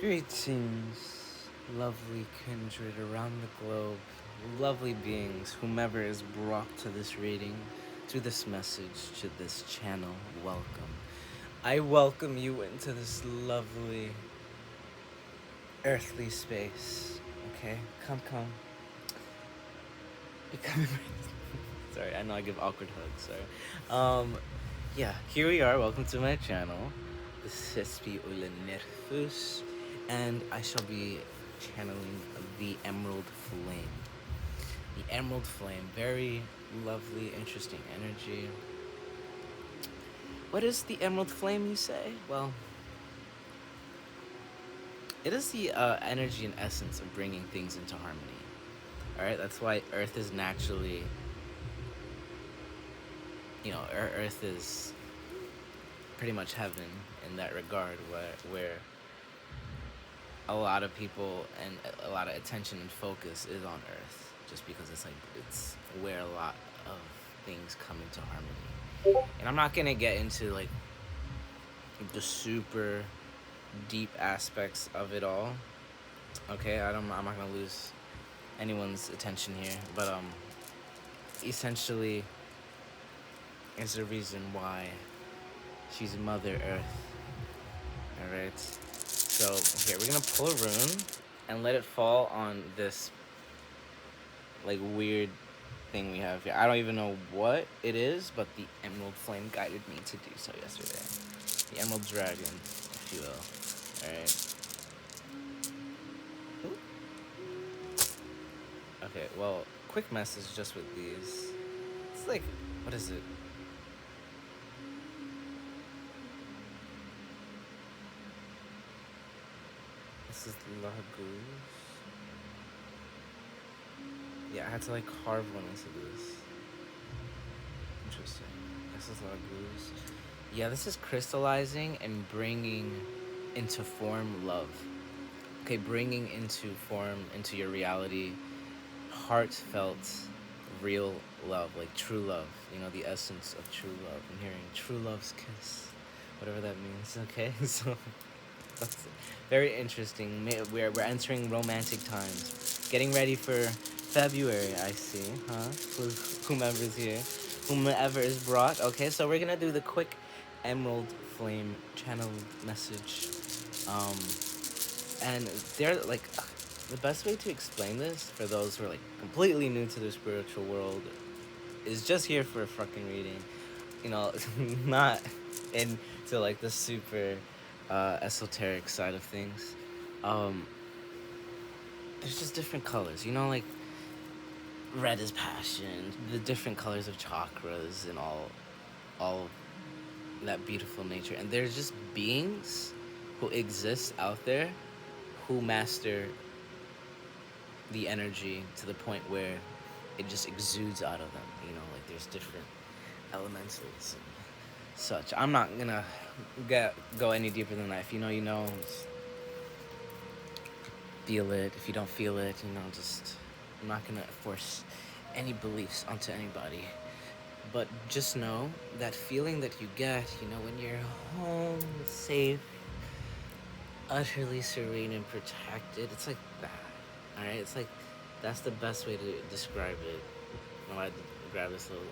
Greetings, lovely kindred around the globe, lovely beings, whomever is brought to this reading, to this message, to this channel, welcome. I welcome you into this lovely earthly space, okay? Come. You're coming right. Sorry, I know I give awkward hugs, sorry. Yeah, here we are, welcome to my channel. This is Ule Nerfus, and I shall be channeling the Emerald Flame. The Emerald Flame, very lovely, interesting energy. What is the Emerald Flame, you say? Well, it is the energy and essence of bringing things into harmony. Alright, that's why Earth is naturally, Earth is pretty much heaven in that regard, where a lot of people and a lot of attention and focus is on Earth, just because it's where a lot of things come into harmony. And I'm not gonna get into like the super deep aspects of it all. Okay, I'm not gonna lose anyone's attention here, but essentially is the reason why she's Mother Earth. Alright, so here we're gonna pull a rune and let it fall on this like weird thing we have here. I don't even know what it is, but the Emerald Flame guided me to do so yesterday. The Emerald Dragon, if you will. Alright. Okay, well, quick message just with these. It's like, what is it? This is Laguz. Yeah, I had to like carve one into this. Interesting. This is Laguz. Yeah, this is crystallizing and bringing into form love. Okay, bringing into form, into your reality, heartfelt, real love, like true love. You know, the essence of true love. I'm hearing true love's kiss, whatever that means. Okay, so that's very interesting. We're entering romantic times, getting ready for February. I see, huh? Whomever's here, whomever is brought. Okay, so we're gonna do the quick Emerald Flame channel message, and they're like. The best way to explain this for those who are like completely new to the spiritual world is just here for a fucking reading, not into like the super esoteric side of things. There's just different colors, like red is passion, the different colors of chakras and all that beautiful nature, and there's just beings who exist out there who master the energy to the point where it just exudes out of them, like there's different elementals and such. I'm not gonna go any deeper than that. If you know, just feel it. If you don't feel it, I'm not gonna force any beliefs onto anybody, but just know that feeling that you get, when you're home, safe, utterly serene and protected, it's like that. Alright, it's like, that's the best way to describe it. I grab this little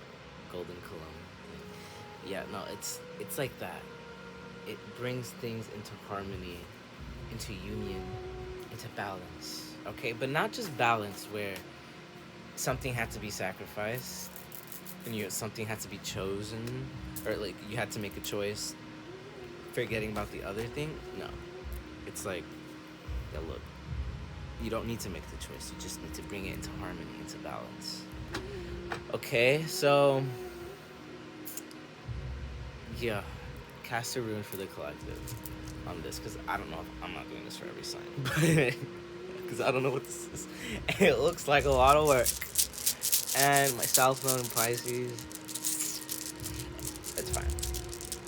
golden cologne thing. Yeah, no, it's like that. It brings things into harmony, into union, into balance. Okay, but not just balance where something had to be sacrificed and something had to be chosen, or like you had to make a choice, forgetting about the other thing. No, it's like, yeah, look. You don't need to make the choice. You just need to bring it into harmony, into balance. Okay, so yeah, cast a rune for the collective on this, because I don't know if I'm not doing this for every sign, because I don't know what this is. It looks like a lot of work. And my South Node in Pisces, it's fine.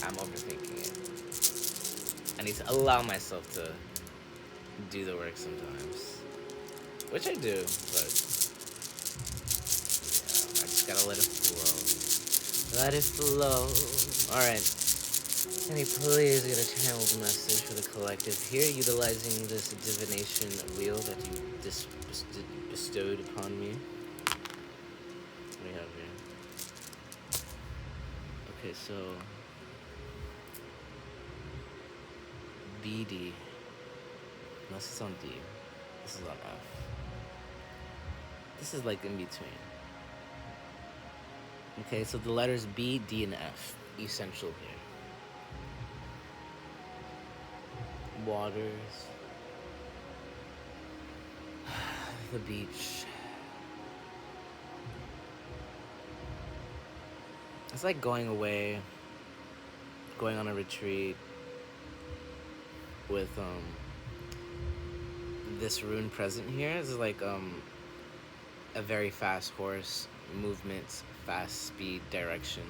I'm overthinking it. I need to allow myself to do the work sometimes. Which I do, but yeah, I just gotta let it flow. Let it flow. Alright. Can you please get a channeled message for the collective here, utilizing this divination wheel that you bestowed upon me? What do we have here? Okay, so BD. No, this is on D. This is on F. This is like in between. Okay, so the letters B, D, and F, essential here. Waters. The beach. It's like going away, going on a retreat with this rune present here. This is like a very fast horse movement, fast speed direction.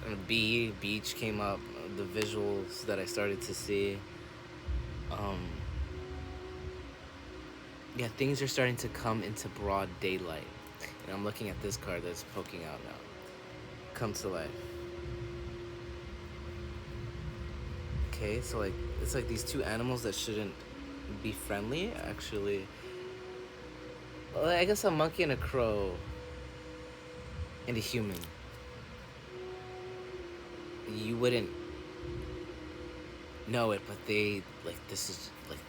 And beach came up, the visuals that I started to see. Yeah, things are starting to come into broad daylight. And I'm looking at this card that's poking out now. Come to life. Okay, so like it's like these two animals that shouldn't be friendly actually. Well, I guess a monkey and a crow and a human. You wouldn't know it, but they like this is like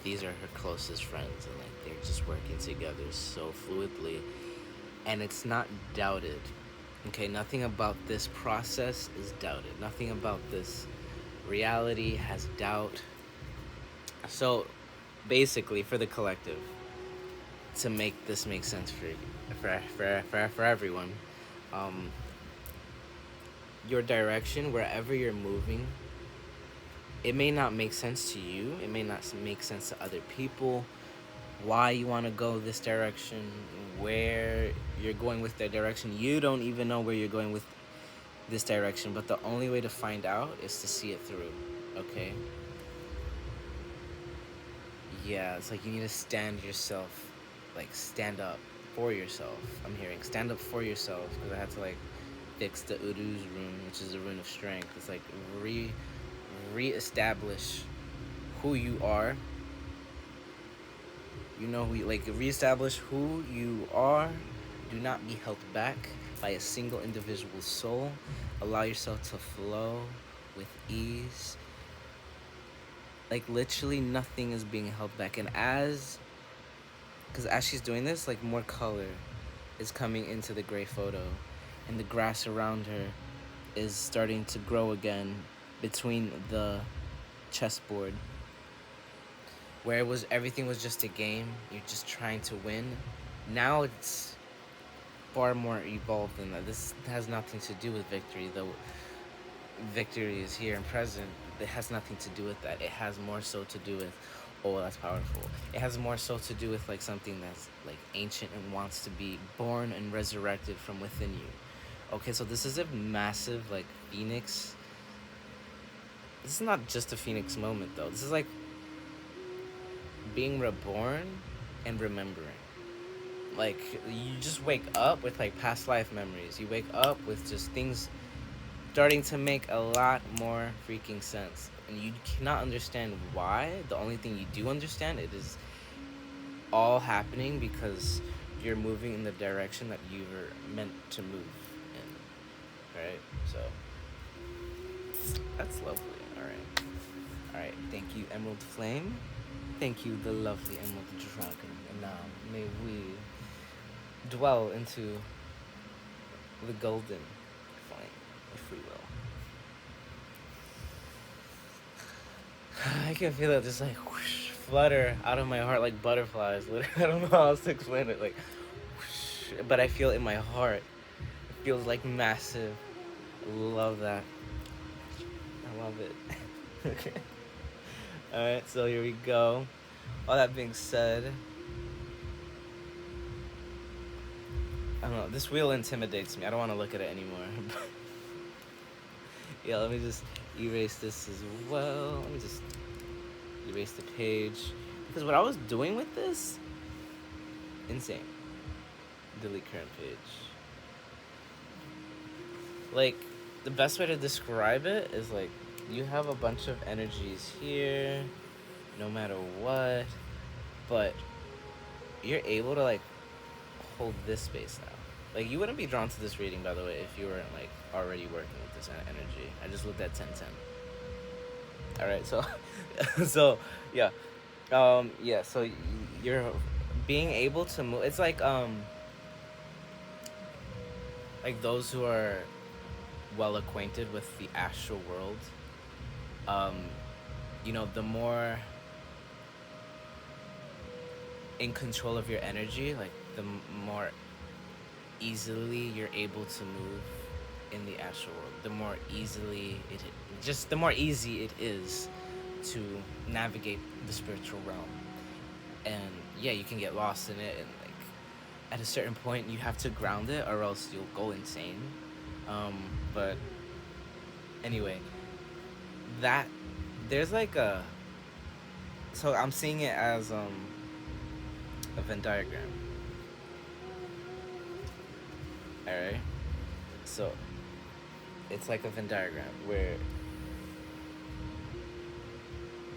these are her closest friends, and like they're just working together so fluidly, and it's not doubted. Okay, nothing about this process is doubted. Nothing about this reality has doubt. So basically, for the collective, to make this make sense for everyone, your direction, wherever you're moving, it may not make sense to you. It may not make sense to other people. Why you want to go this direction, where you're going with that direction. You don't even know where you're going with this direction, but the only way to find out is to see it through, okay? Yeah, it's like you need to stand yourself, like stand up for yourself. I'm hearing stand up for yourself, because I had to like fix the Uru's rune, which is a rune of strength. It's like re-establish who you are. You know, reestablish who you are. Do not be held back by a single individual soul. Allow yourself to flow with ease. Like literally nothing is being held back. And because as she's doing this, like more color is coming into the gray photo, and the grass around her is starting to grow again between the chessboard. Where everything was just a game, you're just trying to win. Now it's far more evolved than that. This has nothing to do with victory, though victory is here and present. It has nothing to do with that. It has more so to do with, oh, that's powerful. It has more so to do with like something that's like ancient and wants to be born and resurrected from within you. Okay, so this is a massive like phoenix. This is not just a phoenix moment though. This is like being reborn and remembering. Like you just wake up with like past life memories. You wake up with just things starting to make a lot more freaking sense, and you cannot understand why. The only thing you do understand, it is all happening because you're moving in the direction that you were meant to move in, right? So that's lovely. All right, thank you, Emerald Flame. Thank you, the lovely Emerald Dragon. And now may we dwell into the golden flame, if we will. I can feel it just like whoosh, flutter out of my heart like butterflies. Literally, I don't know how else to explain it. Like, whoosh, but I feel it in my heart. It feels like massive. I love that. I love it. Okay. All right, so here we go. All that being said, I don't know. This wheel intimidates me. I don't want to look at it anymore. Yeah, let me just erase this as well. Let me just erase the page. Because what I was doing with this, insane. Delete current page. Like, the best way to describe it is like you have a bunch of energies here, no matter what, but you're able to like hold this space now. Like, you wouldn't be drawn to this reading, by the way, if you weren't like already working with this energy. I just looked at 1010. All right, so so yeah, yeah, so you're being able to move. It's like those who are well acquainted with the astral world, you know, the more in control of your energy, like the more easily you're able to move in the astral world, the more easily the more easy it is to navigate the spiritual realm. And yeah, you can get lost in it, and like at a certain point you have to ground it or else you'll go insane. But anyway, that there's like a so I'm seeing it as a Venn diagram. Alright? So it's like a Venn diagram where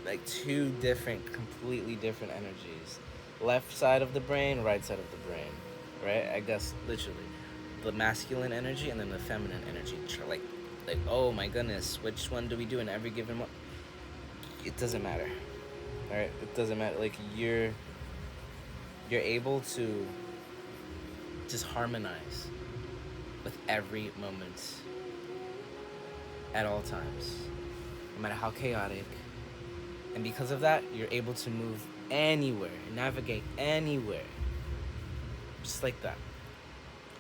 like two completely different energies. Left side of the brain, right side of the brain. Right? I guess literally. The masculine energy and then the feminine energy. Like oh my goodness, which one do we do in every given month? It doesn't matter. Alright? It doesn't matter. Like you're able to just harmonize with every moment at all times, no matter how chaotic. And because of that, you're able to move anywhere, navigate anywhere, just like that.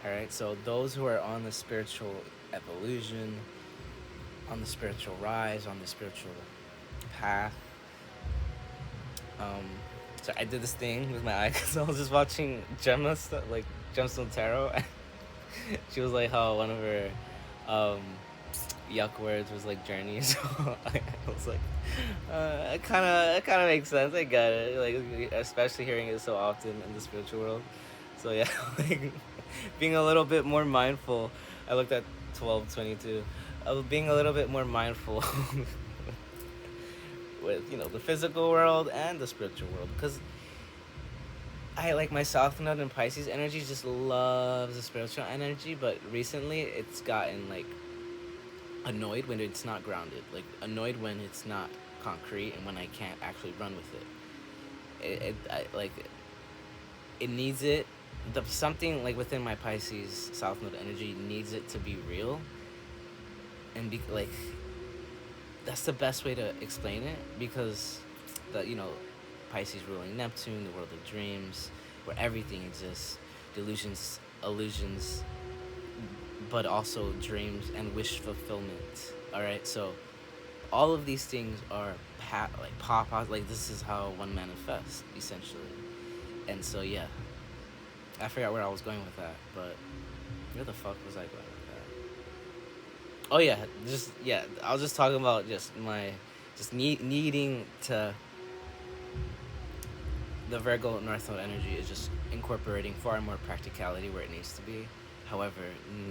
All right, so those who are on the spiritual evolution, on the spiritual rise, on the spiritual path. So I did this thing with my eye because I was just watching Gemma stuff, like Gemstone Tarot. She was like how one of her yuck words was like journey. So I was like, it kind of makes sense. I got it. Like especially hearing it so often in the spiritual world. So yeah, like being a little bit more mindful. I looked at 1222. Being a little bit more mindful with, you know, the physical world and the spiritual world, because I like my South Node and Pisces energy just loves the spiritual energy, but recently it's gotten like annoyed when it's not grounded, like annoyed when it's not concrete and when I can't actually run with it. It needs it. Something like within my Pisces South Node energy needs it to be real, and like that's the best way to explain it, because you know, Pisces ruling Neptune, the world of dreams, where everything exists, delusions, illusions, but also dreams and wish fulfillment. All right, so all of these things are like this is how one manifests essentially. And so yeah, I forgot where I was going with that, but where the fuck was I going with that? Oh yeah, I was just talking about just needing to. The Virgo North Node energy is just incorporating far more practicality where it needs to be. However,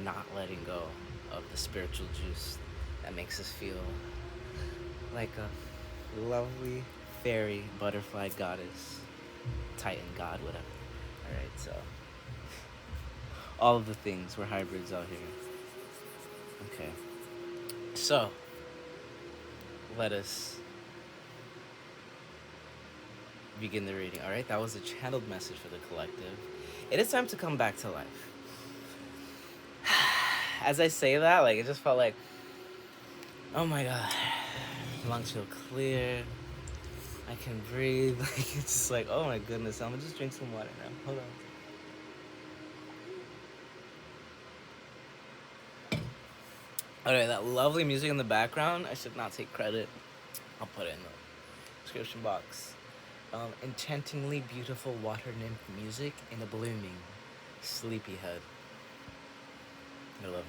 not letting go of the spiritual juice that makes us feel like a lovely fairy butterfly goddess, Titan god, whatever. Alright, so all of the things, we're hybrids out here. Okay. So let us begin the reading. All right, that was a channeled message for the collective. It is time to come back to life. As I say that, like, it just felt like, oh my god, lungs feel clear, I can breathe. Like, it's just like, oh my goodness, I'm gonna just drink some water now. Hold on. Alright, that lovely music in the background, I should not take credit. I'll put it in the description box. Enchantingly beautiful water nymph music in a blooming sleepyhead. I love it.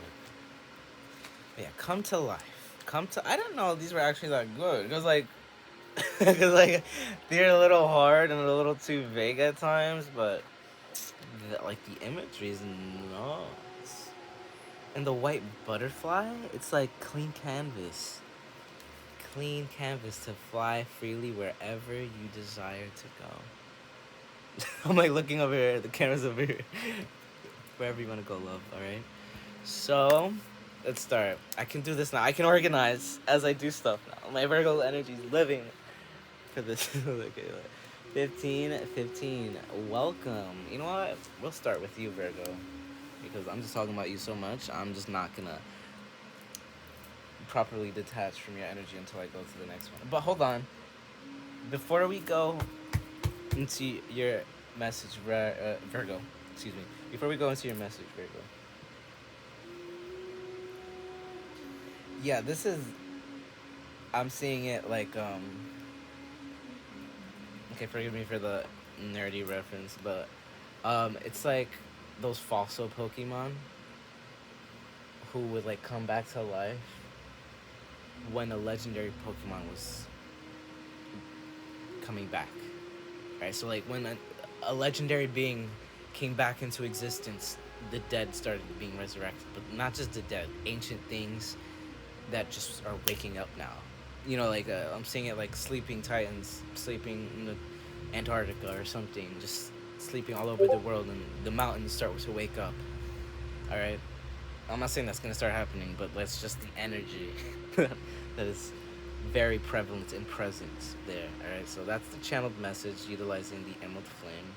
But yeah, come to life. I didn't know these were actually that good. Because like they're a little hard and a little too vague at times, but the imagery is nice. And the white butterfly, it's like clean canvas. clean canvas to fly freely wherever you desire to go. I'm like looking over here, the camera's over here. Wherever you want to go, love, alright? So, let's start. I can do this now. I can organize as I do stuff now. My Virgo energy is living for this. Okay, 15. Welcome. You know what? We'll start with you, Virgo. Because I'm just talking about you so much, I'm just not gonna properly detach from your energy until I go to the next one. But hold on. Before we go into your message, Virgo, excuse me. Before we go into your message, Virgo. Yeah, this is. I'm seeing it like. Okay, forgive me for the nerdy reference, but it's like those fossil Pokemon who would like come back to life when a legendary Pokemon was coming back, right? So like when a legendary being came back into existence, the dead started being resurrected, but not just the dead, ancient things that just are waking up now. You know, like I'm seeing it like sleeping titans, sleeping in the Antarctica or something, just sleeping all over the world, and the mountains start to wake up. All right, I'm not saying that's gonna start happening, but that's just the energy that is very prevalent and present there. All right, so that's the channeled message utilizing the Emerald Flame.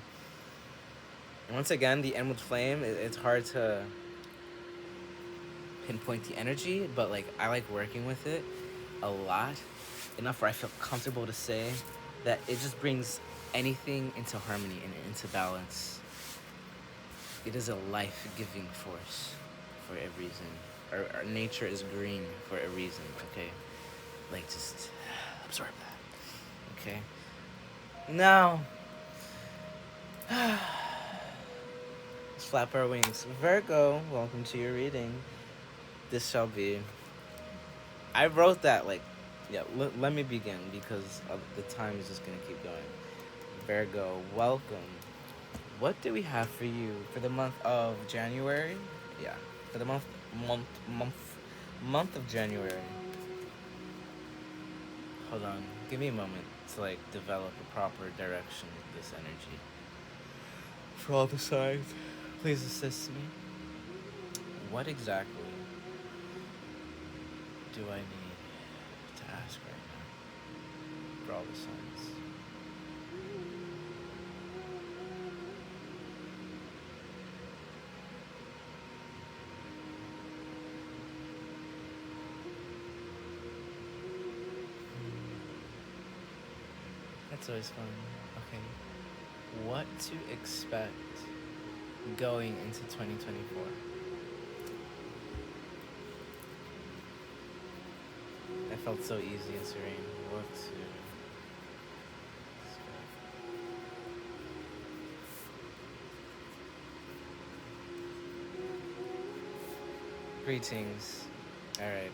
And once again, the Emerald Flame, it's hard to pinpoint the energy, but like I like working with it a lot, enough where I feel comfortable to say that it just brings anything into harmony and into balance. It is a life-giving force for a reason. Our nature is green for a reason, okay? Like, just absorb that, okay? Now, let's flap our wings. Virgo, welcome to your reading. This shall be. I wrote that, like, yeah, let me begin because the time is just going to keep going. Virgo, welcome. What do we have for you for the month of January? Yeah, for the month of January. Hold on, give me a moment to like develop a proper direction with this energy. For all the signs, please assist me. What exactly do I need to ask right now for all the signs? That's always fun. Okay. What to expect going into 2024? That felt so easy and serene. What to expect? Greetings. Alright.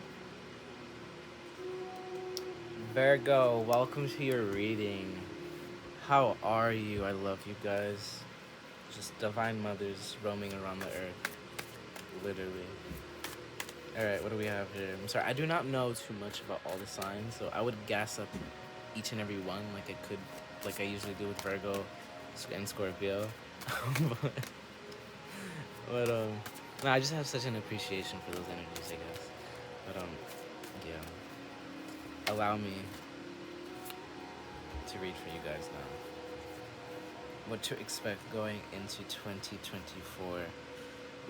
Virgo, welcome to your reading. How are you? I love you guys. Just divine mothers roaming around the earth. Literally. Alright, what do we have here? I'm sorry, I do not know too much about all the signs, so I would gas up each and every one like I usually do with Virgo and Scorpio. but no, I just have such an appreciation for those energies, I guess. But yeah. Allow me to read for you guys now. What to expect going into 2024.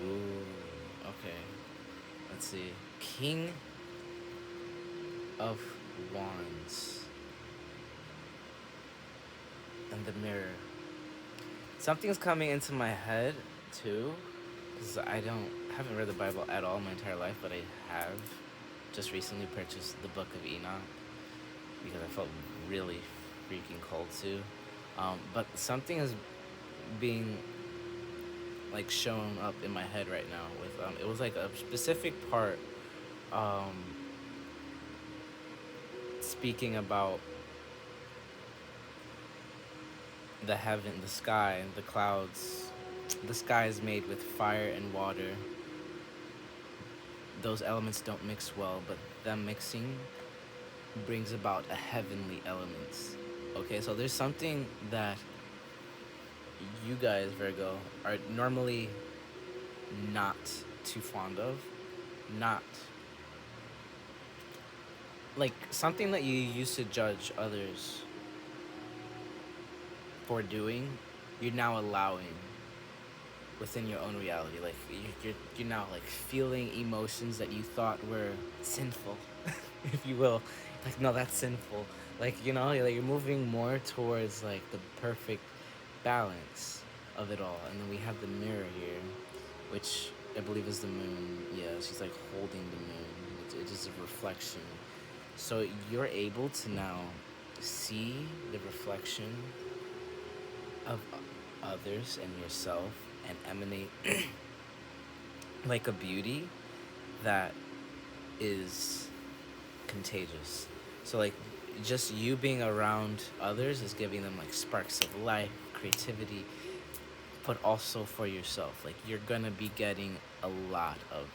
Ooh, okay. Let's see. King of Wands. And the Mirror. Something's coming into my head, too. Because I haven't read the Bible at all my entire life, but I have just recently purchased the Book of Enoch. Because I felt really freaking called to. But something is being like shown up in my head right now with it was like a specific part speaking about the heaven, the sky, the clouds. The sky is made with fire and water. Those elements don't mix well, but them mixing brings about a heavenly element. Okay, so there's something that you guys, Virgo, are normally not too fond of. Not like something that you used to judge others for doing, you're now allowing within your own reality. Like you're now like feeling emotions that you thought were sinful, if you will. Like, no, that's sinful. Like, you know, like you're moving more towards like the perfect balance of it all. And then we have the mirror here, which I believe is the moon. Yeah, she's like holding the moon. It's just a reflection. So you're able to now see the reflection of others and yourself and emanate like a beauty that is contagious. So like just you being around others is giving them like sparks of life, creativity, but also for yourself. Like you're gonna be getting a lot of,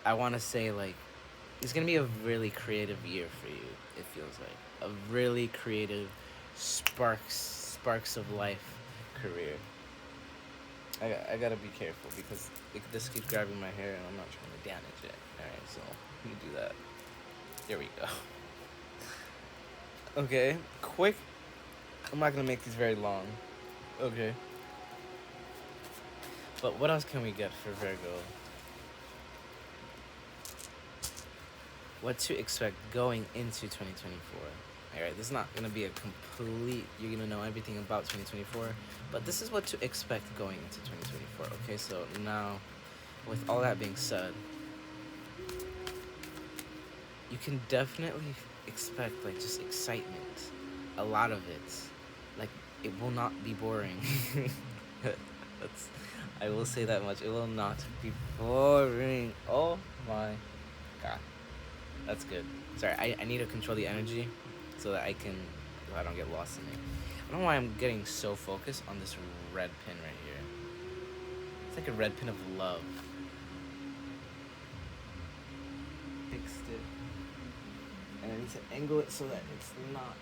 I want to say, like, it's gonna be a really creative year for you. It feels like a really creative sparks of life career. I gotta be careful because this keeps grabbing my hair and I'm not trying to damage it. Alright, so let me do that. There we go. Okay, quick. I'm not gonna make these very long. Okay. But what else can we get for Virgo? What to expect going into 2024. Alright, this is not gonna be a complete, you're gonna know everything about 2024, but this is what to expect going into 2024. Okay, so now, with all that being said, you can definitely expect like just excitement, a lot of it. Like it will not be boring. That's, I will say that much. It will not be boring. Oh my god, that's good. Sorry, I need to control the energy so that I don't get lost in it. I don't know why I'm getting so focused on this red pin right here. It's like a red pin of love. Fixed it. And I need to angle it so that it's not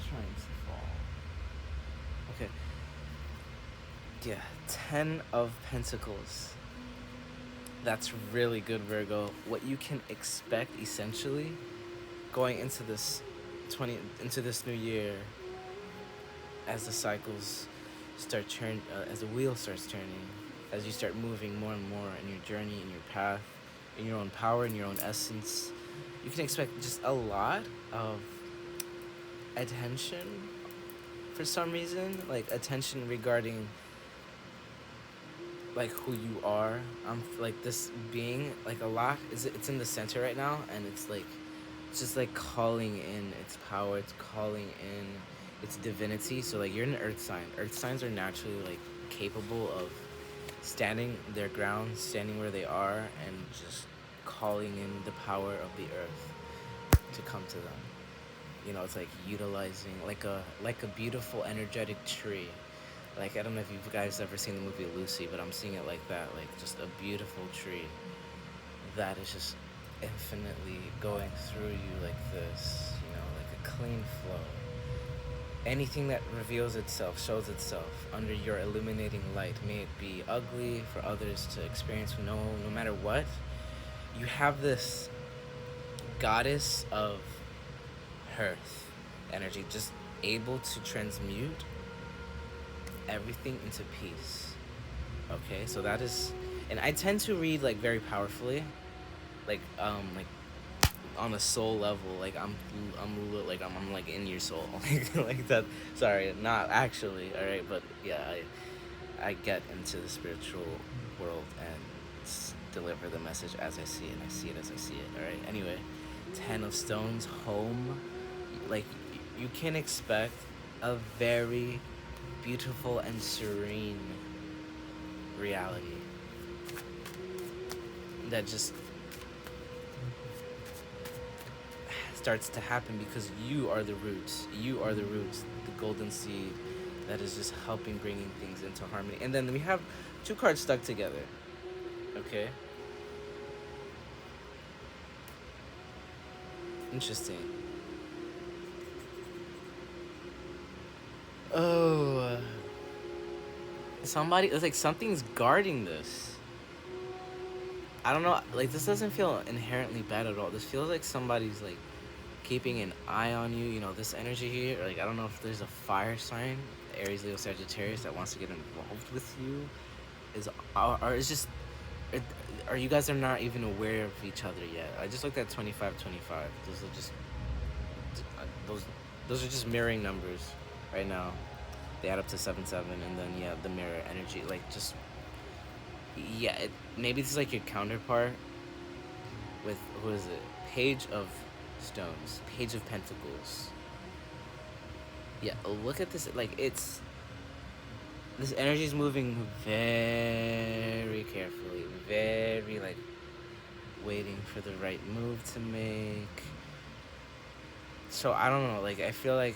trying to fall. Okay. Yeah, 10 of Pentacles. That's really good, Virgo. What you can expect, essentially, going into this new year, as the cycles start turning, as the wheel starts turning, as you start moving more and more in your journey, in your path, in your own power, in your own essence, you can expect just a lot of attention for some reason, like attention regarding like who you are. Like this being like a lot is it's in the center right now, and it's just like calling in its power, it's calling in its divinity. So like you're an earth sign. Earth signs are naturally like capable of standing their ground, standing where they are, and just calling in the power of the earth to come to them. You know, it's like utilizing like a beautiful energetic tree. Like, I don't know if you guys ever seen the movie Lucy, but I'm seeing it like that. Like, just a beautiful tree that is just infinitely going through you like this, you know, like a clean flow. Anything that reveals itself, shows itself under your illuminating light, may it be ugly for others to experience, no matter what, you have this goddess of hearth energy just able to transmute everything into peace. Okay, so that is, and I tend to read like very powerfully, like on a soul level. Like I'm like in your soul, like that. Sorry, not actually. All right, but yeah, I get into the spiritual world and deliver the message as I see it. And I see it as I see it. All right. Anyway, 10 of Stones, home. Like you can expect a very beautiful and serene reality that just starts to happen because you are the roots. You are the roots, the golden seed that is just helping bringing things into harmony. And then we have 2 cards stuck together. Okay. Interesting. Oh, somebody, it's like something's guarding this. I don't know, like this doesn't feel inherently bad at all. This feels like somebody's like keeping an eye on you. You know, this energy here, like I don't know if there's a fire sign, Aries, Leo, Sagittarius, that wants to get involved with you. Is or it's just, or you guys are not even aware of each other yet. I just looked at 25-25. Those are just those those are just mirroring numbers right now. They add up to 7-7, and then yeah, the mirror energy, like just yeah. Maybe this is like your counterpart with, who is it? Page of Stones, Page of Pentacles. Yeah, look at this. Like it's, this energy is moving very carefully, very like waiting for the right move to make. So I don't know, like I feel like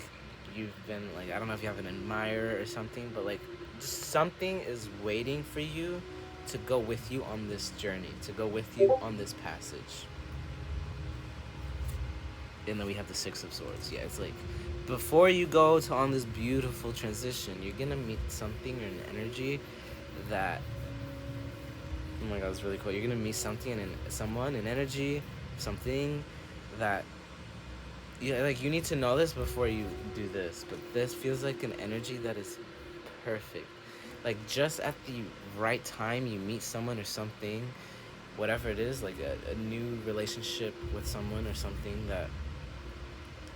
you've been like, I don't know if you have an admirer or something, but like just something is waiting for you to go with you on this journey, to go with you on this passage. And then we have the Six of Swords. Yeah, it's like before you go to on this beautiful transition, you're gonna meet something or an energy that, oh my god, it's really cool. You're gonna meet something and someone, an energy, something that, yeah, like you need to know this before you do this. But this feels like an energy that is perfect. Like just at the right time, you meet someone or something, whatever it is, like a new relationship with someone or something that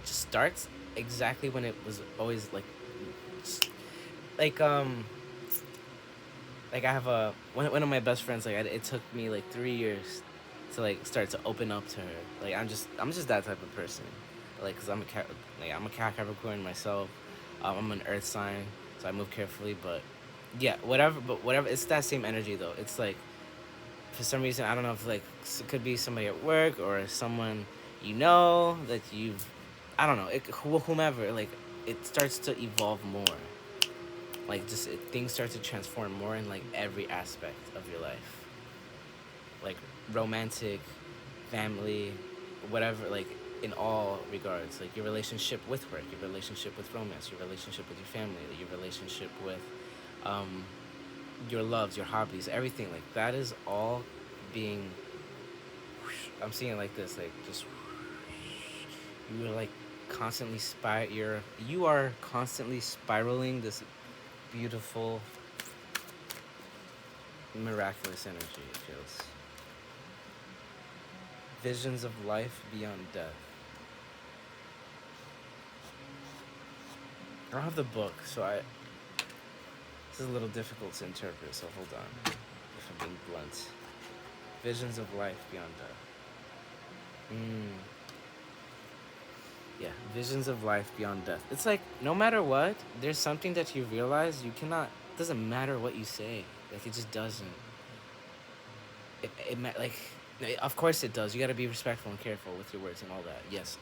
just starts exactly when it was always like, like like I have one of my best friends, like it took me like 3 years to like start to open up to her. Like I'm just that type of person, like because I'm a Capricorn myself. I'm an earth sign, so I move carefully. But yeah, whatever, it's that same energy though. It's like for some reason, I don't know if like it could be somebody at work or someone you know that you've, I don't know, whomever, like it starts to evolve more. Like just things start to transform more in like every aspect of your life. Like romantic, family, whatever, like in all regards. Like your relationship with work, your relationship with romance, your relationship with your family, your relationship with your loves, your hobbies, everything. Like that is all being, I'm seeing it like this, like just you're like constantly you are constantly spiraling this beautiful, miraculous energy. It feels visions of life beyond death. I don't have the book, so this is a little difficult to interpret, so hold on if I'm being blunt. Visions of life beyond death. Yeah, visions of life beyond death. It's like no matter what, there's something that you realize you cannot. It doesn't matter what you say. Like it just doesn't. Like, of course it does. You gotta be respectful and careful with your words and all that. Yes,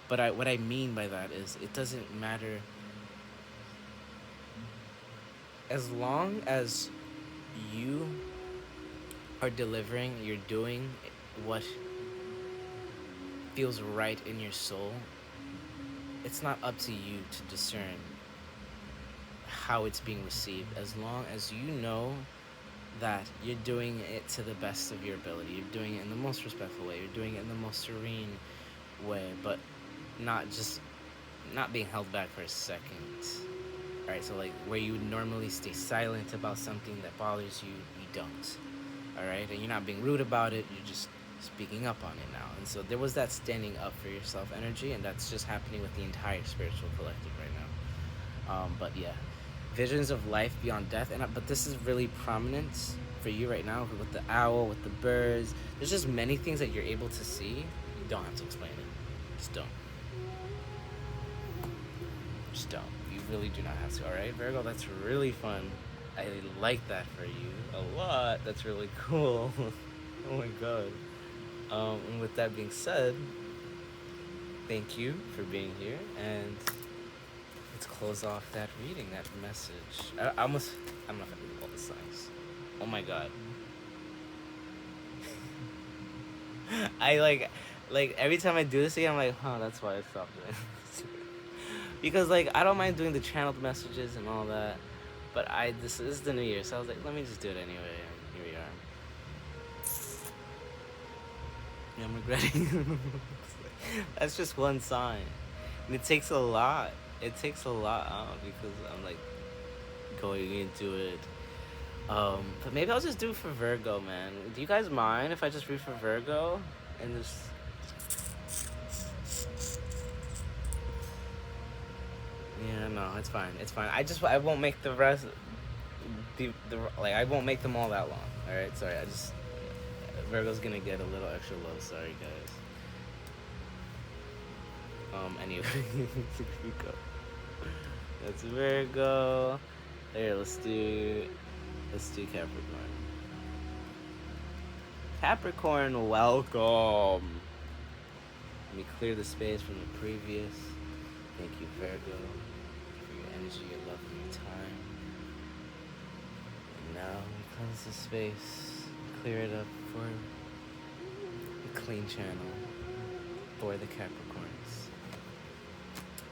but what I mean by that is it doesn't matter. As long as you are delivering, you're doing what feels right in your soul. It's not up to you to discern how it's being received, as long as you know that you're doing it to the best of your ability. You're doing it in the most respectful way. You're doing it in the most serene way, but not being held back for a second. All right, so like where you would normally stay silent about something that bothers you, you don't. All right, and you're not being rude about it. You're just speaking up on it now. And so there was that standing up for yourself energy, and that's just happening with the entire spiritual collective right now. But yeah, visions of life beyond death, but this is really prominent for you right now with the owl, with the birds. There's just many things that you're able to see. You don't have to explain it. Just don't. Just don't. You really do not have to. All right, Virgo, that's really fun. I like that for you a lot. That's really cool. Oh my god. And with that being said, thank you for being here, and let's close off that reading, that message. I don't know if I can read all the signs. Oh my god. I like, Like, every time I do this again, I'm like, huh, that's why I stopped doing this. Because, like, I don't mind doing the channeled messages and all that. But this is the new year, so I was like, let me just do it anyway. And here we are. Yeah, I'm regretting. That's just one sign. And it takes a lot. It takes a lot because I'm, like, going into it. But maybe I'll just do it for Virgo, man. Do you guys mind if I just read for Virgo? And just... Yeah, no, it's fine. It's fine. I won't make the rest... like, I won't make them all that long. Alright, sorry, Virgo's gonna get a little extra low. Sorry, guys. Anyway, here we go. That's Virgo. There, let's do Capricorn. Capricorn, welcome. Let me clear the space from the previous. Thank you, Virgo, for your energy, your love, and your time. And now we cleanse the space, clear it up for a clean channel for the Capricorns.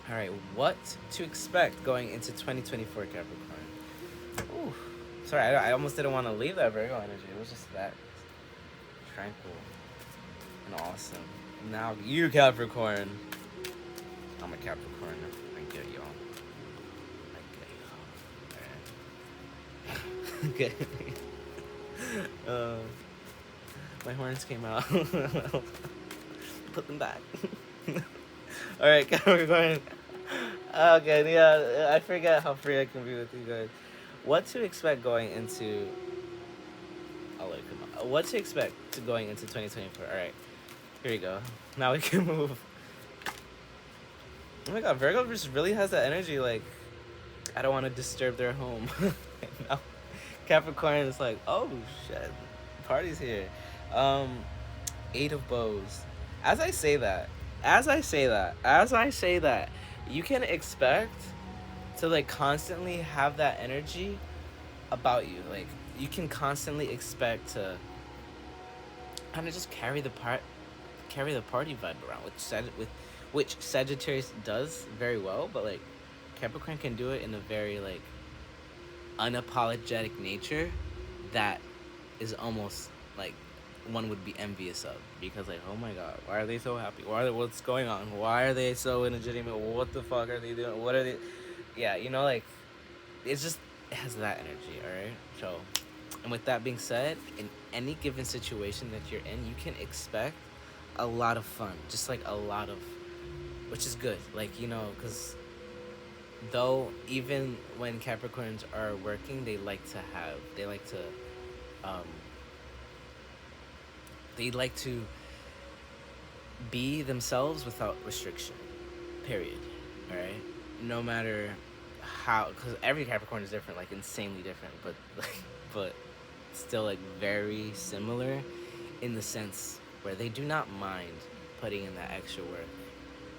Alright, what to expect going into 2024, Capricorn? Ooh, sorry, I almost didn't want to leave that Virgo energy. It was just that tranquil and awesome. Now you, Capricorn. I'm a Capricorn. I get y'all. Okay. My horns came out. Put them back. Alright, Capricorn. Okay, yeah, I forget how free I can be with you guys. What to expect going into... I'll let it come out. What to expect going into 2024. Alright, here we go. Now we can move. Oh my god, Virgo just really has that energy, like, I don't want to disturb their home. No. Capricorn is like, oh shit, party's here. Eight of Bows. As I say that, you can expect to, like, constantly have that energy about you. Like, you can constantly expect to kind of just carry the party vibe around, which Sagittarius does very well, but, like, Capricorn can do it in a very, like, unapologetic nature that is almost like one would be envious of, because, like, oh my god, why are they so happy? What's going on? Why are they so energetic? What the fuck are they doing? What are they? Yeah, you know, like, it has that energy. All right, so, and with that being said, in any given situation that you're in, you can expect a lot of fun, just like a lot of, which is good, like, you know, because though even when Capricorns are working, they like to be themselves without restriction, period. All right, no matter how, because every Capricorn is different, like, insanely different, but like, but still, like, very similar in the sense where they do not mind putting in that extra work.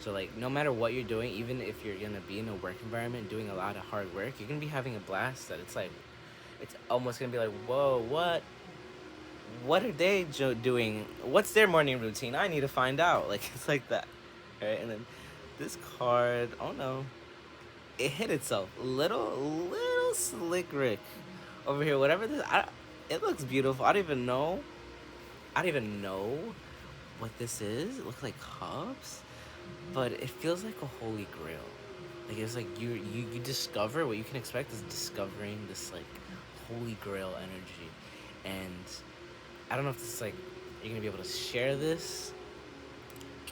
So, like, no matter what you're doing, even if you're gonna be in a work environment doing a lot of hard work, you're gonna be having a blast that it's like, it's almost gonna be like, whoa, what are they doing? What's their morning routine? I need to find out. Like, it's like that, right? And then this card, oh no, it hit itself. Little slick Rick over here. Whatever this, it looks beautiful. I don't even know what this is. It looks like cups, but it feels like a holy grail. Like, it's like you discover what you can expect is discovering this, like, holy grail energy. And I don't know if this is, like, you're gonna be able to share this.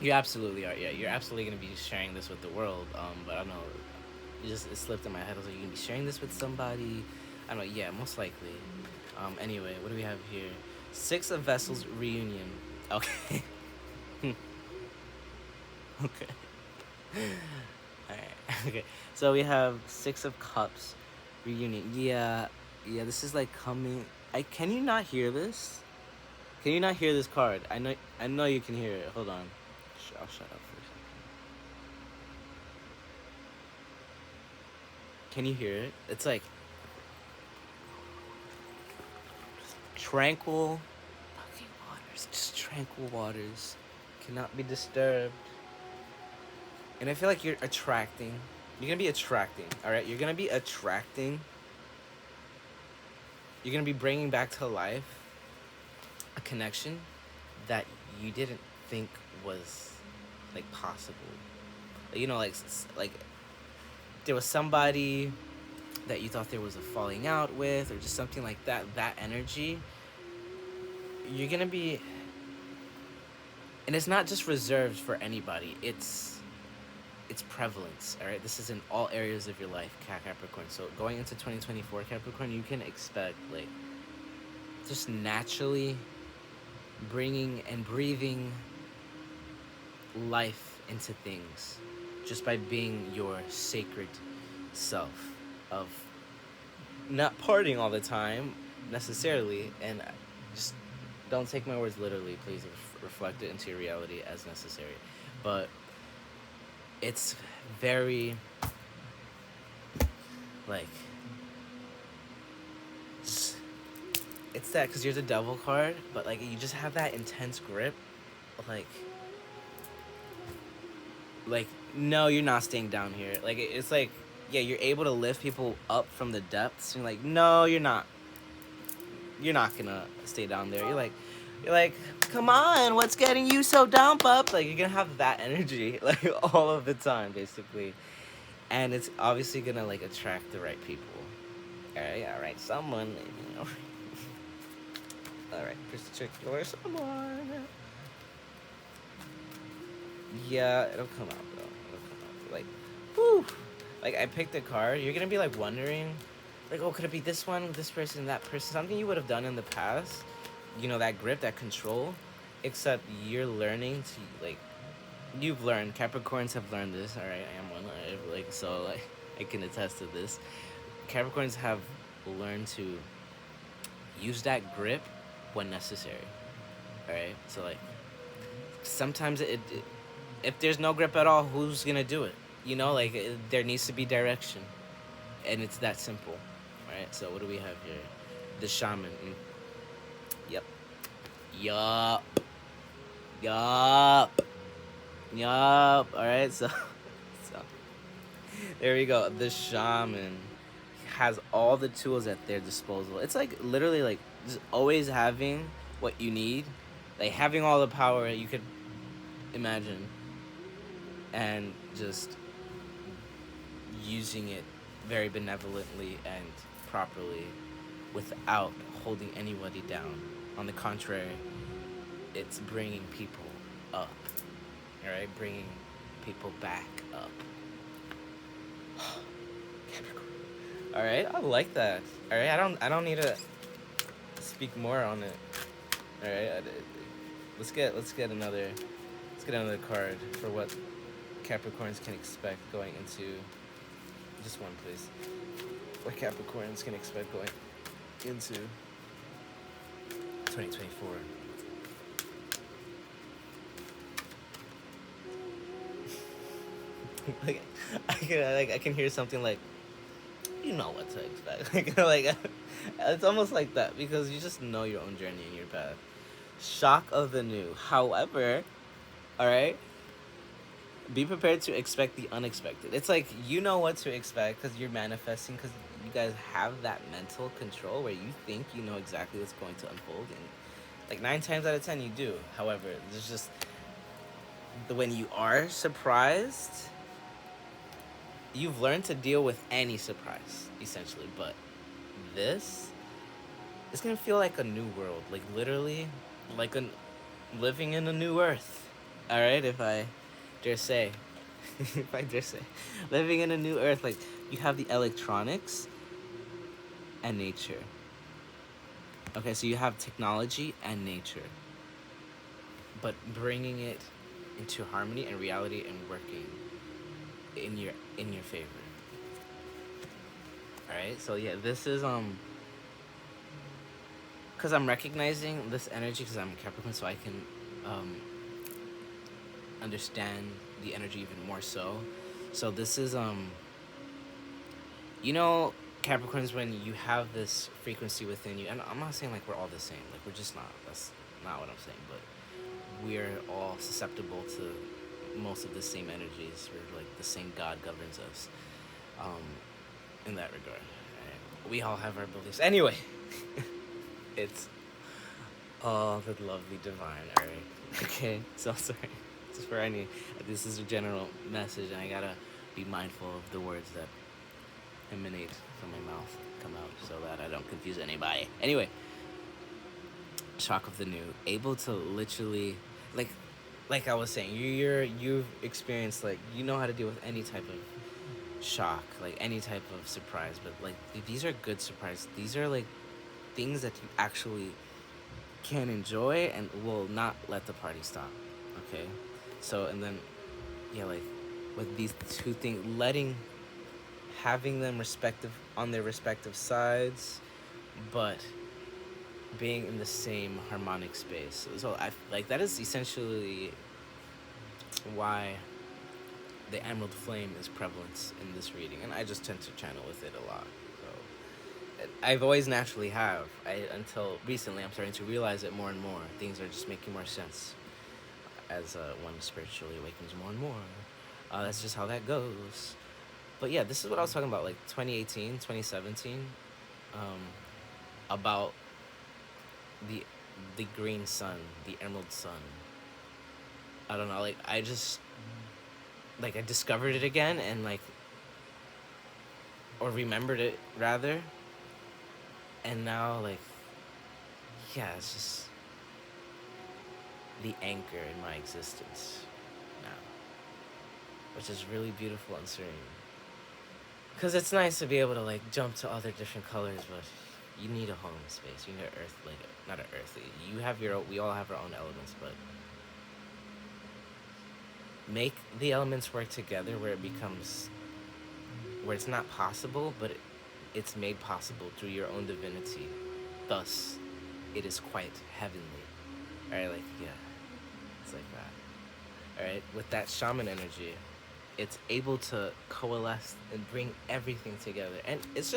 You absolutely are. Yeah, you're absolutely gonna be sharing this with the world. But I don't know. It slipped in my head. I was like, you're gonna be sharing this with somebody. I don't know. Yeah, most likely. Anyway, what do we have here? Six of Vessels reunion. Okay. Okay. Alright. Okay. So we have Six of Cups reunion. Yeah. This is, like, coming. Can you not hear this? Can you not hear this card? I know you can hear it. Hold on. I'll shut up for a second. Can you hear it? It's like tranquil fucking waters. Just tranquil waters. cannot be disturbed. And I feel like you're gonna be attracting, all right? You're gonna be attracting, you're gonna be bringing back to life a connection that you didn't think was like possible. You know, like there was somebody that you thought there was a falling out with, or just something like that. That energy, you're gonna be, and it's not just reserved for anybody. It's prevalence. All right, this is in all areas of your life, Capricorn. So going into 2024, Capricorn, you can expect like just naturally bringing and breathing life into things just by being your sacred self, of not partying all the time necessarily, and just don't take my words literally, please reflect it into your reality as necessary. But it's very like it's that, because you're the devil card, but like you just have that intense grip, like no, you're not staying down here. Like it's like, yeah, you're able to lift people up from the depths. You're like, no, you're not gonna stay down there. You're like, come on, what's getting you so down, pup? Like you're gonna have that energy like all of the time, basically, and it's obviously gonna like attract the right people. All right, someone, you know. All right, particular someone. Yeah, it'll come out though. It'll come out. Like, whew. Like I picked a card. You're gonna be like wondering, like, oh, could it be this one, this person, that person? Something you would have done in the past. You know, that grip, that control. Except you're learning to like, you've learned. Capricorns have learned this. All right, I am one. Like so, like I can attest to this. Capricorns have learned to use that grip when necessary. All right, so like sometimes if there's no grip at all, who's gonna do it? You know, like there needs to be direction, and it's that simple. All right, so what do we have here? The shaman. Yep. Yup. Yup. Yup. All right, so there we go. The shaman has all the tools at their disposal. It's like literally like just always having what you need, like having all the power you could imagine, and just using it very benevolently and properly without holding anybody down. On the contrary, it's bringing people up. All right, bringing people back up. All right, I like that. All right, I don't need to speak more on it. All right, let's get another card for what Capricorns can expect going into, just one, please. What Capricorns can expect going into 2024. Like I can hear something like, you know what to expect. Like it's almost like that, because you just know your own journey and your path. Shock of the new. However, all right, be prepared to expect the unexpected. It's like you know what to expect because you're manifesting, because you guys have that mental control where you think you know exactly what's going to unfold, and like 9 times out of 10 you do. However, there's just when you are surprised, you've learned to deal with any surprise, essentially. But this is gonna feel like a new world, like literally, like living in a new earth. All right, if I dare say, if I dare say, living in a new earth. Like you have the electronics and nature. Okay, so you have technology and nature, but bringing it into harmony and reality and working in your favor. All right, so yeah, this is because I'm recognizing this energy because I'm a Capricorn, so I can understand the energy even more so. So this is you know, Capricorns, when you have this frequency within you, and I'm not saying like we're all the same, like we're just not. That's not what I'm saying, but we are all susceptible to most of the same energies. We're like the same God governs us, in that regard. Right? We all have our beliefs. Anyway, it's all the lovely divine. All right. Okay. So sorry. Just for any. This is a general message, and I gotta be mindful of the words that emanate from my mouth, come out, so that I don't confuse anybody. Anyway, shock of the new, able to literally, like I was saying, you've experienced, like, you know how to deal with any type of shock, like any type of surprise, but like these are good surprises. These are like things that you actually can enjoy and will not let the party stop. Okay, so and then yeah, like with these two things, having them respective on their respective sides, but being in the same harmonic space. So I like that is essentially why the emerald flame is prevalent in this reading, and I just tend to channel with it a lot. So I've always naturally have. Until recently, I'm starting to realize it more and more. Things are just making more sense as one spiritually awakens more and more. That's just how that goes. But yeah, this is what I was talking about, like 2018, 2017, about the green sun, the emerald sun. I don't know, like I discovered it again and like, or remembered it rather, and now like, yeah, it's just the anchor in my existence now, which is really beautiful and serene. Because it's nice to be able to like jump to other different colors, but you need a home space. You need an earth, like not an earthly. You have your own, we all have our own elements, but make the elements work together where it becomes, where it's not possible, but it's made possible through your own divinity. Thus, it is quite heavenly. Alright, like, yeah, it's like that. Alright, with that shaman energy, it's able to coalesce and bring everything together. And it's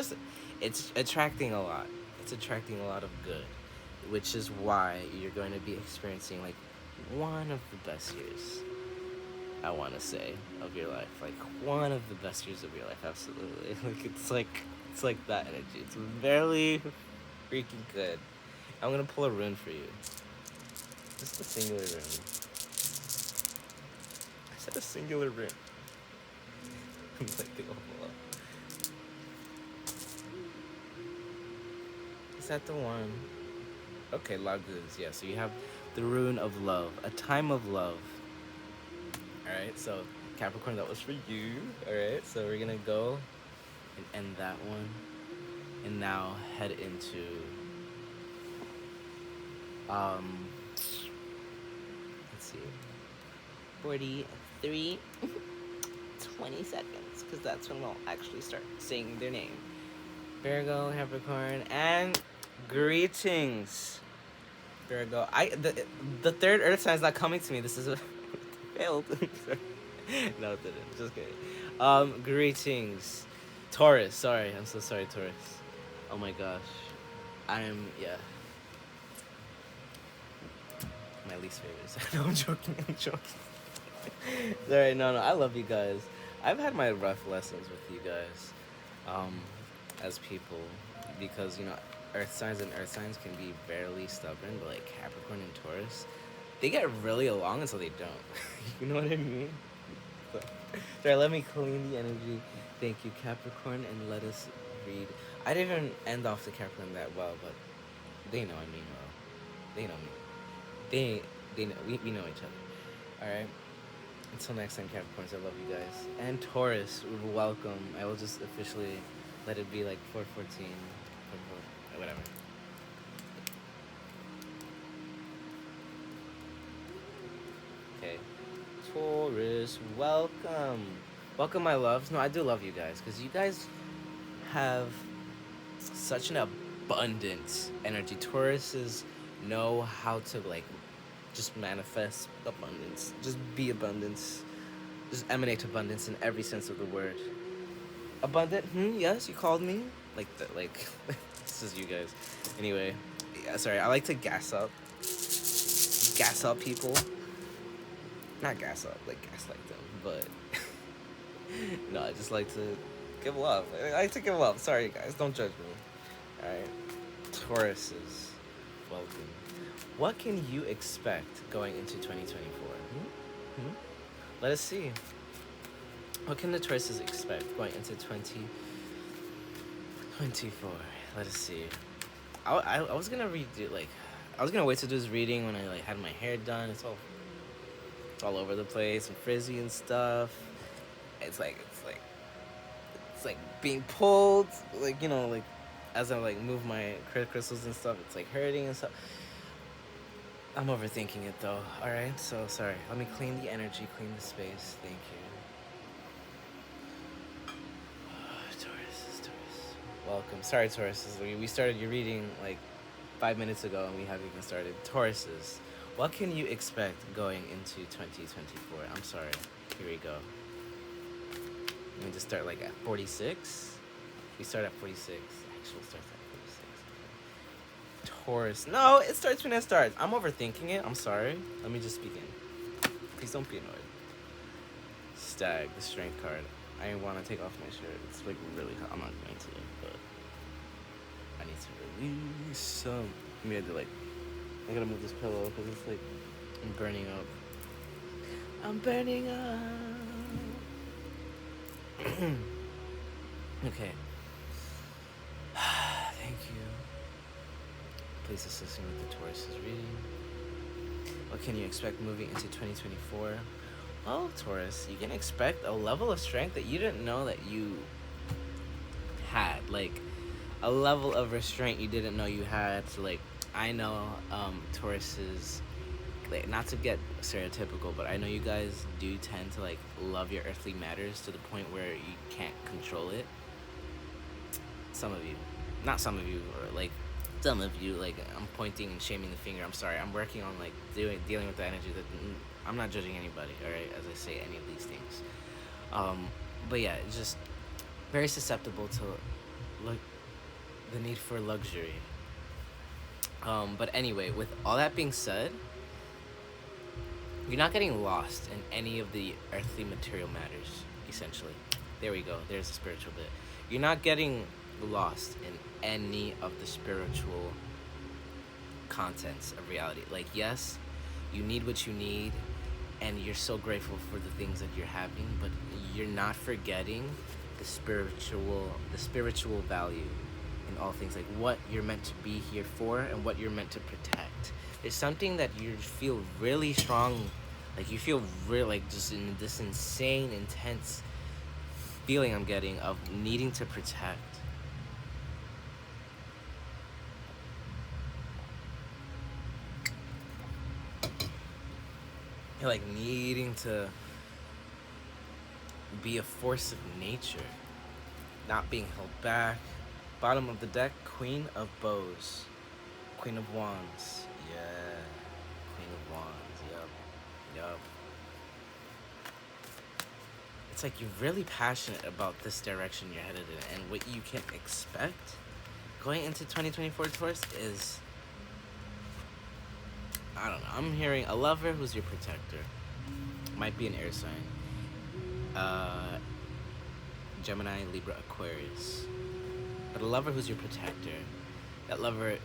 attracting a lot. It's attracting a lot of good, which is why you're going to be experiencing like one of the best years, I want to say, of your life. Like one of the best years of your life, absolutely. It's like that energy. It's very freaking good. I'm going to pull a rune for you. Just a singular rune. I said a singular rune. Is that the one? Okay, Lagoons, yeah. So you have the rune of love, a time of love. Alright, so Capricorn, that was for you. Alright, so we're gonna go and end that one. And now head into let's see, 43 20 seconds, because that's when we'll actually start saying their name. Virgo, Capricorn, and greetings, Virgo. The third earth sign is not coming to me. This is a failed. No, it didn't. Just kidding. Greetings, Taurus. Sorry, I'm so sorry, Taurus. Oh my gosh, yeah. My least favorite. No, I'm joking. Sorry, no, I love you guys. I've had my rough lessons with you guys, as people, because, you know, earth signs can be fairly stubborn, but like Capricorn and Taurus, they get really along until they don't. You know what I mean? Sorry, let me clean the energy. Thank you, Capricorn, and let us read. I didn't even end off the Capricorn that well, but they know I mean well. They know me. They know, we know each other. Alright? Until next time, Capricorns, I love you guys. And Taurus, welcome. I will just officially let it be like 414, whatever. Okay. Taurus, welcome. Welcome, my loves. No, I do love you guys, because you guys have such an abundant energy. Tauruses know how to, like, just manifest abundance. Just be abundance. Just emanate abundance in every sense of the word. Abundant? Yes, you called me? Like, this is you guys. Anyway, yeah, sorry, I like to gas up people. not gaslight them, but no, I just like to give love. I like to give love. Sorry, guys, don't judge me. All right, Tauruses, welcome. What can you expect going into 2024? Let us see. What can the Tauruses expect going into 2024? Let us see. I was gonna redo I was gonna wait to do this reading when I had my hair done. It's all over the place and frizzy and stuff. It's like being pulled, as I move my crystals and stuff. It's hurting and stuff. I'm overthinking it though. All right, so sorry. Let me clean the energy, clean the space. Thank you. Taurus. Welcome. Sorry, Tauruses. We started your reading 5 minutes ago and we haven't even started. Tauruses, what can you expect going into 2024? I'm sorry. Here we go. Let me just start at 46. We start at 46. Actual starts at 46. Taurus. No, it starts when it starts. I'm overthinking it. I'm sorry. Let me just begin. Please don't be annoyed. Stag, the strength card. I want to take off my shirt. It's really hot. I'm not going to, but I need to release some. Maybe I gotta move this pillow because it's I'm burning up. I'm burning up. Okay. Thank you. Please assist me with the Taurus's reading. What can you expect moving into 2024? Well, Taurus, you can expect a level of strength that you didn't know that you had. A level of restraint you didn't know you had. So, I know Tauruses, not to get stereotypical, but I know you guys do tend to, love your earthly matters to the point where you can't control it. Some of you. Not some of you, or, some of you, I'm pointing and shaming the finger. I'm sorry. I'm working on, dealing with the energy that... I'm not judging anybody, alright, as I say any of these things. But yeah, it's just very susceptible to, the need for luxury. But anyway, with all that being said, you're not getting lost in any of the earthly material matters, essentially. There we go. There's the spiritual bit. You're not getting lost in any of the spiritual contents of reality. Yes, you need what you need, and you're so grateful for the things that you're having, but you're not forgetting the spiritual value in all things, what you're meant to be here for and what you're meant to protect. There's something that you feel really strong, you feel really just in this insane, intense feeling I'm getting of needing to protect. You're needing to be a force of nature, not being held back. Bottom of the deck, Queen of Bows, Queen of Wands. Yeah, Queen of Wands. Yup. It's you're really passionate about this direction you're headed in, and what you can expect going into 2024, Taurus, is, I don't know, I'm hearing a lover who's your protector. Might be an air sign. Gemini, Libra, Aquarius. But a lover who's your protector. That lover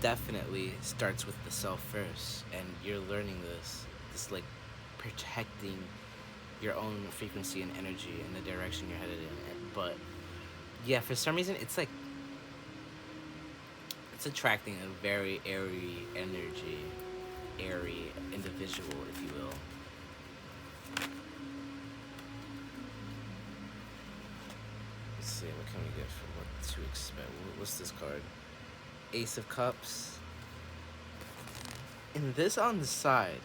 definitely starts with the self first. And you're learning this protecting your own frequency and energy in the direction you're headed in. But yeah, for some reason, it's attracting a very airy energy, airy individual, if you will. Let's see, what can we get for what to expect? What's this card? Ace of Cups. And this on the side.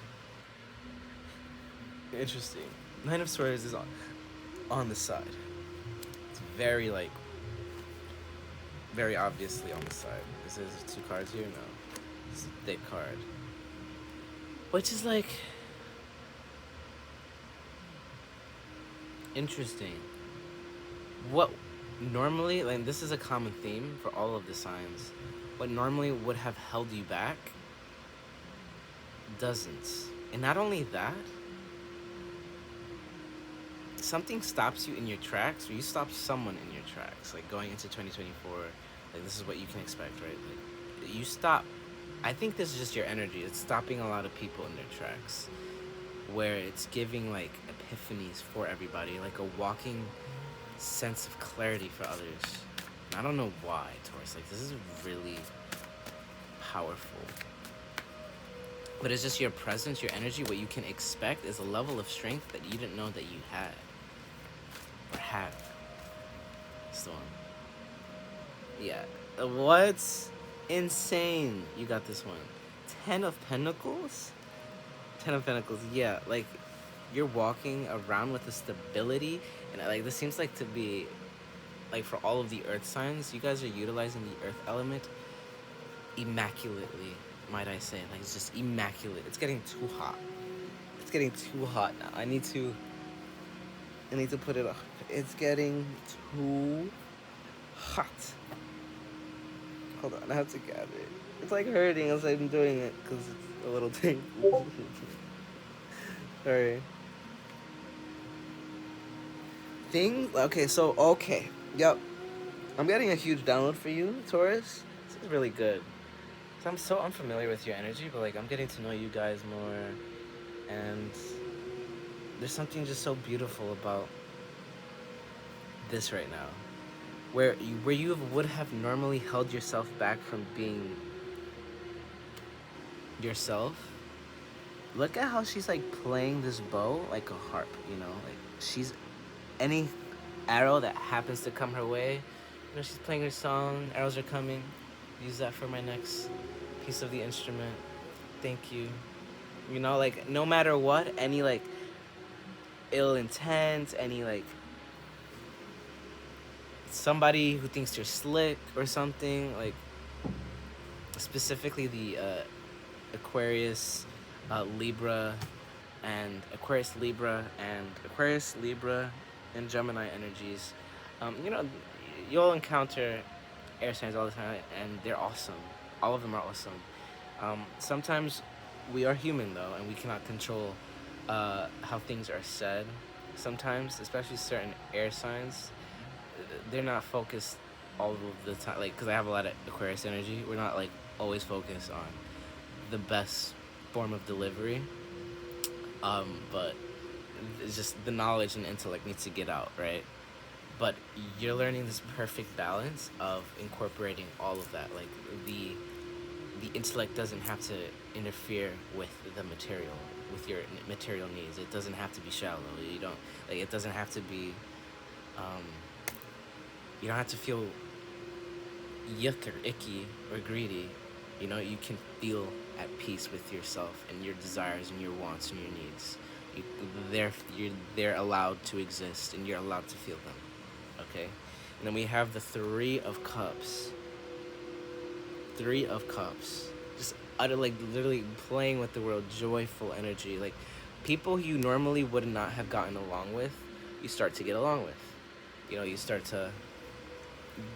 Interesting. Nine of Swords is on the side. It's very very obviously on the side. Is there two cards here? No. It's a thick card. Which is interesting. What normally, this is a common theme for all of the signs. What normally would have held you back doesn't And not only that, something stops you in your tracks, or you stop someone in your tracks, like going into 2024. Like, this is what you can expect, right? Like, you stop. I think this is just your energy. It's stopping a lot of people in their tracks, where it's giving like epiphanies for everybody, like a walking sense of clarity for others. And I don't know why, Taurus. Like, this is really powerful. But it's just your presence, your energy. What you can expect is a level of strength that you didn't know that you had. Or have. Storm. Yeah. What's insane? You got this one. 10 of Pentacles? 10 of Pentacles, yeah. Like, you're walking around with a stability. And, like, this seems like to be, like, for all of the earth signs, you guys are utilizing the earth element immaculately, might I say. Like, it's just immaculate. It's getting too hot. It's getting too hot now. I need to put it off. It's getting too hot. Hold on, I have to gather it. It's like hurting as I'm doing it because it's a little thing. Sorry. Okay. Yep. I'm getting a huge download for you, Taurus. This is really good. So I'm so unfamiliar with your energy, but like I'm getting to know you guys more, and there's something just so beautiful about this right now, where you would have normally held yourself back from being yourself. Look at how she's like playing this bow like a harp, you know, like she's any arrow that happens to come her way, you know, she's playing her song, arrows are coming, use that for my next piece of the instrument, thank you. You know, like no matter what, any like ill intent, any like somebody who thinks you're slick or something, like specifically the Aquarius, Libra, and Aquarius, Libra, and Gemini energies. You know, you'll encounter air signs all the time, and they're awesome. All of them are awesome. Sometimes we are human though, and we cannot control how things are said. Sometimes, especially certain air signs, they're not focused all of the time. Like, because I have a lot of Aquarius energy, we're not like always focused on the best form of delivery. But it's just the knowledge and intellect needs to get out, right? But you're learning this perfect balance of incorporating all of that. Like the intellect doesn't have to interfere with the material, with your material needs. It doesn't have to be shallow. You don't like. It doesn't have to be. You don't have to feel yuck or icky or greedy. You know, you can feel at peace with yourself and your desires and your wants and your needs. They're allowed to exist, and you're allowed to feel them. Okay? And then we have the Three of Cups. Three of Cups. Just utter, like, literally playing with the world, joyful energy. Like, people you normally would not have gotten along with, you start to get along with. You know, you start to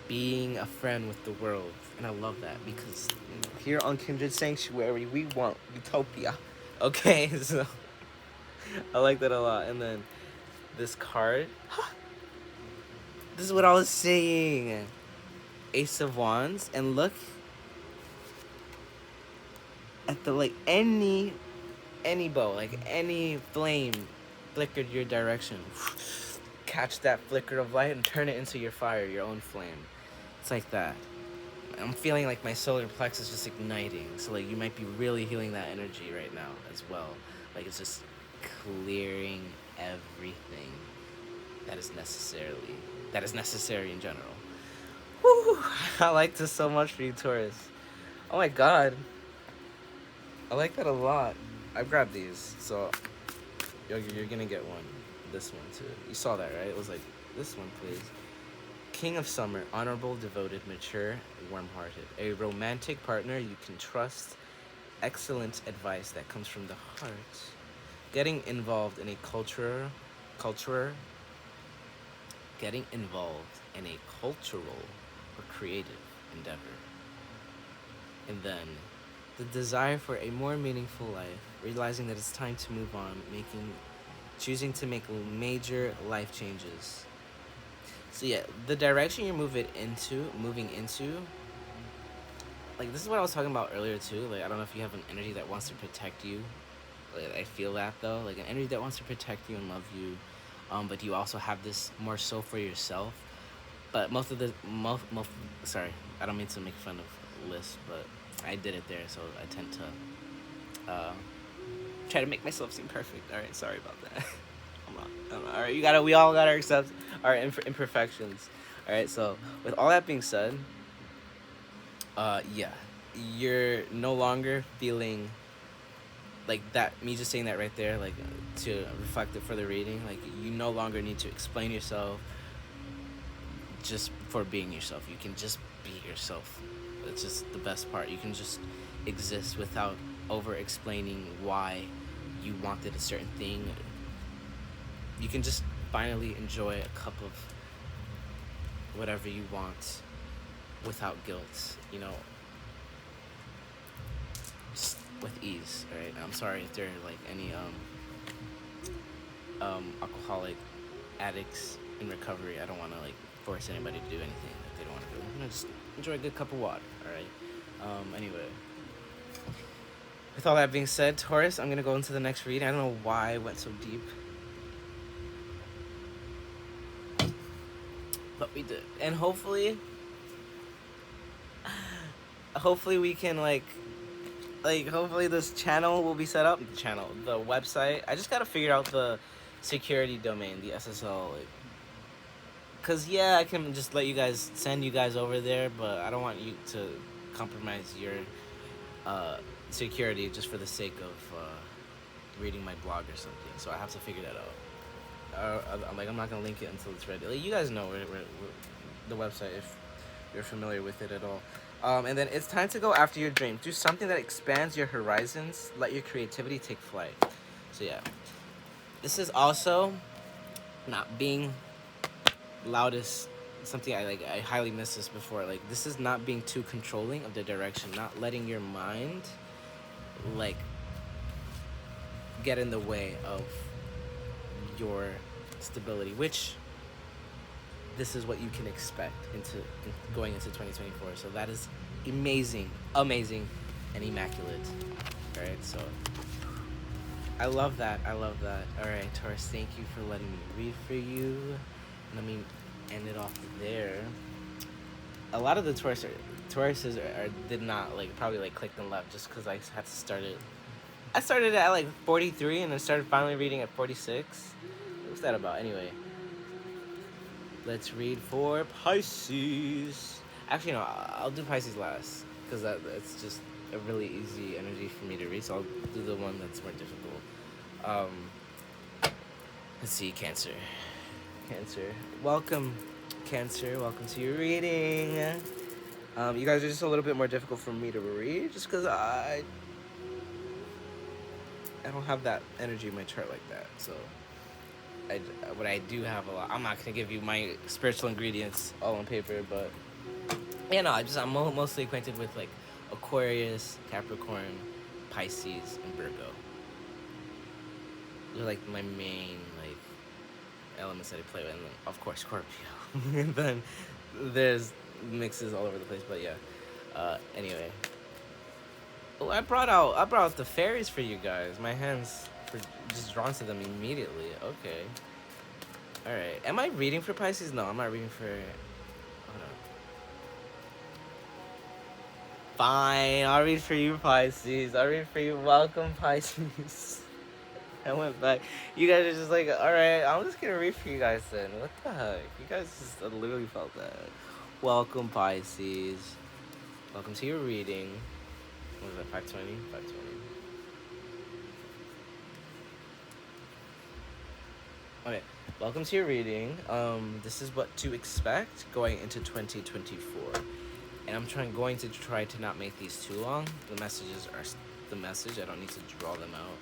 being a friend with the world. And I love that because, you know, here on Kindred Sanctuary, we want utopia. Okay? So, I like that a lot. And then this card. This is what I was saying. Ace of Wands. And look at the, like, any bow, like any flame flickered your direction. Catch that flicker of light and turn it into your fire, your own flame. It's like that. I'm feeling like my solar plexus just igniting. So like you might be really healing that energy right now as well. Like it's just clearing everything that is necessary in general. Woo! I like this so much for you, Taurus. Oh my god. I like that a lot. I grabbed these, so you're gonna get one. This one too. You saw that, right? It was like, this one, please. King of Summer, honorable, devoted, mature, warm-hearted. A romantic partner you can trust. Excellent advice that comes from the heart. Getting involved in a cultural or creative endeavor. And then the desire for a more meaningful life, realizing that it's time to move on, choosing to make major life changes. So yeah, the direction you're moving into, like this is what I was talking about earlier too. Like I don't know if you have an energy that wants to protect you. Like I feel that though, like an energy that wants to protect you and love you, but you also have this more so for yourself. But most sorry, I don't mean to make fun of lists, but I did it there, so I tend to try to make myself seem perfect. All right, sorry about that. I'm not. All right, we all gotta accept our imperfections. All right, so with all that being said, yeah, you're no longer feeling like that. Me just saying that right there, like to reflect it for the reading, like you no longer need to explain yourself just for being yourself. You can just be yourself. It's just the best part. You can just exist without over explaining why you wanted a certain thing. You can just finally enjoy a cup of whatever you want without guilt, you know, just with ease, right? I'm sorry if there are like any alcoholic addicts in recovery. I don't want to like force anybody to do anything that they don't want to do. I'm gonna just enjoy a good cup of water, all right? Anyway, with all that being said, Taurus, I'm gonna go into the next reading. I don't know why I went so deep, but we did, and hopefully we can like hopefully this channel will be set up. The website. I just gotta figure out the security domain, the SSL. Like, cause yeah, I can just send you guys over there, but I don't want you to compromise your security just for the sake of reading my blog or something. So I have to figure that out. I'm not gonna link it until it's ready. Like, you guys know where the website if you're familiar with it at all. And then it's time to go after your dream. Do something that expands your horizons. Let your creativity take flight. So yeah, this is also not being loudest. Something I highly missed this before. Like, this is not being too controlling of the direction. Not letting your mind like get in the way of your stability, which this is what you can expect going into 2024. So that is amazing, and immaculate. All right, so I love that. All right, Taurus, thank you for letting me read for you. Let me end it off there. A lot of the Tauruses did not probably clicked and left just because I had to start it. I started at 43 and then started finally reading at 46. What's that about? Anyway, let's read for Pisces. Actually, no, I'll do Pisces last because it's just a really easy energy for me to read. So I'll do the one that's more difficult. Let's see, Cancer. Welcome, Cancer. Welcome to your reading. You guys are just a little bit more difficult for me to read just because I don't have that energy in my chart like that. So what I do have a lot. I'm not gonna give you my spiritual ingredients all on paper, but yeah, no, I'm mostly acquainted with Aquarius, Capricorn, Pisces, and Virgo. They're my main elements that I play with, and then, of course, Scorpio. And then there's mixes all over the place, but yeah. Anyway, I brought out the fairies for you guys. My hands were just drawn to them immediately. Okay. All right. Am I reading for Pisces? No, I'm not reading for. Hold on. Fine, I'll read for you, Pisces. Welcome, Pisces. I went back. You guys are just all right, I'm just gonna read for you guys then. What the heck? You guys just literally felt that. Welcome, Pisces. Welcome to your reading. What was that, 520? 520. Okay, welcome to your reading. This is what to expect going into 2024. And I'm going to try to not make these too long. The messages are the message. I don't need to draw them out.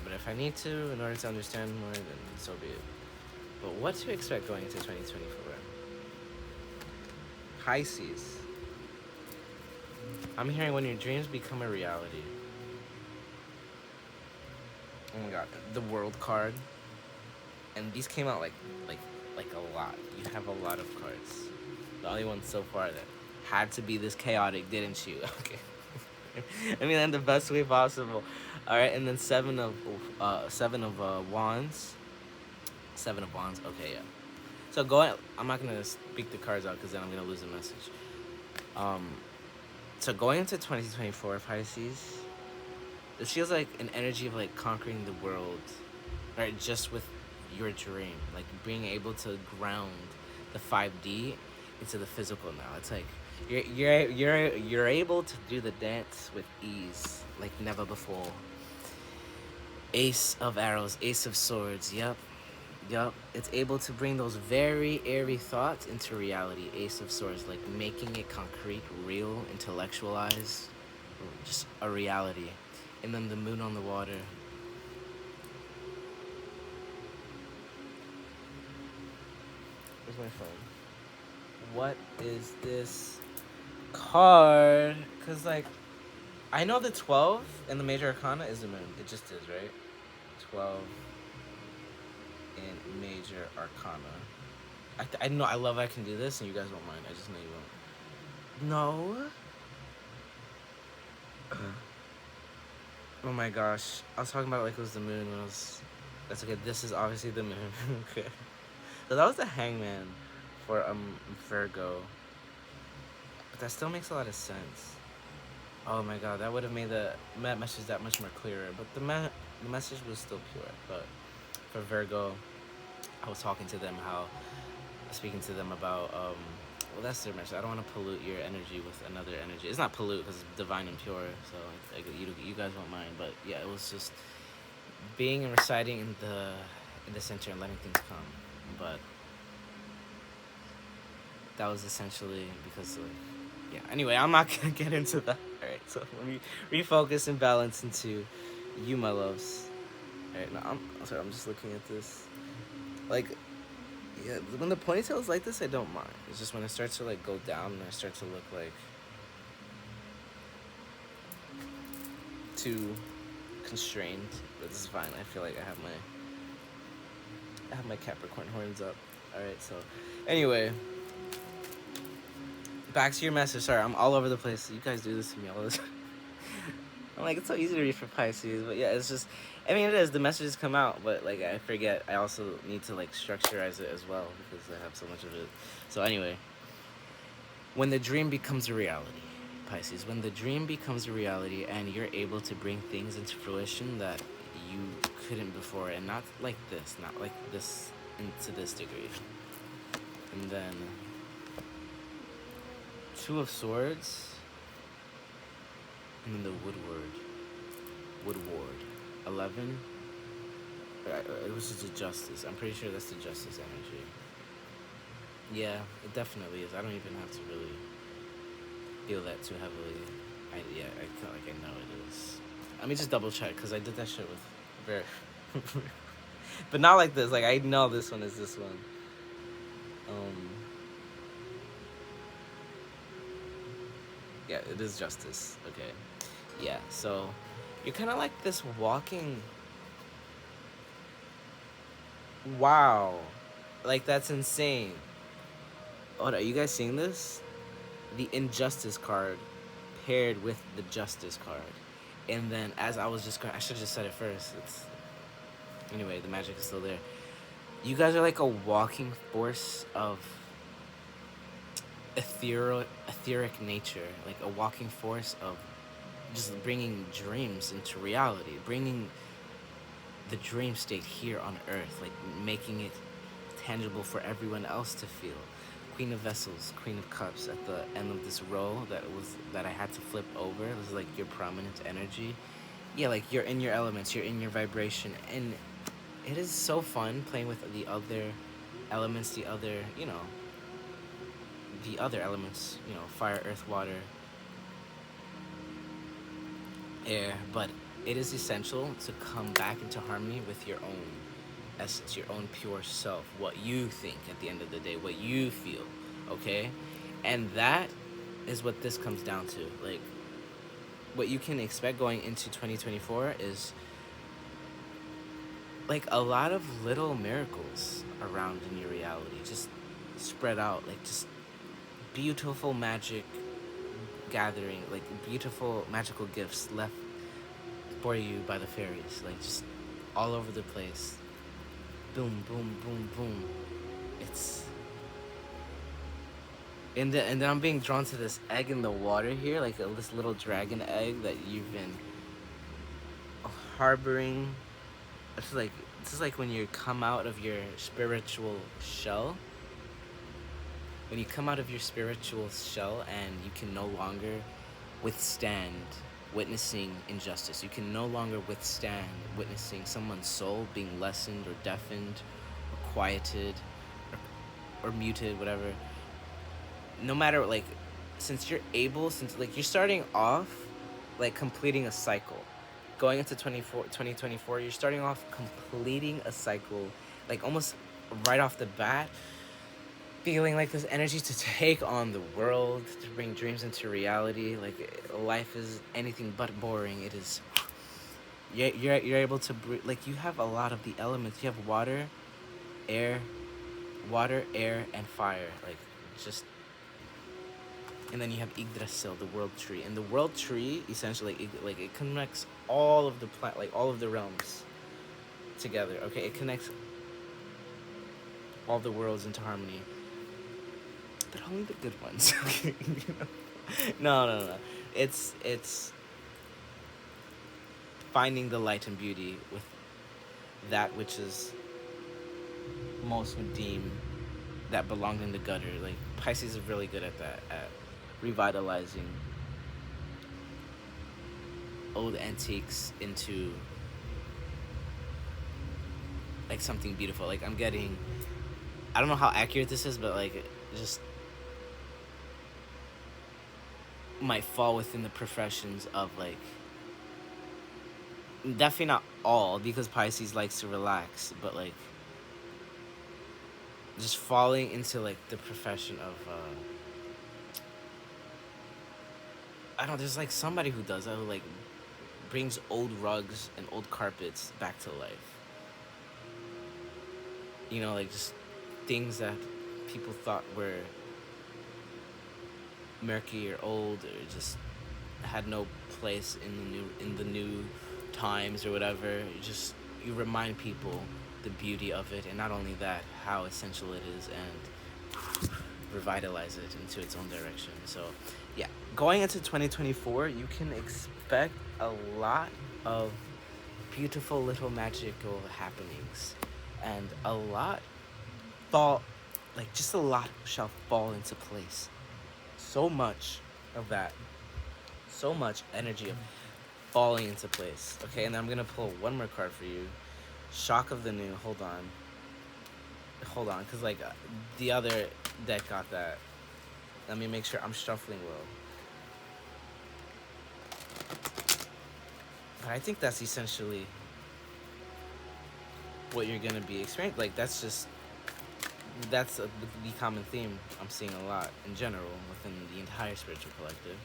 But if I need to, in order to understand more, then so be it. But what to expect going into 2024? Pisces. I'm hearing when your dreams become a reality. Oh my god, the World card, and these came out like like a lot. You have a lot of cards. The only one so far that had to be this chaotic, didn't you? Okay. I mean, in the best way possible. All right, and then seven of wands. Seven of wands. Okay, yeah. So going, I'm not gonna speak the cards out because then I'm gonna lose the message. Um, so going into 2024, Pisces, it feels like an energy of like conquering the world, right? Just with your dream, like being able to ground the 5D into the physical now. It's like you're able to do the dance with ease like never before. Ace of arrows, ace of swords. Yep. Yup, it's able to bring those very airy thoughts into reality. Ace of Swords, like making it concrete, real, intellectualized, just a reality. And then the moon on the water. Where's my phone? What is this card? Because, like, I know the 12 and the major arcana is the moon. It just is, right? 12 and major arcana. I know I love I can do this and you guys won't mind. I just know you won't. No. Oh my gosh. I was talking about it like it was the moon when I was. That's okay. This is obviously the moon. Okay. So that was the hangman for Virgo. But that still makes a lot of sense. Oh my god, that would have made the message that much more clearer. But the message was still pure. But for Virgo, I was talking to them speaking to them about well, that's their message. I don't want to pollute your energy with another energy. It's not pollute because it's divine and pure, so like, you guys won't mind. But yeah, it was just being and reciting in the center and letting things come. But that was essentially because like, yeah. Anyway, I'm not gonna get into that. All right, so let me refocus and balance into you, my loves. All right, now I'm sorry. I'm just looking at this. Like, yeah, when the ponytail is like this, I don't mind. It's just when it starts to like go down and I start to look like too constrained. But this is fine. I feel like I have my Capricorn horns up. All right. So, anyway, back to your message. Sorry, I'm all over the place. You guys do this to me all the time. I'm like, it's so easy to read for Pisces, but yeah, it's just, I mean, it is, the messages come out, but like, I forget, I also need to like structurize it as well, because I have so much of it. So anyway, when the dream becomes a reality, Pisces, when the dream becomes a reality and you're able to bring things into fruition that you couldn't before, and not like this into this degree. And then, Two of Swords, and then the Woodward. 11. It was just a Justice. I'm pretty sure that's the Justice energy. Yeah, it definitely is. I don't even have to really feel that too heavily. I feel like I know it is. Let me just double check because I did that shit with very, but not like this. Like I know this one is this one. Yeah, it is Justice. Okay. Yeah, so you're kind of like this walking. Wow. Like, that's insane. Hold on, are you guys seeing this? The Injustice card paired with the Justice card. And then, as I was just going, I should have just said it first. Anyway, the magic is still there. You guys are like a walking force of etheric nature. Like a walking force of just bringing dreams into reality, bringing the dream state here on earth, like making it tangible for everyone else to feel. Queen of Vessels, Queen of Cups at the end of this row that I had to flip over. This is like your prominent energy. Yeah, like you're in your elements, you're in your vibration, and it is so fun playing with the other elements, the other elements, fire, earth, water, air, but it is essential to come back into harmony with your own essence, your own pure self, what you think at the end of the day, what you feel, okay? And that is what this comes down to. Like, what you can expect going into 2024 is like a lot of little miracles around in your reality, just spread out, like just beautiful magic gathering, like beautiful magical gifts left for you by the fairies, like just all over the place. Boom, boom, boom, boom. It's and then I'm being drawn to this egg in the water here, like this little dragon egg that you've been harboring. This is like when you come out of your spiritual shell. When you come out of your spiritual shell and you can no longer withstand witnessing injustice. You can no longer withstand witnessing someone's soul being lessened or deafened or quieted or muted, whatever. No matter, like, since you're starting off, like, completing a cycle. Going into 2024, you're starting off completing a cycle, like, almost right off the bat, feeling like this energy to take on the world, to bring dreams into reality. Like, life is anything but boring. It is, you're able to, like, you have a lot of the elements. You have water, air, and fire. Like, just, and then you have Yggdrasil, the world tree. And the world tree, essentially, like it connects all of the all of the realms together. Okay, it connects all the worlds into harmony, but only the good ones. No. It's finding the light and beauty with that which is most would deem that belonged in the gutter. Like, Pisces is really good at that, at revitalizing old antiques into like something beautiful. Like, I don't know how accurate this is, but like it just might fall within the professions of, like, definitely not all, because Pisces likes to relax, but like just falling into like the profession of I don't know, there's like somebody who does that, who like brings old rugs and old carpets back to life. You know, like just things that people thought were murky or old or just had no place in the new times or whatever. You remind people the beauty of it, and not only that, how essential it is, and revitalize it into its own direction. So yeah, going into 2024, you can expect a lot of beautiful little magical happenings, and a lot shall fall into place. So much of that, so much energy of falling into place. Okay, and then I'm gonna pull one more card for you. Shock of the New. Hold on, because like the other deck got that. Let me make sure I'm shuffling well. But I think that's essentially what you're gonna be experiencing. Like, that's the common theme I'm seeing a lot in general within the entire spiritual collective.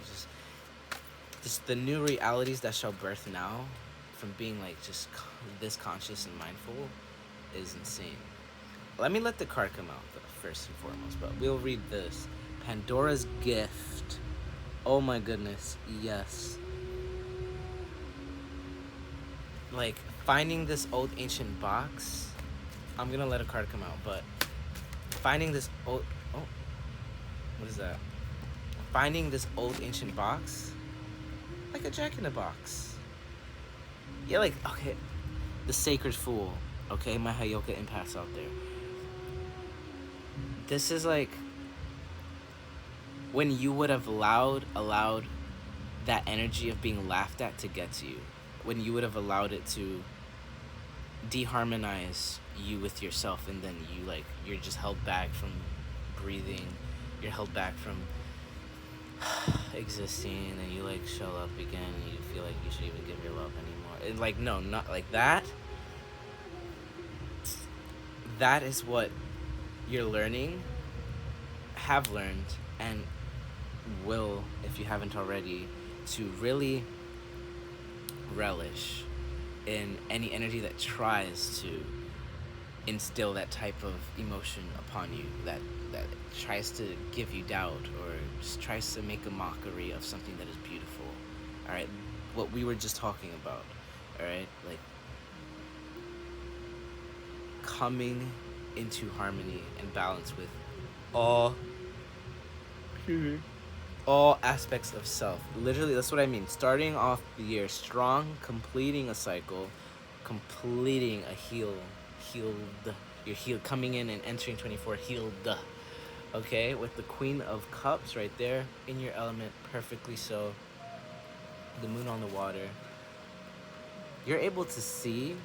Just the new realities that shall birth now from being like just this conscious and mindful is insane. Let me let the card come out first and foremost, but we'll read this. Pandora's Gift. Oh my goodness, yes. Like, finding this old ancient box. I'm gonna let a card come out, but finding this old, what is that? Finding this old ancient box, like a Jack in the Box. Yeah, like, okay, the Sacred Fool. Okay, my Hayoka empaths out there. This is like when you would have allowed that energy of being laughed at to get to you. When you would have allowed it to deharmonize you with yourself, and then you're just held back from breathing. You're held back from existing, and then you like shell up again, and you feel like you should even give your love anymore. And like, no, not like that. That is what you're learning, have learned, and will, if you haven't already, to really relish in any energy that tries to instill that type of emotion upon you, that tries to give you doubt or just tries to make a mockery of something that is beautiful. All right, what we were just talking about. All right, like coming into harmony and balance with all all aspects of self. Literally, that's what I mean. Starting off the year strong, completing a cycle, completing a healed. You're healed, coming in and entering 24 healed. Okay, with the Queen of Cups right there in your element, perfectly so. The moon on the water. You're able to see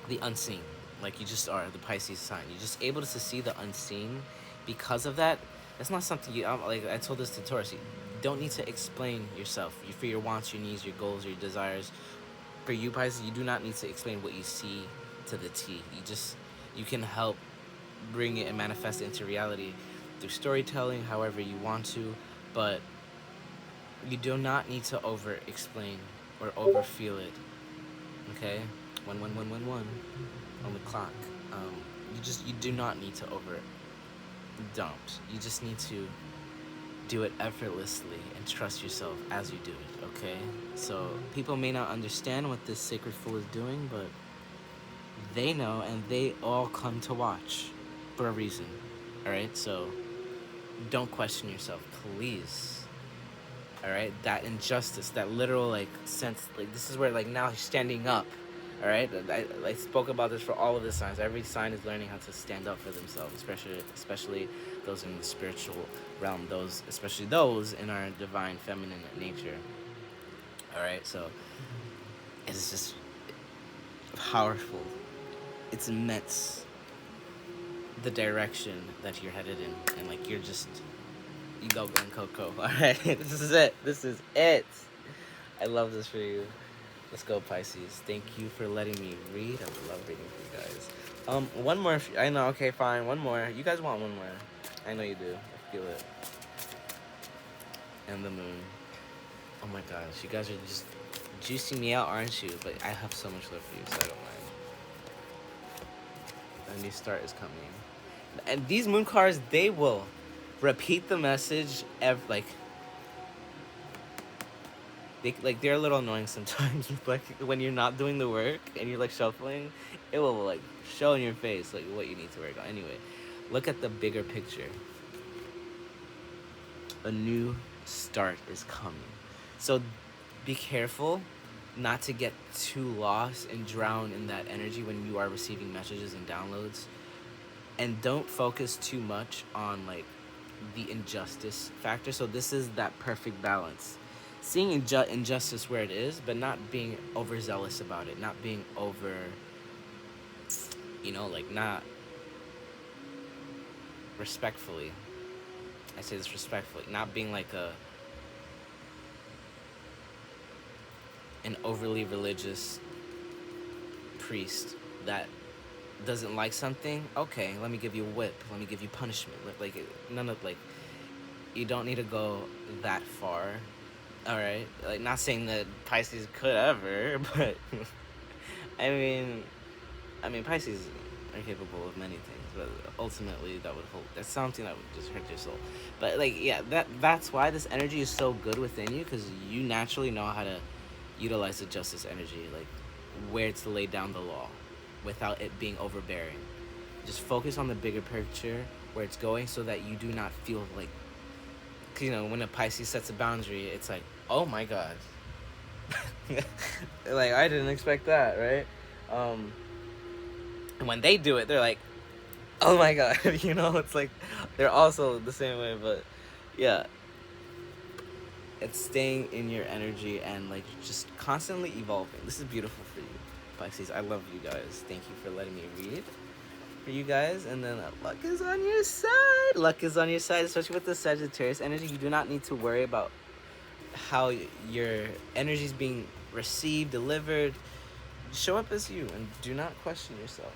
the unseen, like you just are, the Pisces sign. You're just able to see the unseen. Because of that, that's not something you, like I told this to Taurus, you don't need to explain yourself. For your wants, your needs, your goals, your desires. For you, Pisces, you do not need to explain what you see to the T. You can help bring it and manifest it into reality through storytelling, however you want to, but you do not need to over explain or over feel it. Okay? 11111 on the clock. You do not need to over don't. You just need to do it effortlessly and trust yourself as you do it, okay? So people may not understand what this sacred fool is doing, but they know, and they all come to watch for a reason. All right, so don't question yourself, please. All right, that injustice, that literal like sense, like this is where like now he's standing up. All right, I spoke about this for all of the signs. Every sign is learning how to stand up for themselves, especially those in the spiritual realm, especially those in our divine feminine nature. All right, so it's just powerful. It's immense, the direction that you're headed in, and like you go Glen Coco. All right, this is it. This is it. I love this for you. Let's go, Pisces. Thank you for letting me read. I love reading for you guys. One more. I know. Okay, fine. One more. You guys want one more? I know you do. I feel it. And the moon. Oh my gosh, you guys are just juicing me out, aren't you? But I have so much love for you, so I don't mind. A new start is coming. And these moon cards, they will repeat the message they're a little annoying sometimes. Like when you're not doing the work and you're like shuffling, it will like show in your face like what you need to work on. Anyway, look at the bigger picture. A new start is coming. So be careful not to get too lost and drown in that energy when you are receiving messages and downloads. And don't focus too much on like the injustice factor. So this is that perfect balance. Seeing injustice where it is, but not being overzealous about it. Not being over, like not respectfully. I say this respectfully. Not being like an overly religious priest that doesn't like something. Okay, let me give you a whip. Let me give you punishment. Like none of like. You don't need to go that far. All right, like not saying that Pisces could ever, but I mean Pisces are capable of many things, but ultimately that's something that would just hurt your soul. But like, yeah, that's why this energy is so good within you, because you naturally know how to utilize the justice energy, like where to lay down the law without it being overbearing. Just focus on the bigger picture, where it's going, so that you do not feel like, when a Pisces sets a boundary, it's like, oh my god. Like, I didn't expect that, right? And when they do it, they're like, oh my god. It's like, they're also the same way, but yeah. It's staying in your energy and, like, just constantly evolving. This is beautiful for you, Pisces. I love you guys. Thank you for letting me read for you guys. And then luck is on your side. Luck is on your side, especially with the Sagittarius energy. You do not need to worry about how your energy is being received, delivered. Show up as you and do not question yourself.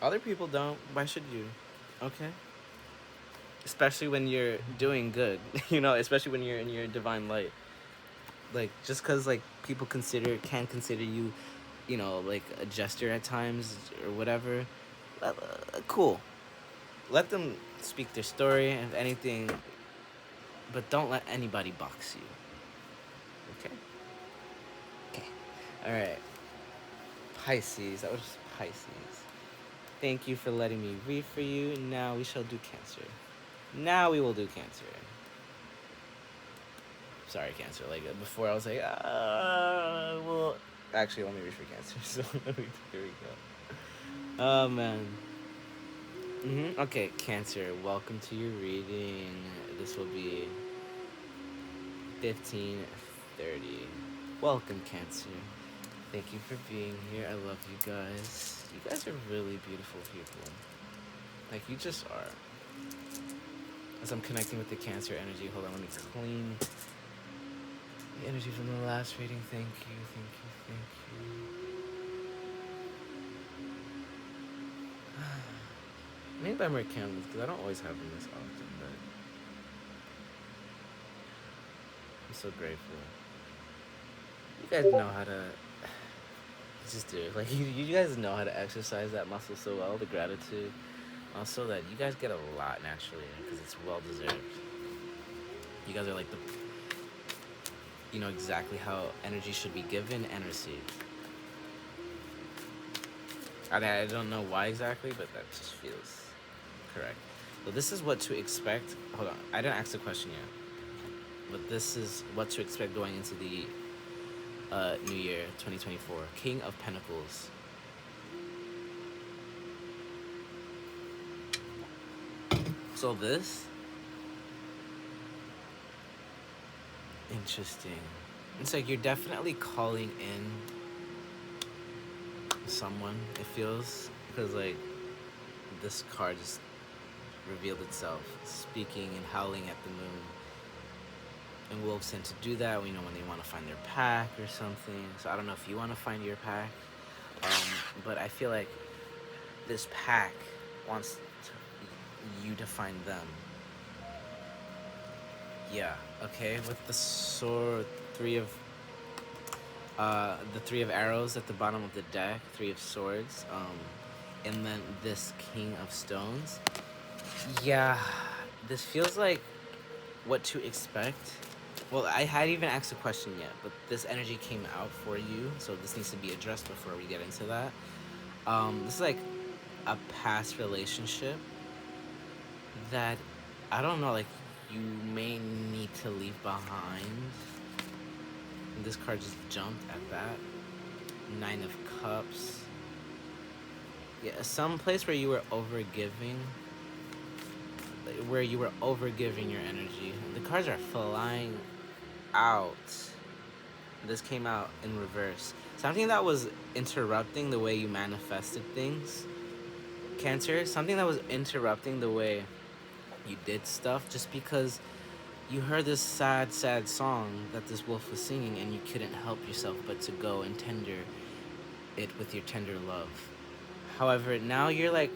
Other people don't. Why should you? Okay? especially when you're doing good. You know, especially when you're in your divine light. Like, just because like people can consider you, you know, like a jester at times or whatever, cool. Let them speak their story, if anything, but don't let anybody box you. Okay. Okay. All right. Pisces. That was Pisces. Thank you for letting me read for you. Now we shall do Cancer. Now we will do Cancer. Sorry, Cancer. Like before, I was like, well, actually, let me read for Cancer. So here we go. Oh man. Okay, Cancer. Welcome to your reading. This will be 15:30. Welcome, Cancer. Thank you for being here. I love you guys. You guys are really beautiful people. Like, you just are. As I'm connecting with the Cancer energy, hold on, let me clean the energy from the last reading. Thank you, thank you, thank you. Maybe buy more candles, because I don't always have them this often, but I'm so grateful. You guys know how to just do it. Like, you guys know how to exercise that muscle so well, the gratitude. Also, that you guys get a lot naturally, because it's well deserved. You guys are like you know exactly how energy should be given and received. I don't know why exactly, but that just feels correct. So this is what to expect. Hold on, I didn't ask the question yet. But this is what to expect going into the new year, 2024. King of Pentacles. So this, interesting. It's like you're definitely calling in someone, it feels, because like this card just revealed itself, speaking and howling at the moon. And wolves tend to do that, you know, when they want to find their pack or something. So I don't know if you want to find your pack, but I feel like this pack wants you to find them. Yeah. Okay. With the sword, the 3 of arrows at the bottom of the deck, 3 of swords, and then this King of Stones. Yeah, this feels like what to expect. Well, I hadn't even asked a question yet, but this energy came out for you, so this needs to be addressed before we get into that. This is like a past relationship that, I don't know, like, you may need to leave behind. And this card just jumped at that. 9 of Cups. Yeah, some place where you were overgiving, your energy. The cards are flying out. This came out in reverse. Something that was interrupting the way you manifested things. Cancer, something that was interrupting the way you did stuff, just because you heard this sad, sad song that this wolf was singing and you couldn't help yourself but to go and tender it with your tender love. However, now you're like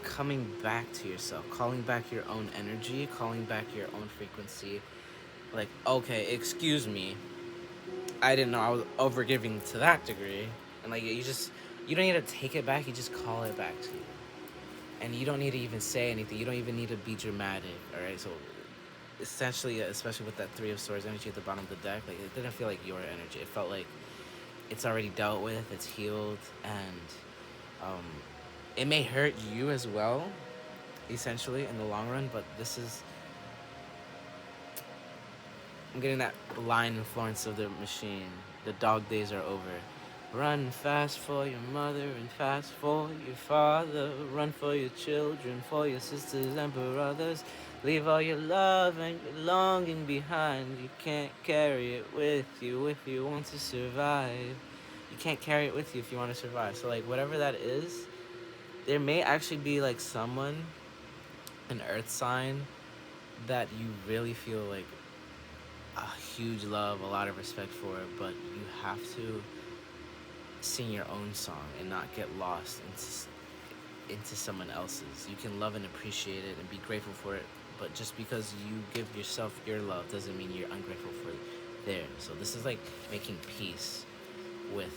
coming back to yourself, calling back your own energy, calling back your own frequency. Like, okay, excuse me, I didn't know I was overgiving to that degree. And like, you don't need to take it back, you just call it back to you. And you don't need to even say anything, you don't even need to be dramatic. All right, so essentially, especially with that 3 of Swords energy at the bottom of the deck, like, it didn't feel like your energy. It felt like it's already dealt with, it's healed, and it may hurt you as well, essentially, in the long run, but this is, I'm getting that line in Florence of the Machine. The dog days are over. Run fast for your mother and fast for your father. Run for your children, for your sisters and brothers. Leave all your love and your longing behind. You can't carry it with you if you want to survive. You can't carry it with you if you want to survive. So like, whatever that is, there may actually be like someone, an earth sign, that you really feel like a huge love, a lot of respect for, but you have to sing your own song and not get lost into someone else's. You can love and appreciate it and be grateful for it, but just because you give yourself your love doesn't mean you're ungrateful for theirs. So this is like making peace with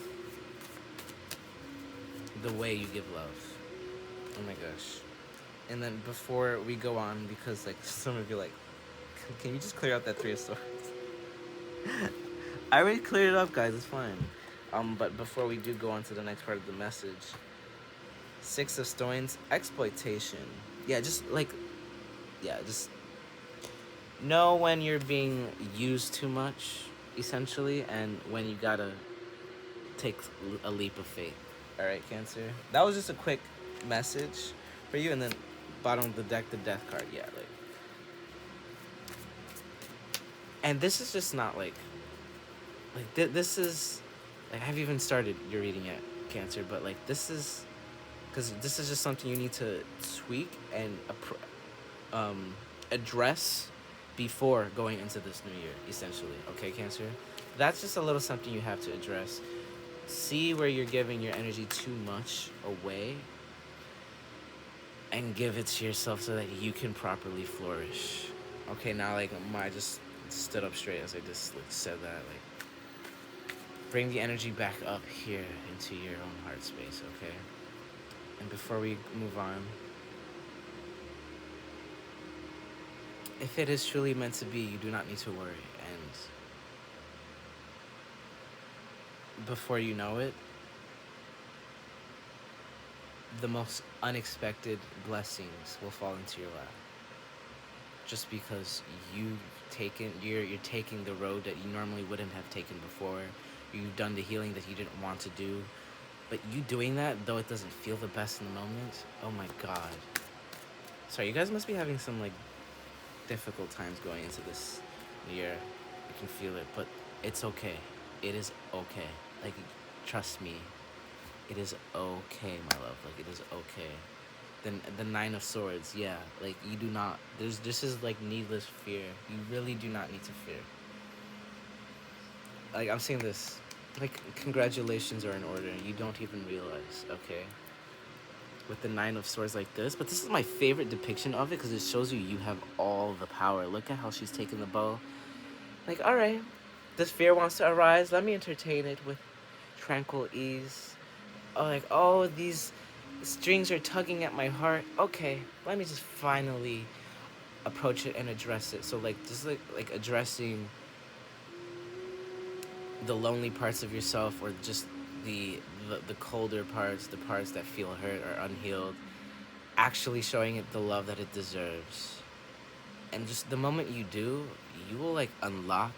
the way you give love. Oh my gosh. And then before we go on, because like some of you like, can you just clear out that 3 of Swords? I already cleared it up, guys. It's fine. But before we do go on to the next part of the message, 6 of Stones, exploitation. Yeah, just know when you're being used too much, essentially, and when you gotta take a leap of faith. All right, Cancer. That was just a quick message for you, and then bottom of the deck, the Death card. Yeah, like, and this is just not like this is. I haven't even started your reading yet, Cancer, but like this is, because this is just something you need to tweak and address before going into this new year, essentially. Okay, Cancer? That's just a little something you have to address. See where you're giving your energy too much away and give it to yourself so that you can properly flourish. Okay, now like I just stood up straight as I just like said that. Like, bring the energy back up here into your own heart space, okay? And before we move on, if it is truly meant to be, you do not need to worry. And before you know it, the most unexpected blessings will fall into your lap. Just because you're taking the road that you normally wouldn't have taken before. You've done the healing that you didn't want to do. But you doing that, though it doesn't feel the best in the moment, oh my god. Sorry, you guys must be having some like difficult times going into this year. You can feel it, but it's okay. It is okay. Like, trust me. It is okay, my love. Like, it is okay. Then the 9 of Swords, yeah. Like, you do not. This is like needless fear. You really do not need to fear. Like, I'm seeing this. Like, congratulations are in order. You don't even realize, okay? With the 9 of Swords like this. But this is my favorite depiction of it because it shows you have all the power. Look at how she's taking the bow. Like, alright, this fear wants to arise. Let me entertain it with tranquil ease. Oh, like, oh, these strings are tugging at my heart. Okay, let me just finally approach it and address it. So, like, just like addressing the lonely parts of yourself, or just the colder parts, the parts that feel hurt or unhealed, actually showing it the love that it deserves. And just the moment you do, you will like unlock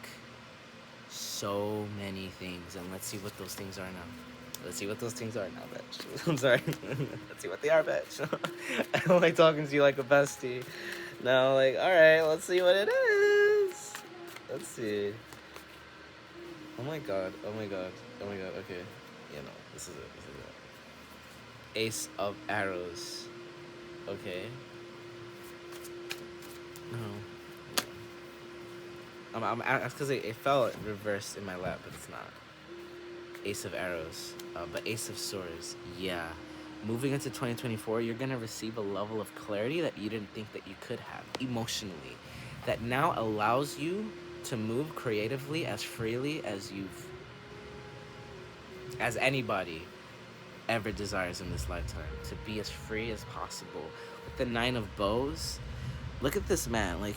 so many things. And let's see what those things are now. Let's see what those things are now, bitch. I'm sorry. Let's see what they are, bitch. I don't like talking to you like a bestie. No, like, alright, let's see what it is. Let's see. Oh my god, oh my god, oh my god, okay. Yeah, no, this is it, this is it. Ace of Arrows. Okay. No. That's because it fell reversed in my lap, but it's not. Ace of Arrows. But Ace of Swords, yeah. Moving into 2024, you're going to receive a level of clarity that you didn't think that you could have, emotionally. That now allows you to move creatively as freely as anybody ever desires in this lifetime. To be as free as possible. With the 9 of Bows, look at this man. Like,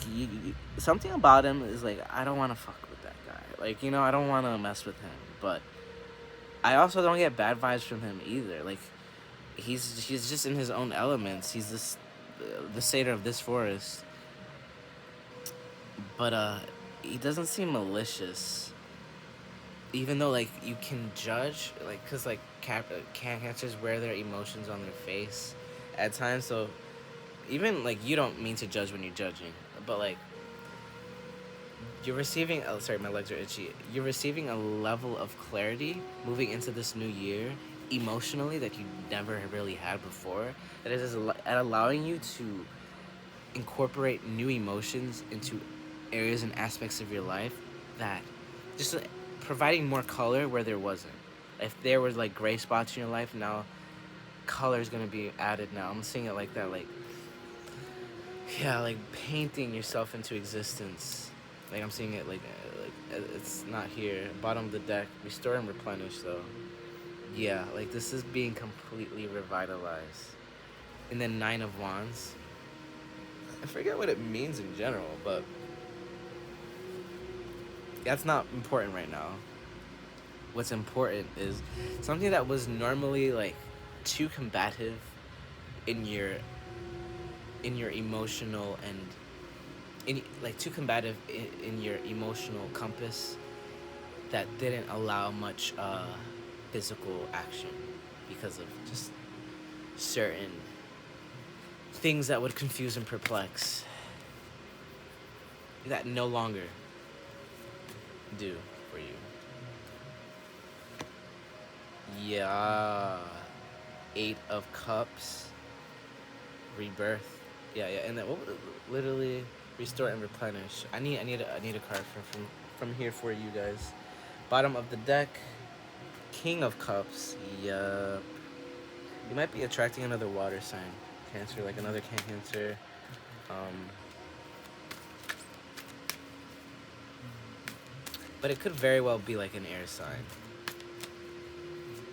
something about him is like, I don't want to fuck with that guy. Like, you know, I don't want to mess with him. But I also don't get bad vibes from him either. Like, he's just in his own elements. He's the satyr of this forest. But he doesn't seem malicious. Even though, like, you can judge, like, because, like, cancers wear their emotions on their face at times, so even, like, you don't mean to judge when you're judging, but, like, you're receiving, oh, sorry, my legs are itchy, you're receiving a level of clarity moving into this new year, emotionally, that you never really had before, that is allowing you to incorporate new emotions into areas and aspects of your life, that just providing more color where there wasn't. If there was like gray spots in your life, now color is gonna be added now. I'm seeing it like that, like, yeah, like painting yourself into existence. Like I'm seeing it like it's not here. Bottom of the deck, restore and replenish though. Yeah, like this is being completely revitalized. And then 9 of Wands. I forget what it means in general, but that's not important right now. What's important is something that was normally like too combative in your emotional and like too combative in your emotional compass that didn't allow much physical action because of just certain things that would confuse and perplex that no longer do for you. Yeah. 8 of Cups. Rebirth. Yeah, and then literally restore and replenish. I need a card from here for you guys. Bottom of the deck. King of Cups. Yup. You might be attracting another water sign. Cancer, like another Cancer. But it could very well be like an air sign.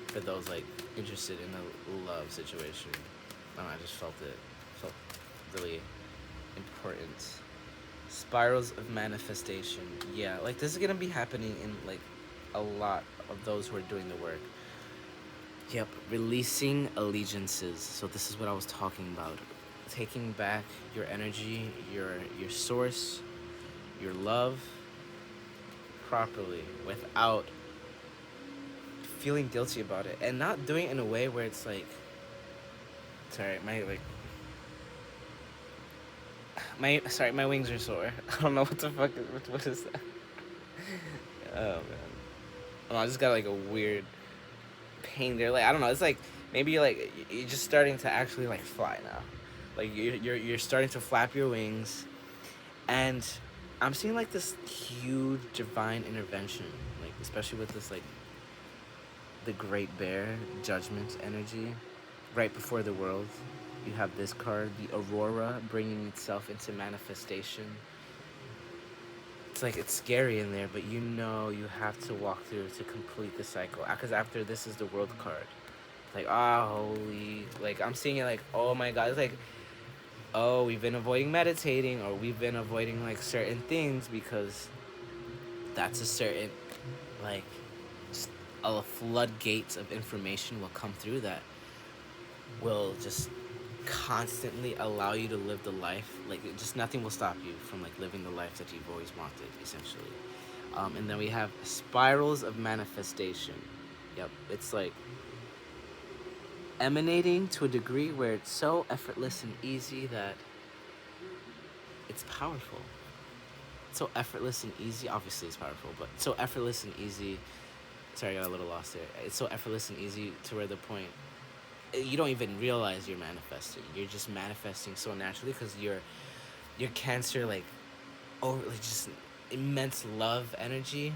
For those like interested in a love situation. I don't know, I just felt really important. Spirals of manifestation. Yeah, like this is gonna be happening in like a lot of those who are doing the work. Yep, releasing allegiances. So this is what I was talking about. Taking back your energy, your source, your love properly without feeling guilty about it, and not doing it in a way where it's like, sorry, my wings are sore. I don't know what the fuck what is that? Oh man, oh, I just got like a weird pain there. Like I don't know. It's like maybe you're just starting to actually like fly now. Like you're starting to flap your wings, and I'm seeing like this huge divine intervention. Like especially with this like the Great Bear Judgment energy, right before the world. You have this card, the Aurora, bringing itself into manifestation. It's like it's scary in there, but you know you have to walk through to complete the cycle. Because after this is the World card. Like, holy, like I'm seeing it like, oh my God, it's like, oh, we've been avoiding meditating, or we've been avoiding like certain things because that's a certain, like, just a floodgates of information will come through that will just constantly allow you to live the life, like just nothing will stop you from like living the life that you've always wanted, essentially. And then we have spirals of manifestation. Yep, it's like emanating to a degree where it's so effortless and easy that it's powerful. It's so effortless and easy. Obviously it's powerful, but so effortless and easy. Sorry, I got a little lost there. It's so effortless and easy to where the point you don't even realize you're manifesting. You're just manifesting so naturally because your Cancer, like, overly just immense love energy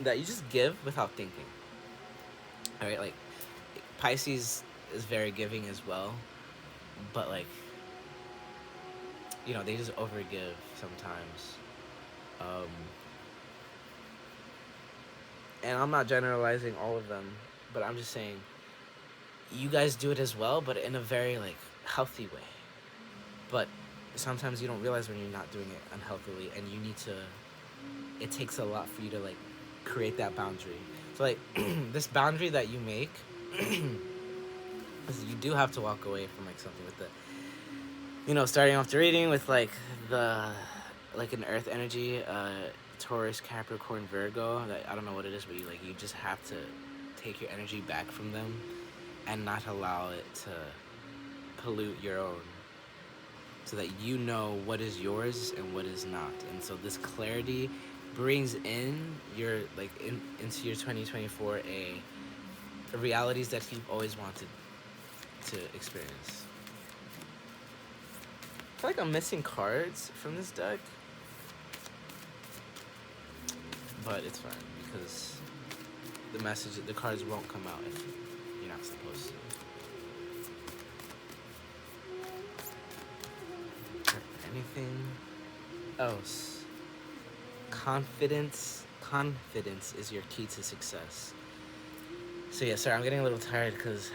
that you just give without thinking. All right, like Pisces is very giving as well, but like, you know, they just overgive sometimes. And I'm not generalizing all of them, but I'm just saying you guys do it as well, but in a very like healthy way. But sometimes you don't realize when you're not doing it unhealthily, and you need to, it takes a lot for you to like create that boundary. So like this boundary that you make you do have to walk away from like something with the, you know, starting off the reading with like the, like an earth energy, Taurus, Capricorn, Virgo. That, I don't know what it is, but you just have to take your energy back from them and not allow it to pollute your own, so that you know what is yours and what is not. And so this clarity brings in your like into your 2024 a realities that you've always wanted to experience. I feel like I'm missing cards from this deck, but it's fine because the cards won't come out if you're not anything else? Confidence is your key to success. So yeah, sorry, I'm getting a little tired because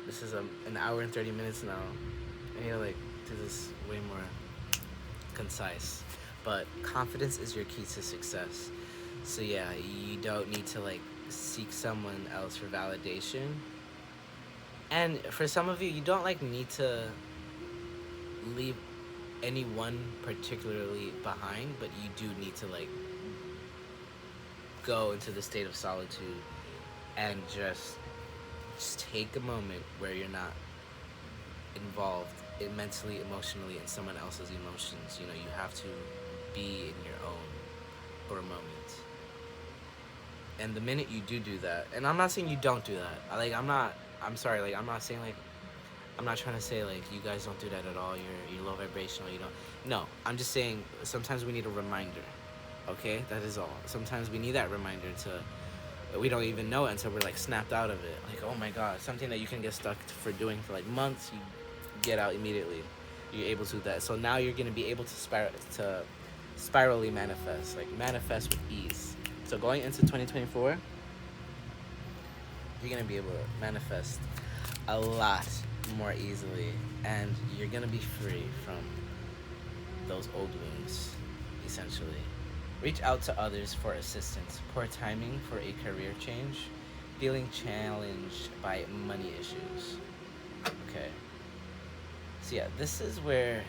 this is an hour and 30 minutes now. I need to like do this way more concise. But confidence is your key to success. So yeah, you don't need to like seek someone else for validation. And for some of you, you don't like need to leave anyone particularly behind, but you do need to like go into the state of solitude and just take a moment where you're not involved mentally, emotionally in someone else's emotions. You know, you have to be in your own for a moment. And the minute you do that, and I'm not saying you don't do that. I'm sorry, like I'm not saying like, I'm not trying to say like you guys don't do that at all. You're low vibrational. You don't. No, I'm just saying sometimes we need a reminder. Okay, that is all. Sometimes we need that reminder to. We don't even know it until we're like snapped out of it. Like, oh my god, something that you can get stuck for doing for like months, you get out immediately. You're able to do that. So now you're gonna be able to spirally manifest, like manifest with ease. So going into 2024, you're gonna be able to manifest a lot more easily, and you're gonna be free from those old wounds, essentially. Reach out to others for assistance. Poor timing for a career change. Feeling challenged by money issues. Okay. So yeah, this is where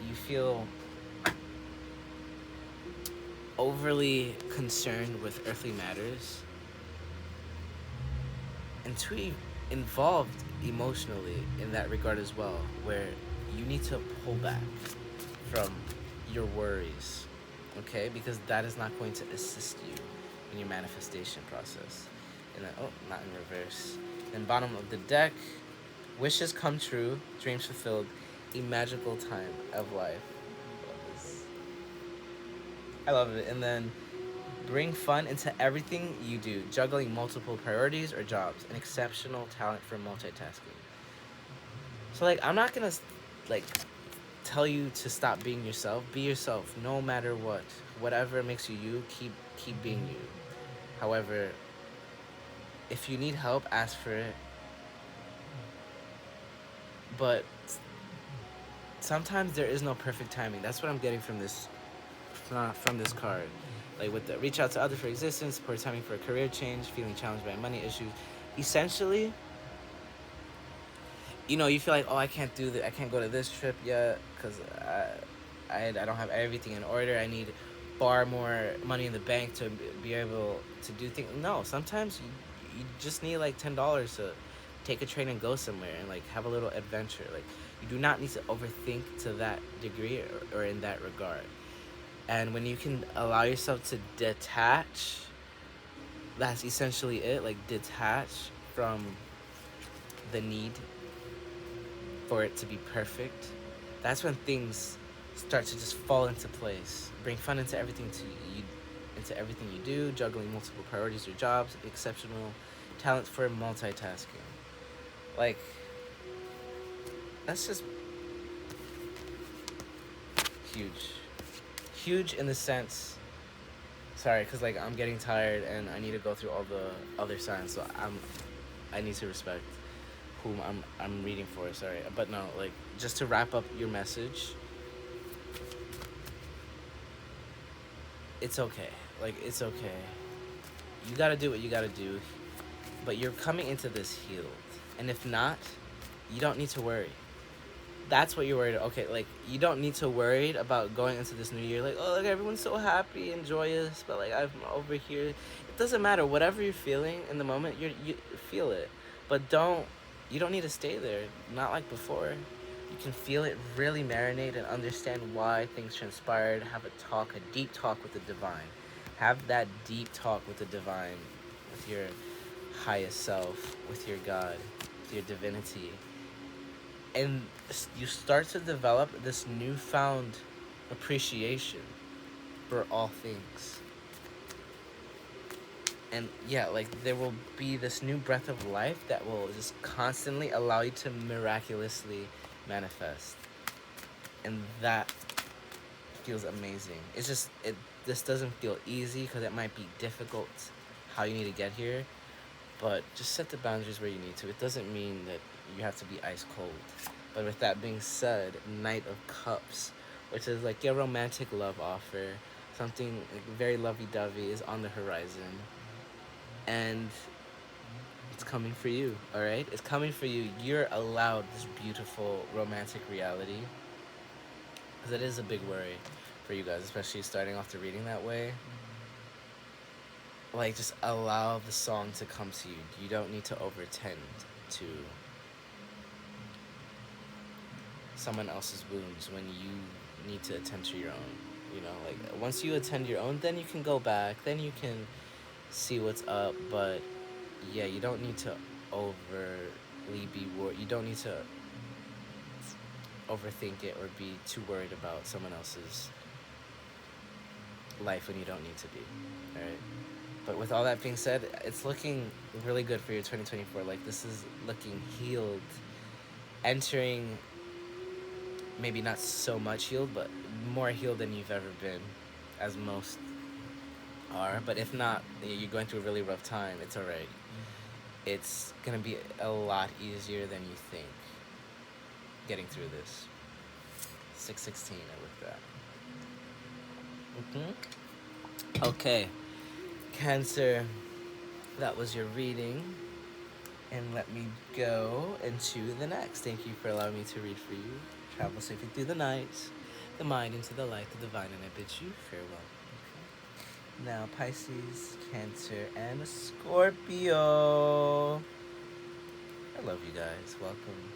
you feel overly concerned with earthly matters and too involved emotionally in that regard as well, where you need to pull back from your worries, okay? Because that is not going to assist you in your manifestation process. And then, oh, not in reverse. Then bottom of the deck, wishes come true, dreams fulfilled, a magical time of life. I love it. And then bring fun into everything you do, juggling multiple priorities or jobs, an exceptional talent for multitasking. So like, I'm not gonna like tell you to stop being yourself. Be yourself, no matter what. Whatever makes you you, keep being you. However, if you need help, ask for it. But sometimes there is no perfect timing. That's what I'm getting from this card. Like with the reach out to others for existence, poor timing for a career change, feeling challenged by money issues. Essentially, you know, you feel like, oh, I can't do that. I can't go to this trip yet because I don't have everything in order. I need far more money in the bank to be able to do things. No, sometimes you just need like $10 to take a train and go somewhere and like have a little adventure. Like, you do not need to overthink to that degree or in that regard. And when you can allow yourself to detach, that's essentially it. Like, detach from the need for it to be perfect. That's when things start to just fall into place. Bring fun into everything you do, juggling multiple priorities or jobs, exceptional talent for multitasking. Like, that's just huge in the sense, sorry, because like I'm getting tired and I need to go through all the other signs, so I need to respect whom I'm reading for. Sorry, but no, like, just to wrap up your message, it's okay. Like, it's okay. You gotta do what you gotta do, but you're coming into this healed, and if not, you don't need to worry. That's what you're worried about. Okay, like, you don't need to worry about going into this new year like, oh, look, everyone's so happy and joyous, but like, I'm over here. It doesn't matter. Whatever you're feeling in the moment, you feel it, but you don't need to stay there. Not like before. You can feel it, really marinate and understand why things transpired. Have a deep talk with the divine. Have that deep talk with the divine, with your highest self, with your God, with your divinity. And you start to develop this newfound appreciation for all things. And yeah, like, there will be this new breath of life that will just constantly allow you to miraculously manifest. And that feels amazing. It's just, this doesn't feel easy because it might be difficult how you need to get here, but just set the boundaries where you need to. It doesn't mean that you have to be ice cold. But with that being said, Knight of Cups, which is like your romantic love offer, something like very lovey-dovey is on the horizon, and it's coming for you. All right, it's coming for you. You're allowed this beautiful romantic reality, because it is a big worry for you guys, especially starting off the reading that way. Like, just allow the song to come to you. You don't need to overtend to someone else's wounds when you need to attend to your own. You know, like, once you attend your own, then you can go back, then you can see what's up. But yeah, you don't need to overly be worried. You don't need to overthink it or be too worried about someone else's life when you don't need to be. All right. But with all that being said, it's looking really good for your 2024. Like, this is looking healed, entering, maybe not so much healed, but more healed than you've ever been, as most are. But if not, you're going through a really rough time, it's all right. It's gonna be a lot easier than you think getting through this. 616, I looked at. Okay, Cancer, that was your reading. And let me go into the next. Thank you for allowing me to read for you. Travel safely through the night, the mind into the light, the divine, and I bid you farewell. Okay. Now, Pisces, Cancer, and Scorpio. I love you guys. Welcome.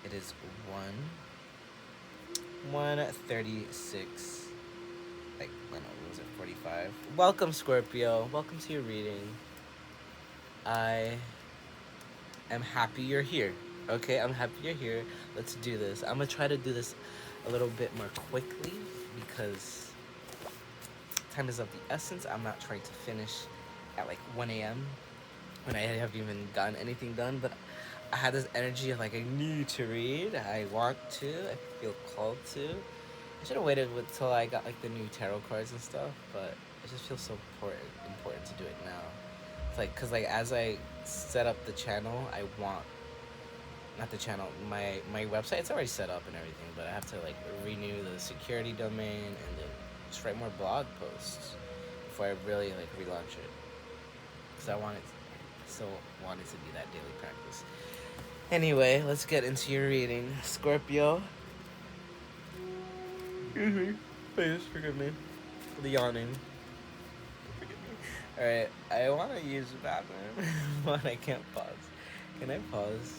It is 1:36. Like, I don't know, what was it, 45? Welcome, Scorpio. Welcome to your reading. I am happy you're here. Okay, I'm happy you're here. Let's do this. I'm gonna try to do this a little bit more quickly because time is of the essence. I'm not trying to finish at like 1 a.m. when I haven't even gotten anything done, but I had this energy of like, I need to read. I want to. I feel called to. I should have waited until I got like the new tarot cards and stuff, but it just feels so important to do it now. It's like, cause like as I set up the channel, I want, not the channel, my website, it's already set up and everything, but I have to like renew the security domain and then just write more blog posts before I really like relaunch it. Cause I still want it to be that daily practice. Anyway, let's get into your reading, Scorpio. Excuse me. Please forgive me for the yawning. Forgive me. Alright, I want to use the bathroom, but I can't pause. Can I pause?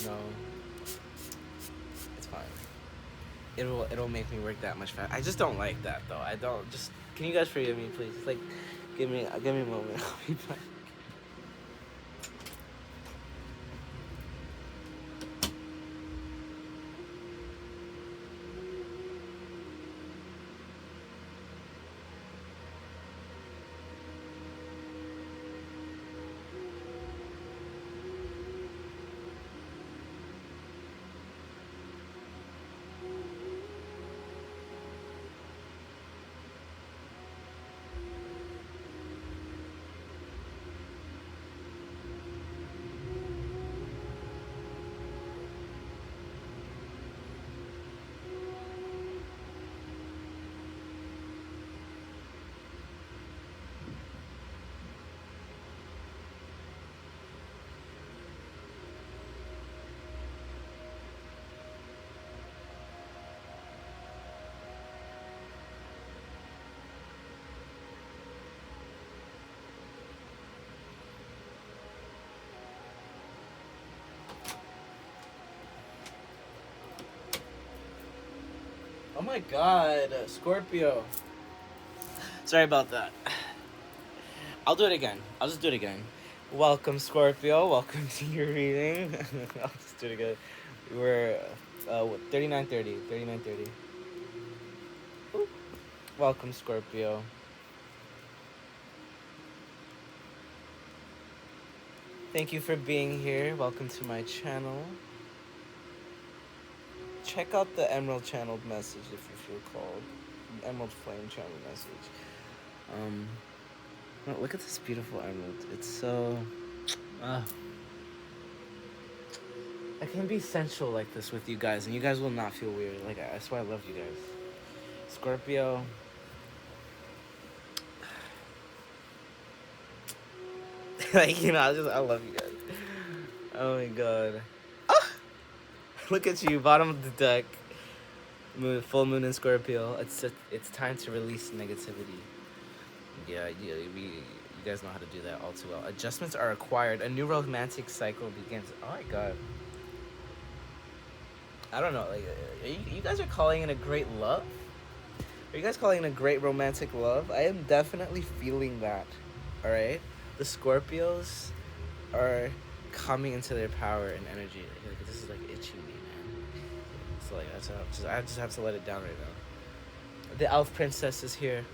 No. It's fine. It'll make me work that much faster. I just don't like that though. I don't just. Can you guys forgive me, please? Just like, give me a moment. I'll be back. Oh my god, Scorpio. Sorry about that. I'll do it again. I'll just do it again. Welcome, Scorpio. Welcome to your reading. I'll just do it again. We're 39:30. 39:30. Welcome, Scorpio. Thank you for being here. Welcome to my channel. check out the Emerald channeled message if you feel called. Emerald Flame channeled message. Oh, look at this beautiful emerald. It's so... I can be sensual like this with you guys, and you guys will not feel weird. Like, that's why I love you guys. Scorpio. Like, you know, I love you guys. Oh my god. Ah! Look at you, bottom of the deck. Full moon in Scorpio. It's time to release negativity. Yeah, you guys know how to do that all too well. Adjustments are required. A new romantic cycle begins. Oh my god. I don't know. Like, you guys are calling in a great love? Are you guys calling in a great romantic love? I am definitely feeling that. All right. The Scorpios are coming into their power and energy. Like, this is like itching me, man. So like I just have to let it down right now. The elf princess is here.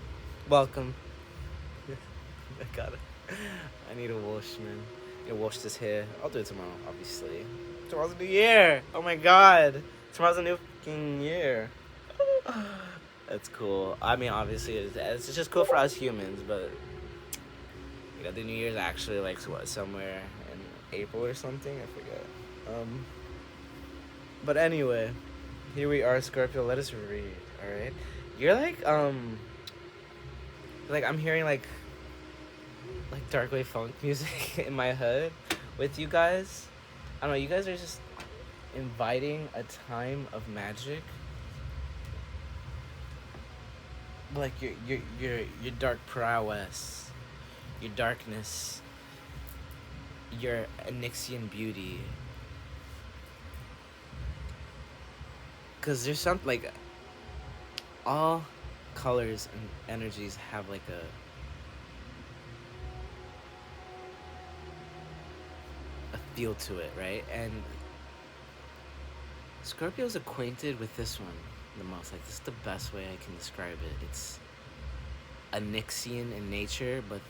Welcome. I got it. I need a wash, man. I need to wash this hair. I'll do it tomorrow, obviously. Tomorrow's a new year. Oh my god. Tomorrow's a new fucking year. That's cool. I mean, obviously, it's just cool for us humans, but you know, the New Year's actually like what, somewhere in April or something. I forget. But anyway, here we are, Scorpio. Let us read. All right. You're like I'm hearing like dark wave funk music in my head with you guys. I don't know. You guys are just inviting a time of magic. Like your dark prowess, your darkness, your Onyxian beauty. Cause there's something like all colors and energies have like a feel to it, right? And Scorpio's acquainted with this one the most. Like, this is the best way I can describe it. It's Onyxian in nature, but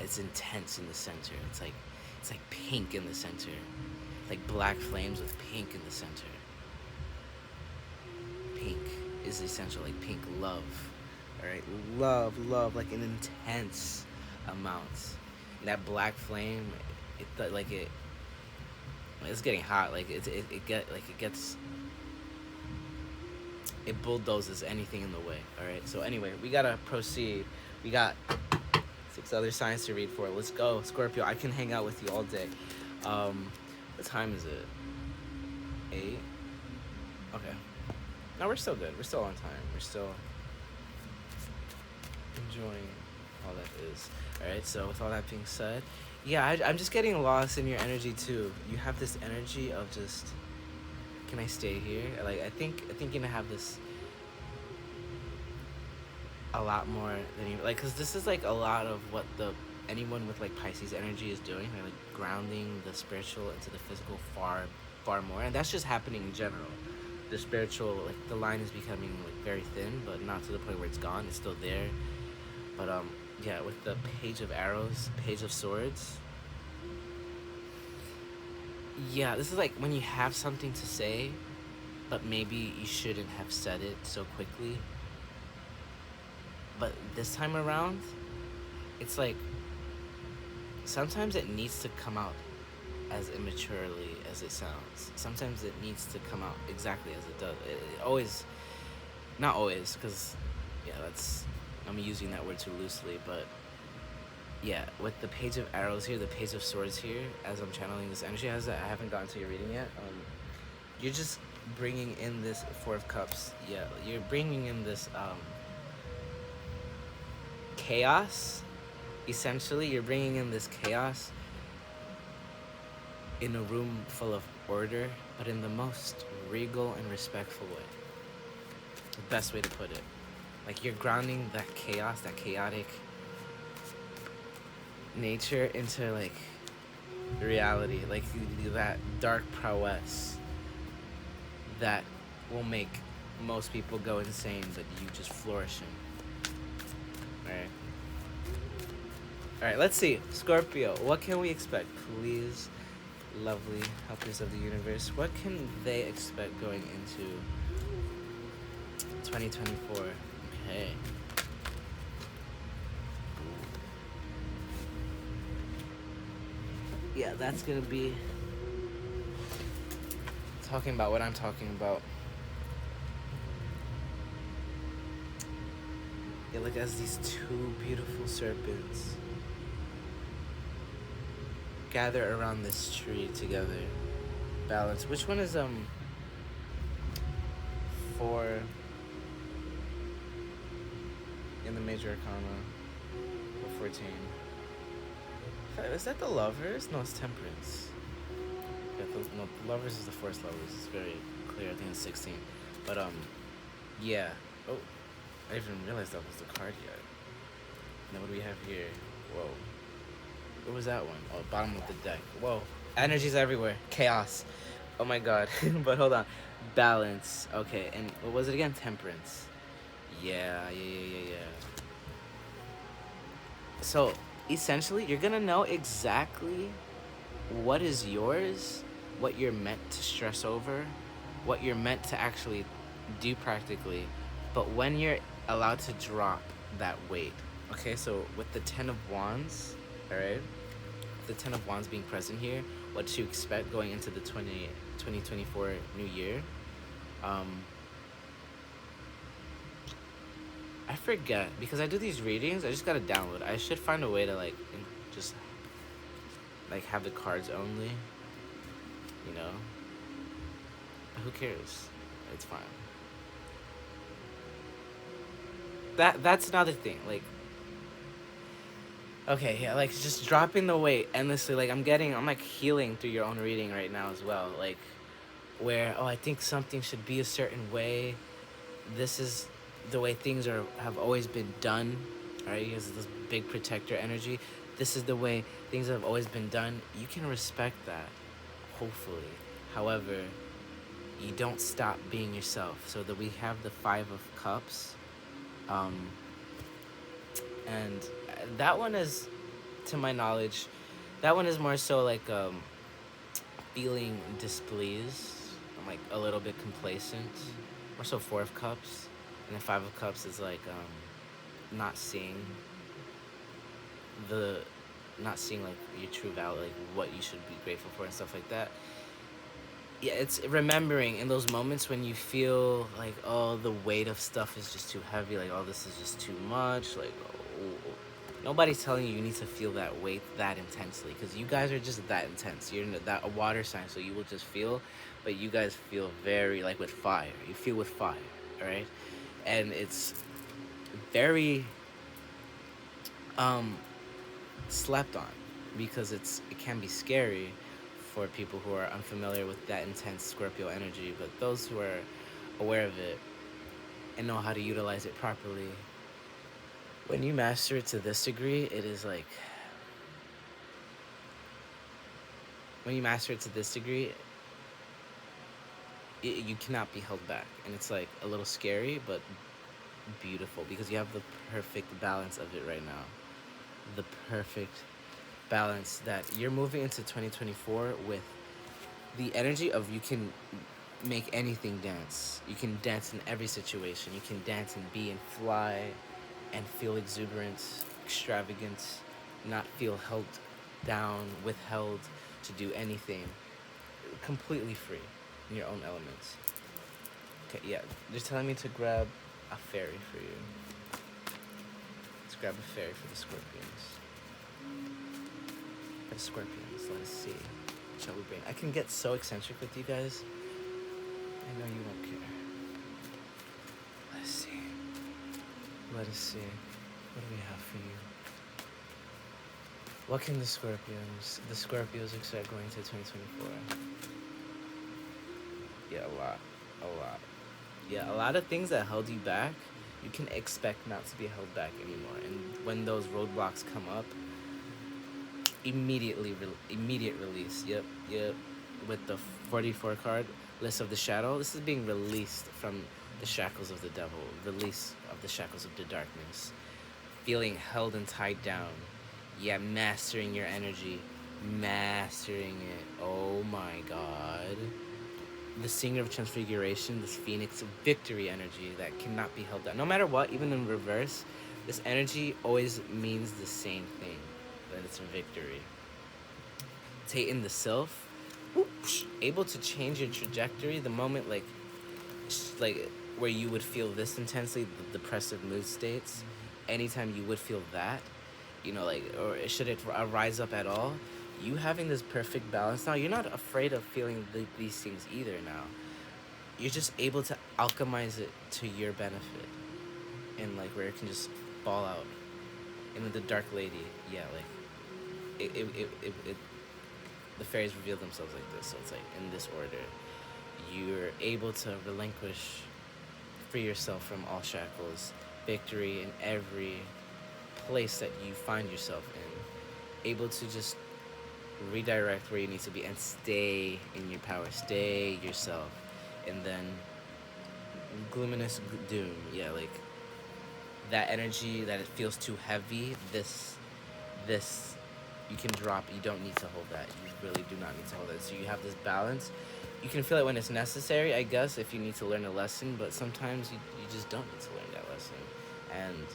it's intense in the center. It's like pink in the center, like black flames with pink in the center. Pink is essential, like pink love. All right, love, like an intense amount. And that black flame, it's getting hot. Like it bulldozes anything in the way. All right. So anyway, we gotta proceed. We got 6 other signs to read for. Let's go, Scorpio. I can hang out with you all day. What time is it? 8. Okay. No, we're still good. We're still on time. We're still enjoying all that is. All right. So with all that being said, yeah, I'm just getting lost in your energy too. You have this energy of just, can I stay here? Like, I think you're gonna have this a lot more than you like, cause this is like a lot of what anyone with like Pisces energy is doing. They're like grounding the spiritual into the physical far more, and that's just happening in general. The spiritual, like, the line is becoming like very thin, but not to the point where it's gone. It's still there, but yeah, with the Page of Arrows, Page of Swords. Yeah, this is like when you have something to say, but maybe you shouldn't have said it so quickly. But this time around, it's like sometimes it needs to come out as immaturely as it sounds. Sometimes it needs to come out exactly as it does. It always, not always, because yeah, I'm using that word too loosely, but yeah, with the Page of Arrows here, the Page of Swords here, as I'm channeling this energy, I haven't gotten to your reading yet. You're just bringing in this Four of Cups. Yeah, you're bringing in this chaos. Essentially, you're bringing in this chaos in a room full of order, but in the most regal and respectful way. The best way to put it. Like, you're grounding that chaos, that chaotic nature into like reality, like that dark prowess that will make most people go insane, but you just flourishing. All right, let's see, Scorpio, what can we expect? Please lovely helpers of the universe, what can they expect going into 2024? Okay. Yeah, that's gonna be talking about what I'm talking about. Yeah, look, as these two beautiful serpents gather around this tree together. Balance. Which one is 4 in the major arcana? Or 14? Is that the lovers? No, it's temperance. Yeah, no, the lovers is the force lovers. It's very clear. I think it's 16. But yeah. Oh, I didn't even realize that was the card yet. Now what do we have here? Whoa. What was that one? Oh, bottom of the deck. Whoa. Energy's everywhere. Chaos. Oh my god. But hold on. Balance. Okay, and what was it again? Temperance. Yeah. So, essentially, you're gonna know exactly what is yours, what you're meant to stress over, what you're meant to actually do practically, but when you're allowed to drop that weight. Okay, so with the 10 of Wands, all right, the 10 of Wands being present here, what to expect going into the 2024 new year. I forget, because I do these readings, I just gotta download. I should find a way to just have the cards only, you know? But who cares? It's fine. That's another thing, okay, yeah, just dropping the weight endlessly. I'm healing through your own reading right now as well. Where, I think something should be a certain way. This is the way things have always been done, right? Because this big protector energy. This is the way things have always been done. You can respect that, hopefully. However, you don't stop being yourself. So that we have the 5 of Cups. And that one is, to my knowledge, that one is more so feeling displeased. I'm a little bit complacent. More so 4 of Cups. And the 5 of Cups is not seeing your true value, what you should be grateful for and stuff like that. Yeah, it's remembering in those moments when you feel the weight of stuff is just too heavy, this is just too much, nobody's telling you need to feel that weight that intensely, because you guys are just that intense. You're that a water sign, so you will just feel, but you guys feel very with fire. You feel with fire, all right? And it's very slept on, because it can be scary for people who are unfamiliar with that intense Scorpio energy. But those who are aware of it and know how to utilize it properly, when you master it to this degree, it is when you master it to this degree, you cannot be held back. And it's a little scary, but beautiful, because you have the perfect balance of it right now. The perfect balance that you're moving into 2024 with the energy of you can make anything dance. You can dance in every situation. You can dance and be and fly and feel exuberant, extravagant, not feel held down, withheld to do anything. Completely free in your own elements. Okay, yeah, they're telling me to grab a fairy for you. Let's grab a fairy for the Scorpions. For the Scorpions, let us see. What shall we bring? I can get so eccentric with you guys. I know you won't care. Let's see. Let us see. What do we have for you? What can the Scorpios expect going into 2024? Yeah, a lot. Yeah, a lot of things that held you back, you can expect not to be held back anymore. And when those roadblocks come up, immediate release. Yep. With the 44 card, List of the Shadow, this is being released from the shackles of the devil, release of the shackles of the darkness. Feeling held and tied down. Yeah, mastering your energy, mastering it. Oh my god. The singer of transfiguration, this phoenix of victory energy that cannot be held down. No matter what, even in reverse, this energy always means the same thing, that it's victory. Taking the self, whoosh, able to change your trajectory the moment, like where you would feel this intensely, the depressive mood states, anytime you would feel that, you know, like, or should it rise up at all, you having this perfect balance now, you're not afraid of feeling these things either now. You're just able to alchemize it to your benefit, and like where it can just fall out. And with the Dark Lady, yeah, like the fairies reveal themselves like this. So it's like in this order, you're able to relinquish, free yourself from all shackles, victory in every place that you find yourself in, able to just redirect where you need to be and stay in your power, stay yourself. And then Gluminous Doom, yeah, like that energy that it feels too heavy, this you can drop. You don't need to hold that. You really do not need to hold that. So you have this balance. You can feel it when it's necessary, I guess, if you need to learn a lesson, but sometimes you just don't need to learn that lesson. And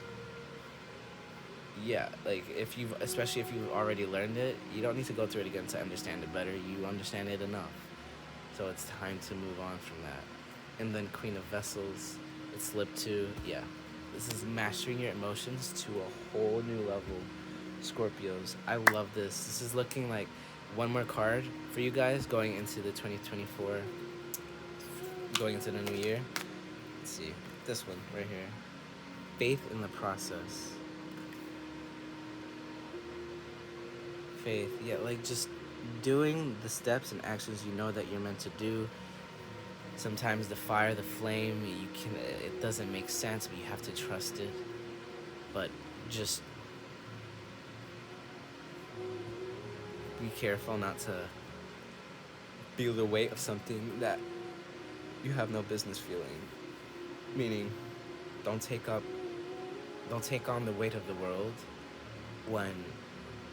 yeah, like especially if you've already learned it, you don't need to go through it again to understand it better. You understand it enough. So it's time to move on from that. And then Queen of Vessels, it's slip to, yeah. This is mastering your emotions to a whole new level. Scorpios, I love this. This is looking like one more card for you guys going into the 2024, going into the new year. Let's see, this one right here. Faith in the process. Faith, yeah, like just doing the steps and actions you know that you're meant to do. Sometimes the fire, the flame, it doesn't make sense, but you have to trust it. But just be careful not to feel the weight of something that you have no business feeling. Meaning, don't take on the weight of the world when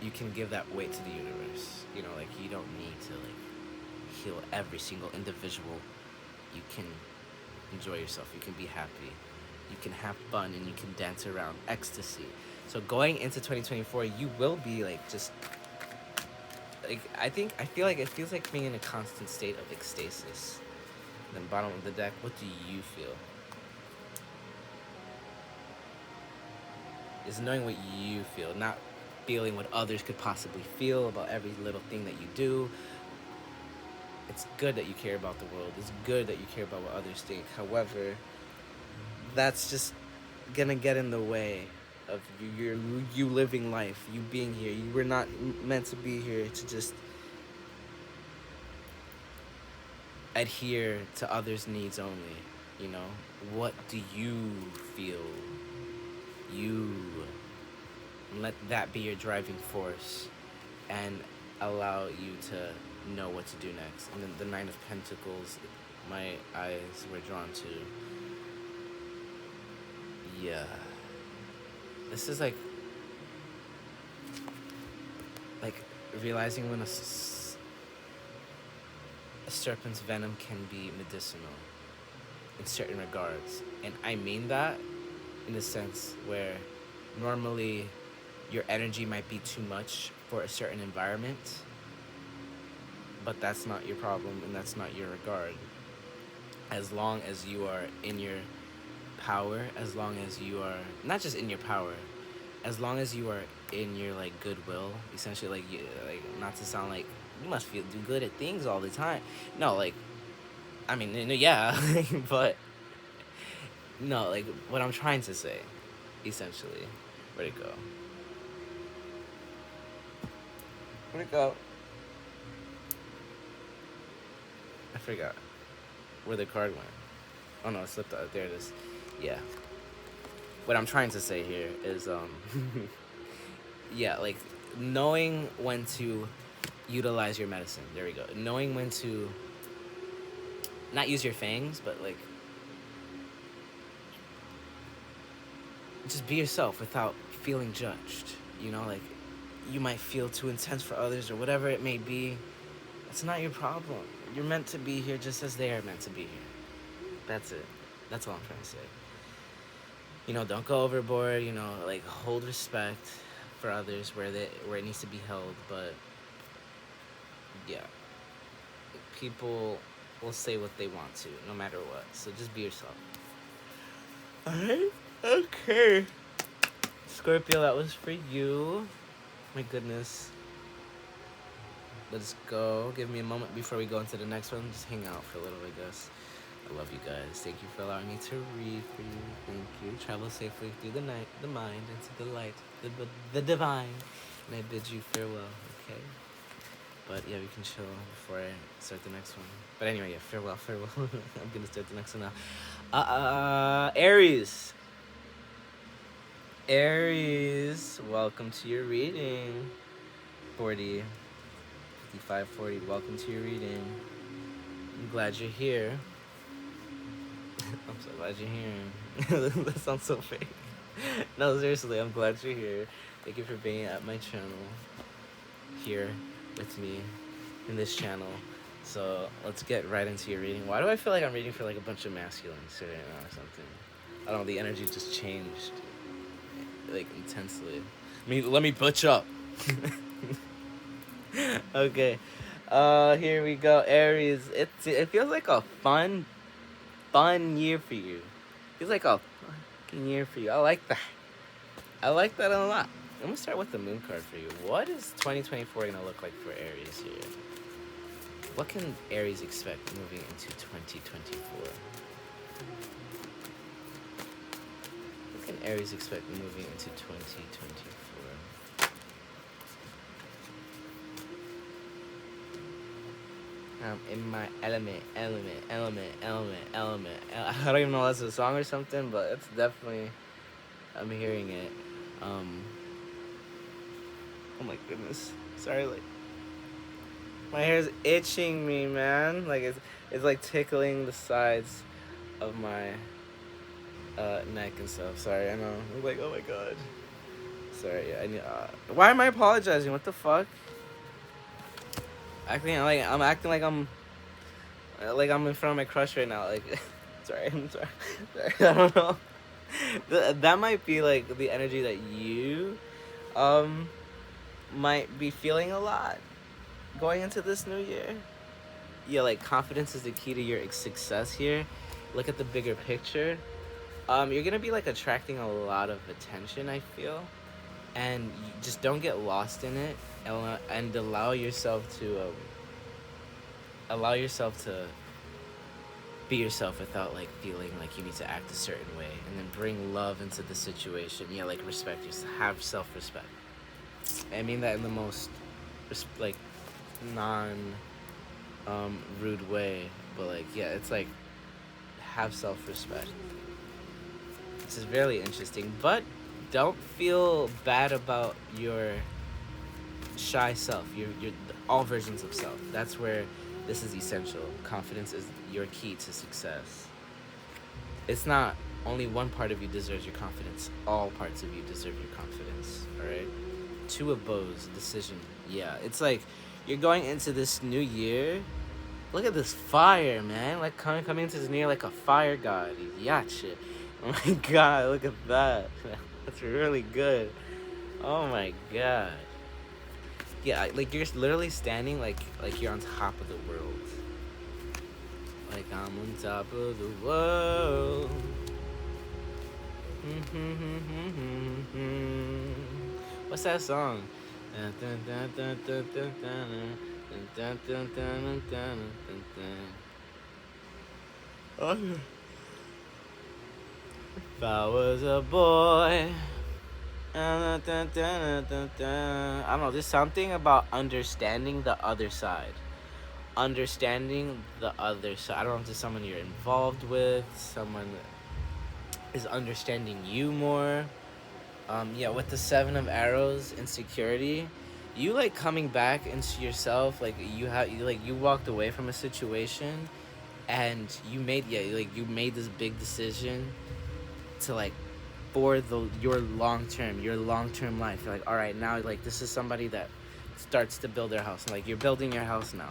you can give that weight to the universe. You know, like you don't need to like heal every single individual. You can enjoy yourself. You can be happy. You can have fun, and you can dance around ecstasy. So going into 2024, you will be like just like I feel like it feels like being in a constant state of ecstasis. Then bottom of the deck, what do you feel? Is knowing what you feel, not feeling what others could possibly feel about every little thing that you do. It's good that you care about the world. It's good that you care about what others think. However, that's just gonna get in the way of you living life, you being here. You were not meant to be here to just adhere to others' needs only. You know, what do you feel? You let that be your driving force, and allow you to know what to do next. And then the Nine of Pentacles, my eyes were drawn to. Yeah. This is like realizing when a serpent's venom can be medicinal in certain regards. And I mean that in the sense where normally your energy might be too much for a certain environment, but that's not your problem and that's not your regard. As long as you are in your power, as long as you are not just in your power, as long as you are in your like goodwill, essentially, like you, like not to sound like you must do good at things all the time. No, like I mean, yeah, but no, like what I'm trying to say, essentially, where'd it go? Where'd it go? I forgot where the card went. Oh no, it slipped out. There it is. Yeah. What I'm trying to say here is, yeah, like knowing when to utilize your medicine. There we go. Knowing when to not use your fangs, but like just be yourself without feeling judged. You know, like you might feel too intense for others or whatever it may be. It's not your problem. You're meant to be here just as they are meant to be here. That's it. That's all I'm trying to say. You know, don't go overboard. You know, like hold respect for others where it needs to be held. But yeah, people will say what they want to, no matter what. So just be yourself. All right. Okay. Scorpio, that was for you. My goodness. Let's go. Give me a moment before we go into the next one. Just hang out for a little, I guess. I love you guys. Thank you for allowing me to read for you. Thank you. Travel safely through the night, the mind, into the light, the divine. And I bid you farewell, okay? But yeah, we can chill before I start the next one. But anyway, yeah, farewell. I'm gonna start the next one now. Aries. Aries, welcome to your reading. 40, 55, 40, welcome to your reading. I'm glad you're here. I'm so glad you're here. That sounds so fake. No, seriously, I'm glad you're here. Thank you for being at my channel, here with me in this channel. So let's get right into your reading. Why do I feel like I'm reading for like a bunch of masculines right now or something? I don't know, the energy just changed like intensely. I mean, let me butch up. Okay. Here we go, Aries. It feels like a fun year for you. It feels like a fucking year for you. I like that. I like that a lot. I'm gonna start with the moon card for you. What is 2024 gonna look like for Aries here? What can Aries expect moving into 2024? What can Aries expect moving into 2024? In my element. I don't even know if that's a song or something, but it's definitely, I'm hearing it. Oh my goodness. Sorry, like, my hair's itching me, man. Like, it's like tickling the sides of my neck and stuff. Sorry, I know. I'm like, oh my god. Sorry, I need. Why am I apologizing? What the fuck? I'm acting like I'm in front of my crush right now. Like, I'm sorry. I don't know. That might be like the energy that you might be feeling a lot going into this new year. Yeah, like confidence is the key to your success here. Look at the bigger picture. You're gonna be like attracting a lot of attention, I feel, and you just don't get lost in it, and allow yourself to be yourself without like feeling like you need to act a certain way, and then bring love into the situation. Yeah, like respect yourself, have self-respect. I mean that in the most like non rude way, but like, yeah, it's like have self-respect. This is very interesting, but don't feel bad about your shy self. You're all versions of self. That's where this is essential. Confidence is your key to success. It's not only one part of you deserves your confidence. All parts of you deserve your confidence. All right. Two of bows, decision. Yeah, it's like you're going into this new year. Look at this fire, man. Like coming into this new year like a fire god. Yeah, shit. Oh my god, look at that. That's really good. Oh my god. Yeah, like you're literally standing like you're on top of the world. Like I'm on top of the world. What's that song? If I was a boy. I don't know, there's something about understanding the other side. I don't know if there's someone you're involved with, someone is understanding you more. Yeah, with the 7 of Arrows, insecurity, you like coming back into yourself. Like you walked away from a situation, and you made this big decision to like for your long-term life. You're like, all right, now like this is somebody that starts to build their house. Like you're building your house now.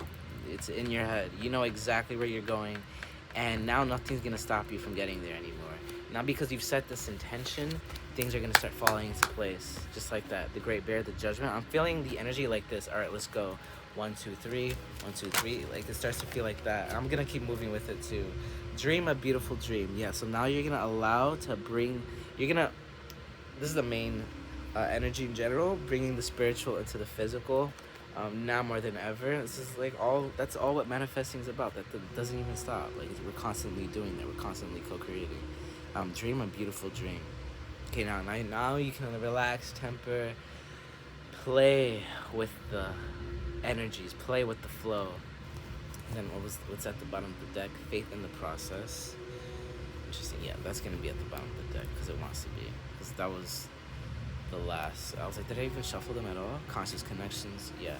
It's in your head. You know exactly where you're going, and now nothing's gonna stop you from getting there anymore. Now because you've set this intention, things are gonna start falling into place, just like that. The Great Bear, the Judgment. I'm feeling the energy like this. All right, let's go. 1, 2, 3. 1, 2, 3. Like it starts to feel like that. I'm gonna keep moving with it too. Dream a beautiful dream. Yeah. So now you're gonna allow to bring. You're gonna. This is the main energy in general, bringing the spiritual into the physical. Now more than ever, this is like all. That's all what manifesting is about. That doesn't even stop. Like we're constantly doing that. We're constantly co-creating. Dream a beautiful dream. Okay, now you can relax, temper, play with the energies, play with the flow. And then what's at the bottom of the deck? Faith in the process. Interesting. Yeah, that's gonna be at the bottom of the deck because it wants to be. Because that was the last. I was like, did I even shuffle them at all? Conscious connections. Yeah,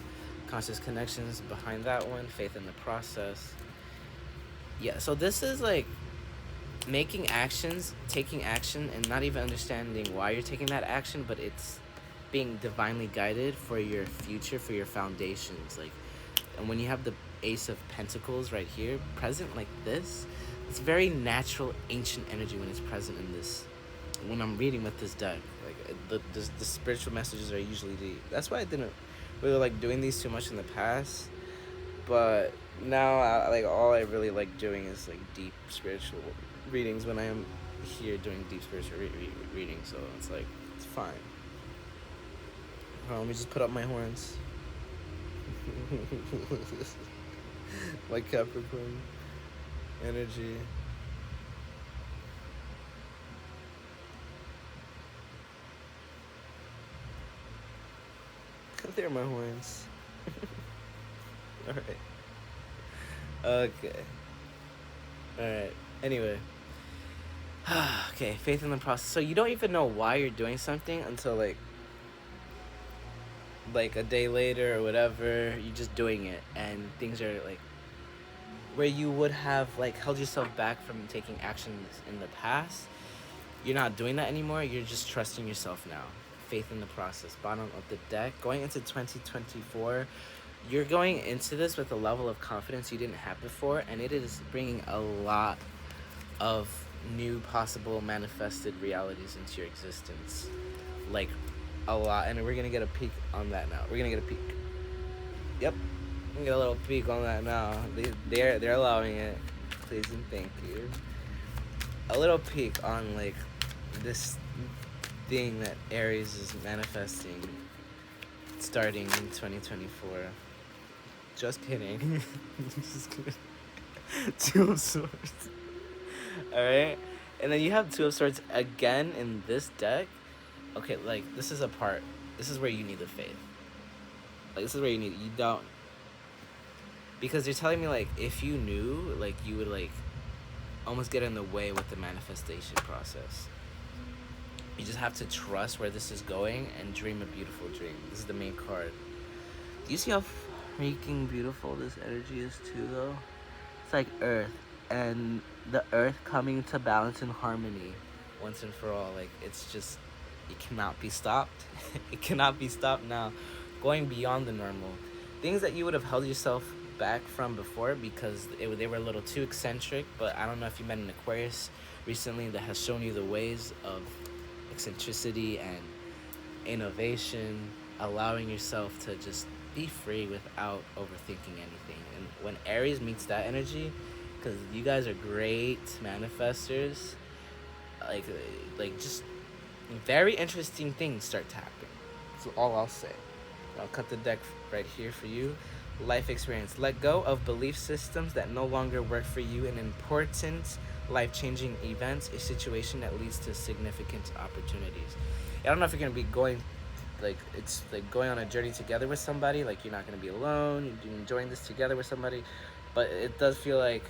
conscious connections behind that one. Faith in the process. Yeah. So this is like making actions, taking action, and not even understanding why you're taking that action, but it's being divinely guided for your future, for your foundations. Like, and when you have the Ace of Pentacles right here present like this, it's very natural ancient energy when it's present in this, when I'm reading with this deck. Like the spiritual messages are usually deep. That's why I didn't really like doing these too much in the past, but now like all I really like doing is like deep spiritual readings when I am here doing deep spiritual readings. So it's like, it's fine. Let me just put up my horns. Like Capricorn energy. There are my horns. Alright. Okay. Alright. Anyway. Okay, faith in the process. So you don't even know why you're doing something until like a day later or whatever. You're just doing it, and things are like where you would have like held yourself back from taking actions in the past. You're not doing that anymore. You're just trusting yourself now. Faith in the process. Bottom of the deck. Going into 2024, you're going into this with a level of confidence you didn't have before, and it is bringing a lot of new possible manifested realities into your existence. Like a lot, and we're gonna get a peek on that now. We're gonna get a peek. Yep, we're gonna get a little peek on that now. They're allowing it. Please and thank you. A little peek on like this thing that Aries is manifesting starting in 2024. Just kidding. Just kidding. Two of Swords. Alright? And then you have Two of Swords again in this deck. Okay, like, this is a part. This is where you need the faith. Like, this is where you don't. Because you're telling me, like, if you knew, like, you would, like, almost get in the way with the manifestation process. You just have to trust where this is going and dream a beautiful dream. This is the main card. Do you see how freaking beautiful this energy is, too, though? It's like Earth. And the Earth coming to balance and harmony once and for all. Like, it's just, it cannot be stopped. It cannot be stopped now. Going beyond the normal. Things that you would have held yourself back from before because they were a little too eccentric. But I don't know if you met an Aquarius recently that has shown you the ways of eccentricity and innovation, allowing yourself to just be free without overthinking anything. And when Aries meets that energy, because you guys are great manifestors, like just very interesting things start to happen. That's all I'll say. I'll cut the deck right here for you. Life experience. Let go of belief systems that no longer work for you in important life-changing events, a situation that leads to significant opportunities. I don't know if you're going to be going, like, it's like going on a journey together with somebody, like you're not going to be alone, you're enjoying this together with somebody, but it does feel like,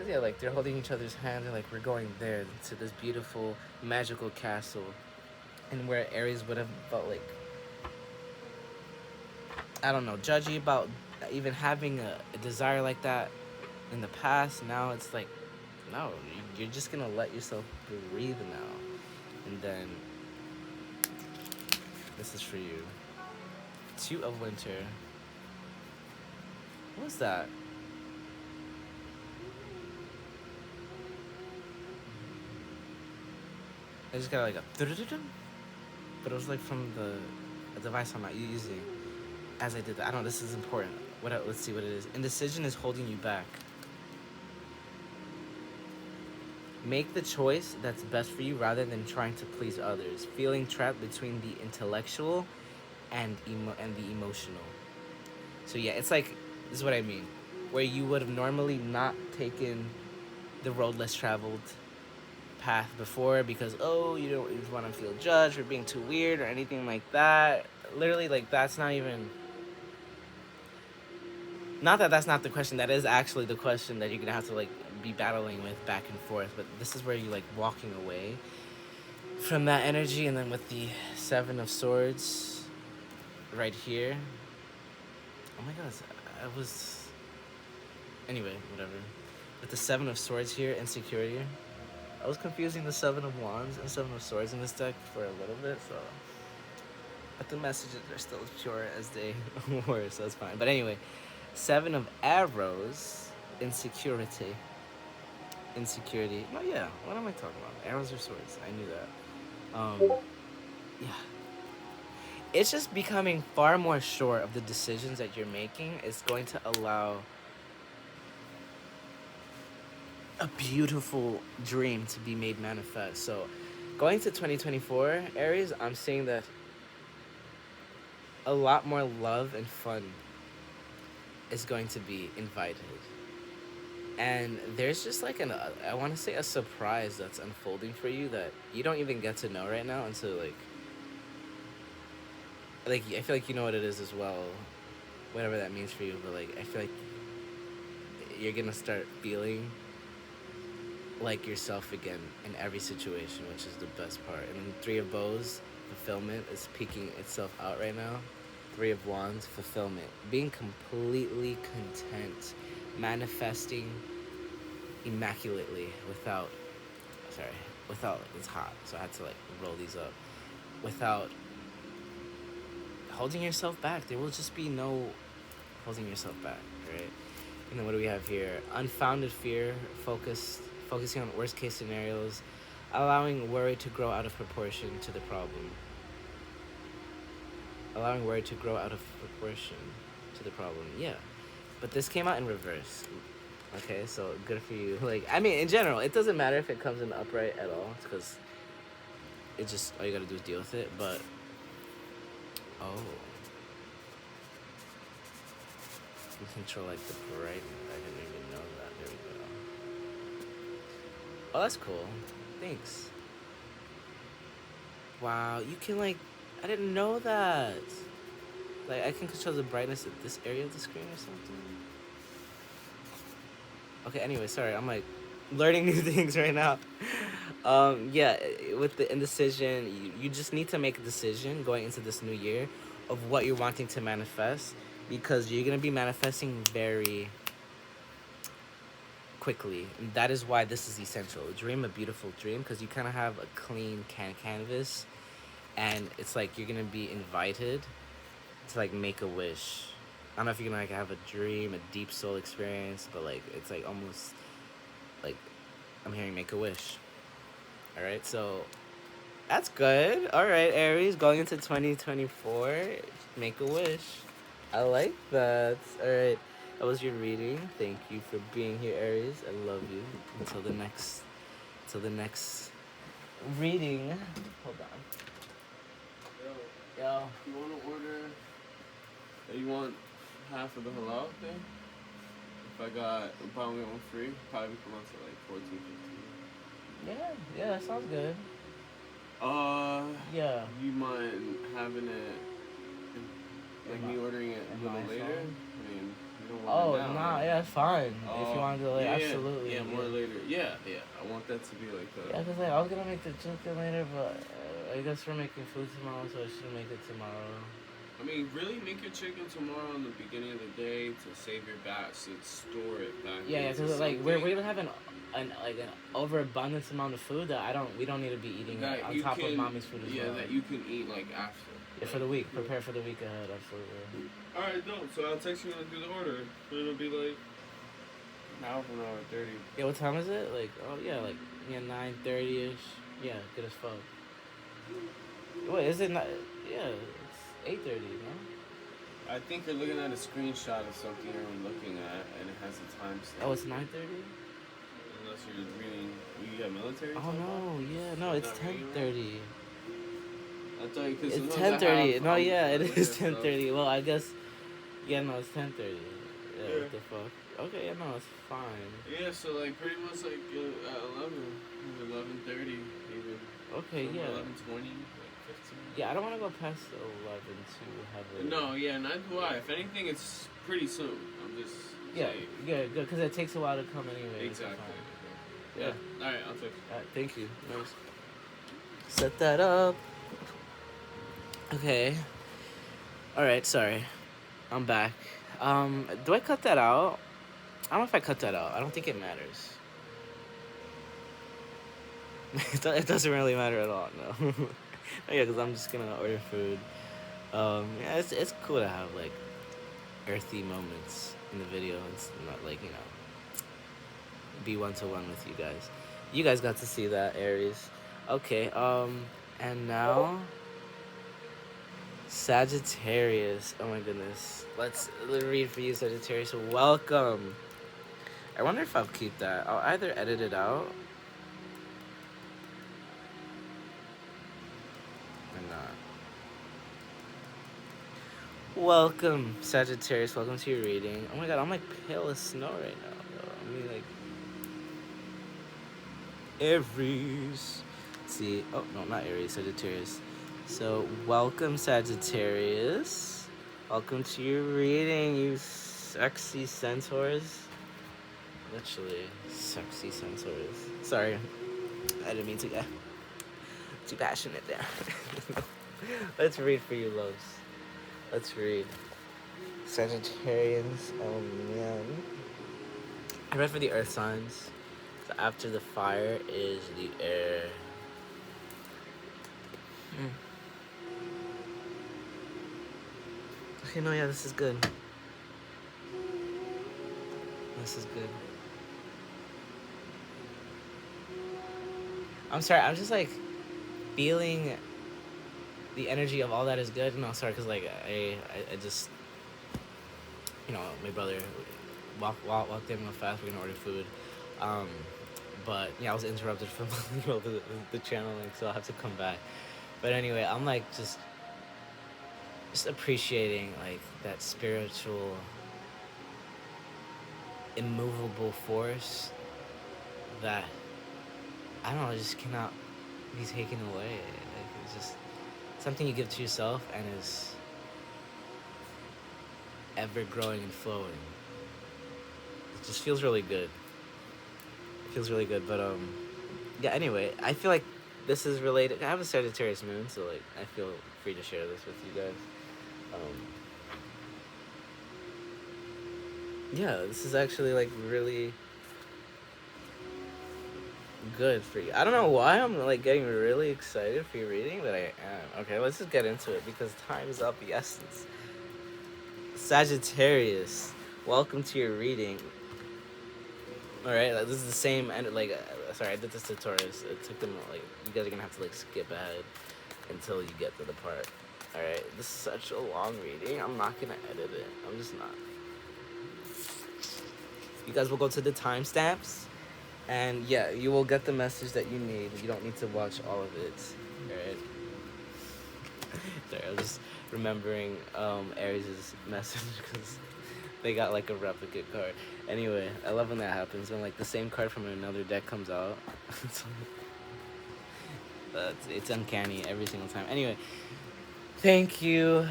yeah, like they're holding each other's hand, and like we're going there to this beautiful, magical castle, and where Aries would have felt like, I don't know, judgy about even having a desire like that in the past. Now it's like, no, you're just gonna let yourself breathe now. And then this is for you. Two of winter. What was that? I just got like a, but it was like from the device I'm not using. As I did that, I don't know. This is important. Let's see what it is. Indecision is holding you back. Make the choice that's best for you rather than trying to please others. Feeling trapped between the intellectual and the emotional. So yeah, it's like, this is what I mean. Where you would have normally not taken the road less traveled path before because, oh, you don't want to feel judged or being too weird or anything like that. Literally, like, that's not even... Not that that's not the question. That is actually the question that you're going to have to, like, be battling with back and forth. But this is where you, like, walking away from that energy. And then with the Seven of Swords right here. Oh my god, I was... Anyway, whatever. With the Seven of Swords here, insecurity. I was confusing the Seven of Wands and Seven of Swords in this deck for a little bit, so... But the messages are still as pure as they were, so that's fine. But anyway, Seven of Arrows, insecurity. Insecurity. No, yeah, what am I talking about? Arrows or swords? I knew that. Yeah. It's just becoming far more sure of the decisions that you're making. It's going to allow a beautiful dream to be made manifest. So going to 2024, Aries, I'm seeing that a lot more love and fun is going to be invited. And there's just like I want to say a surprise that's unfolding for you that you don't even get to know right now until like I feel like you know what it is as well, whatever that means for you, but like I feel like you're gonna start feeling like yourself again in every situation, which is the best part. And then Three of Bows, fulfillment, is peeking itself out right now. Three of Wands, fulfillment, being completely content, manifesting immaculately without it's hot, so I had to like roll these up, without holding yourself back. There will just be no holding yourself back, right? And then what do we have here? Unfounded fear, focusing on worst case scenarios, allowing worry to grow out of proportion to the problem. Allowing worry to grow out of proportion to the problem. Yeah. But this came out in reverse. Okay, so good for you. Like, I mean, in general, it doesn't matter if it comes in upright at all, because it just, all you gotta do is deal with it, but... Oh. You control, like, the brightness. I didn't even know that. There we go. Oh, that's cool. Thanks. Wow, you can, like... I didn't know that. Like, I can control the brightness of this area of the screen or something. Okay, anyway, sorry. I'm, like, learning new things right now. Yeah, with the indecision, you just need to make a decision going into this new year of what you're wanting to manifest, because you're going to be manifesting very quickly. And that is why this is essential. Dream a beautiful dream, because you kind of have a clean canvas. And it's like you're going to be invited to, like, make a wish. I don't know if you're going to, like, have a dream, a deep soul experience, but, like, it's, like, almost, like, I'm hearing make a wish. All right, so that's good. All right, Aries, going into 2024, make a wish. I like that. All right, that was your reading. Thank you for being here, Aries. I love you. Until the next reading. Hold on. Yo. You want to order? You want half of the halal thing? If I got buy one get one free, probably come out to like $14.50. Yeah, that sounds good. Yeah. You mind having it, like me ordering it a little later? I mean, you don't want it now. Nah, yeah, it's fine. If you want to do it, absolutely. Yeah, more later. Yeah. I want that to be like the... Yeah, because like, I was going to make the chicken later, but I guess we're making food tomorrow, so I should make it tomorrow. I mean, really make your chicken tomorrow in the beginning of the day to save your batch, to store it back. Yeah, because like we're gonna have an overabundance amount of food that we don't need to be eating that on top of mommy's food as well. Yeah, that you can eat like after. Yeah, for the week. Prepare for the week ahead. Absolutely. All right, no. So I'll text you when I do the order. It'll be like an hour from now or 30. Yeah, what time is it? Like 9:30ish. Yeah, good as fuck. Wait, is it not? Yeah, it's 8:30. No. I think you're looking at a screenshot of something you're looking at, and it has a timestamp. Oh, it's 9:30. Unless you're reading, you got military. Oh no, yeah, no, it's 10:30. I thought you could. It's 10:30. No, yeah, it is 10:30. Well, I guess. Yeah, no, it's 10:30. Yeah, what the fuck? Okay, yeah, no, it's fine. Yeah, so like pretty much like at 11:30 even. Okay, yeah. 11:20, like 15. Yeah, I don't want to go past 11 too heavily. No, yeah, neither do I. If anything, it's pretty soon. I'm just. Yeah, good, because it takes a while to come anyway. Exactly. Yeah. All right, I'll take. All right, thank you. Nice. Set that up. Okay. All right, sorry. I'm back. Do I cut that out? I don't know if I cut that out. I don't think it matters. It doesn't really matter at all, no. Yeah, because I'm just gonna order food. Yeah, it's cool to have like earthy moments in the video and not like, you know, be one-to-one with you guys. You guys got to see that, Aries. Okay, and now Sagittarius. Oh my goodness. Let's read for you, Sagittarius. Welcome. I wonder if I'll keep that. I'll either edit it out or not. Welcome, Sagittarius. Welcome to your reading. Oh my god, I'm like pale as snow right now, though. I mean, like, Aries. Let's see. Oh, no, not Aries, Sagittarius. So, welcome, Sagittarius. Welcome to your reading, you sexy centaurs. Literally, sexy centaurs. Sorry, I didn't mean to get too passionate there. Let's read for you, loves. Let's read. Sagittarians, oh man. I read for the earth signs. So after the fire is the air. Okay, no, yeah, this is good. This is good. I'm sorry, I'm just like feeling the energy of all that is good. No, sorry, because like I just, you know, my brother walked in real fast. We're gonna order food, but yeah, I was interrupted from the channeling, so I'll have to come back. But anyway, I'm like just appreciating like that spiritual, immovable force that I don't know, just cannot be taken away. Like, it's just something you give to yourself and is ever growing and flowing. It just feels really good. It feels really good, but yeah. Anyway, I feel like this is related. I have a Sagittarius moon, so like I feel free to share this with you guys. Yeah, this is actually like really good for you. I don't know why I'm like getting really excited for your reading, but I am. Okay, let's just get into it because time is of the essence. Sagittarius, welcome to your reading. All right, like, this is the same, and like, sorry, I did this to Taurus. It took them like, you guys are gonna have to like skip ahead until you get to the part. All right, this is such a long reading. I'm not gonna edit it. I'm just not. You guys will go to the timestamps. And yeah, you will get the message that you need. You don't need to watch all of it. Alright. Sorry, I was just remembering Aries' message because they got like a replicate card. Anyway, I love when that happens, when like the same card from another deck comes out. It's uncanny every single time. Anyway, thank you.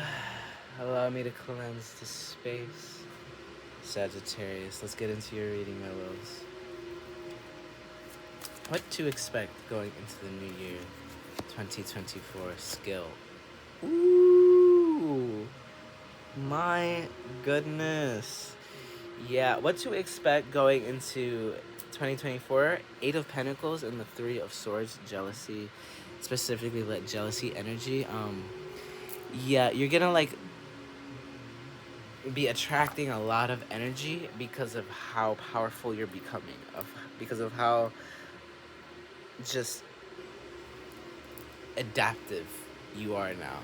Allow me to cleanse the space. Sagittarius, let's get into your reading, my loves. What to expect going into the new year, 2024 skill. Ooh. Ooh, my goodness. Yeah, what to expect going into 2024? Eight of Pentacles and the Three of Swords, jealousy, specifically like jealousy energy. Yeah, you're gonna like be attracting a lot of energy because of how powerful you're becoming, because of how just adaptive you are now.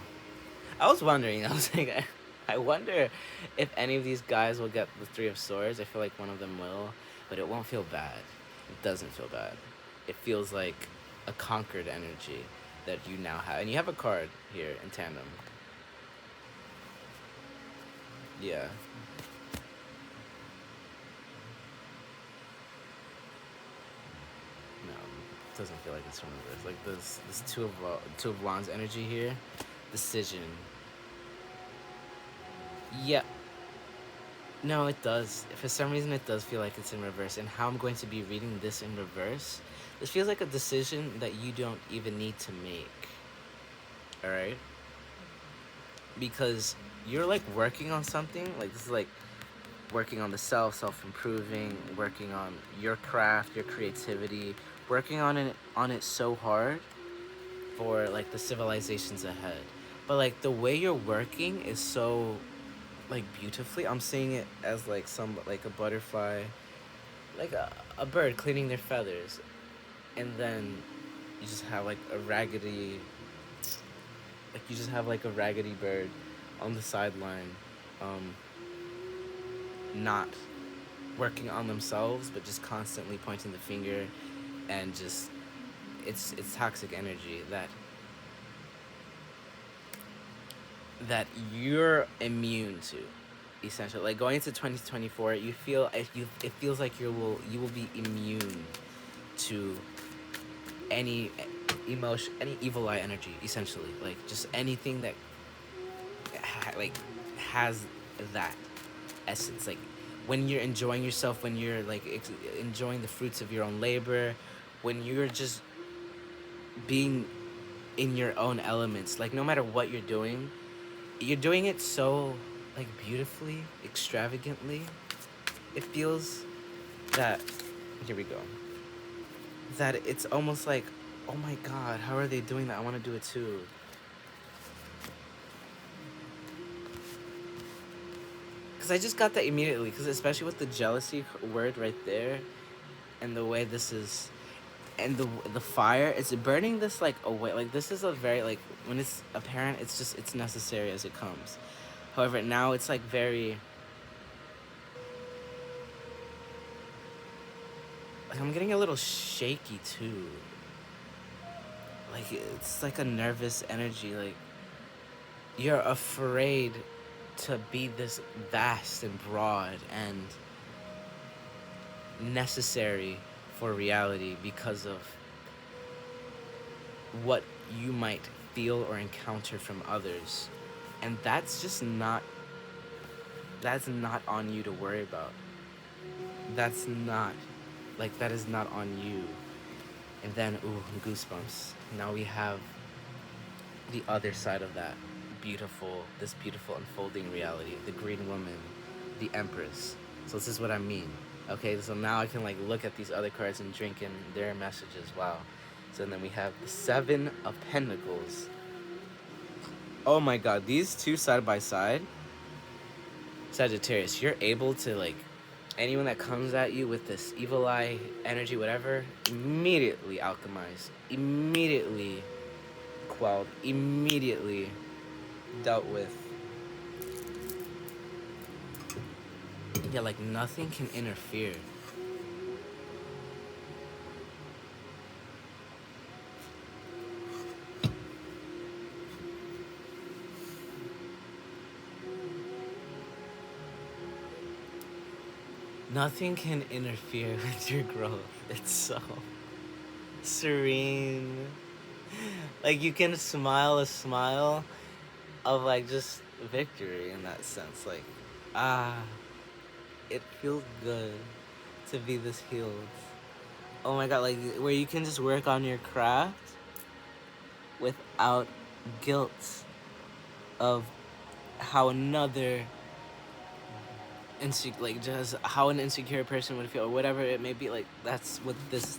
I was wondering, I was like, I wonder if any of these guys will get the Three of Swords. I feel like one of them will, but it won't feel bad. It doesn't feel bad. It feels like a conquered energy that you now have. And you have a card here in tandem. Yeah. No, it doesn't feel like it's from reverse. Like this two of Wands energy here. Decision. Yeah. No, it does. For some reason, it does feel like it's in reverse. And how I'm going to be reading this in reverse, this feels like a decision that you don't even need to make. All right? Because you're like working on something. Like this is like working on the self-improving, working on your craft, your creativity, working on it so hard for like the civilizations ahead. But like the way you're working is so like beautifully. I'm seeing it as like like a butterfly, like a bird cleaning their feathers, and then you just have like a raggedy, bird on the sideline, not working on themselves, but just constantly pointing the finger, and just it's toxic energy that you're immune to, essentially. Like going into 2024, it feels like you will be immune to any emotion, any evil eye energy, essentially. Like just anything that has that essence. Like when you're enjoying yourself, when you're like enjoying the fruits of your own labor, when you're just being in your own elements, like no matter what you're doing it so like beautifully, extravagantly. It feels that, here we go, that it's almost like, oh my god, how are they doing that? I want to do it too. Because I just got that immediately, because especially with the jealousy word right there, and the way this is, and the fire, it's burning this like away. Like this is a very like, when it's apparent, it's necessary as it comes. However, now it's like very, like I'm getting a little shaky too. Like it's like a nervous energy. Like you're afraid to be this vast and broad and necessary for reality because of what you might feel or encounter from others. And that's not on you to worry about. That is not on you. And then, ooh, goosebumps. Now we have the other side of that this beautiful unfolding reality. The Green Woman, the Empress. So this is what I mean. Okay, so now I can like look at these other cards and drink in their messages. Wow. So then we have the Seven of Pentacles. Oh my god, these two side by side. Sagittarius, you're able to like, anyone that comes at you with this evil eye energy, whatever, immediately alchemized, immediately quelled, immediately dealt with. Yeah, like nothing can interfere. Nothing can interfere with your growth. It's so serene. Like you can smile a smile of like just victory in that sense. Like, it feels good to be this healed. Oh my god, like where you can just work on your craft without guilt of how another like just how an insecure person would feel, or whatever it may be. Like that's what this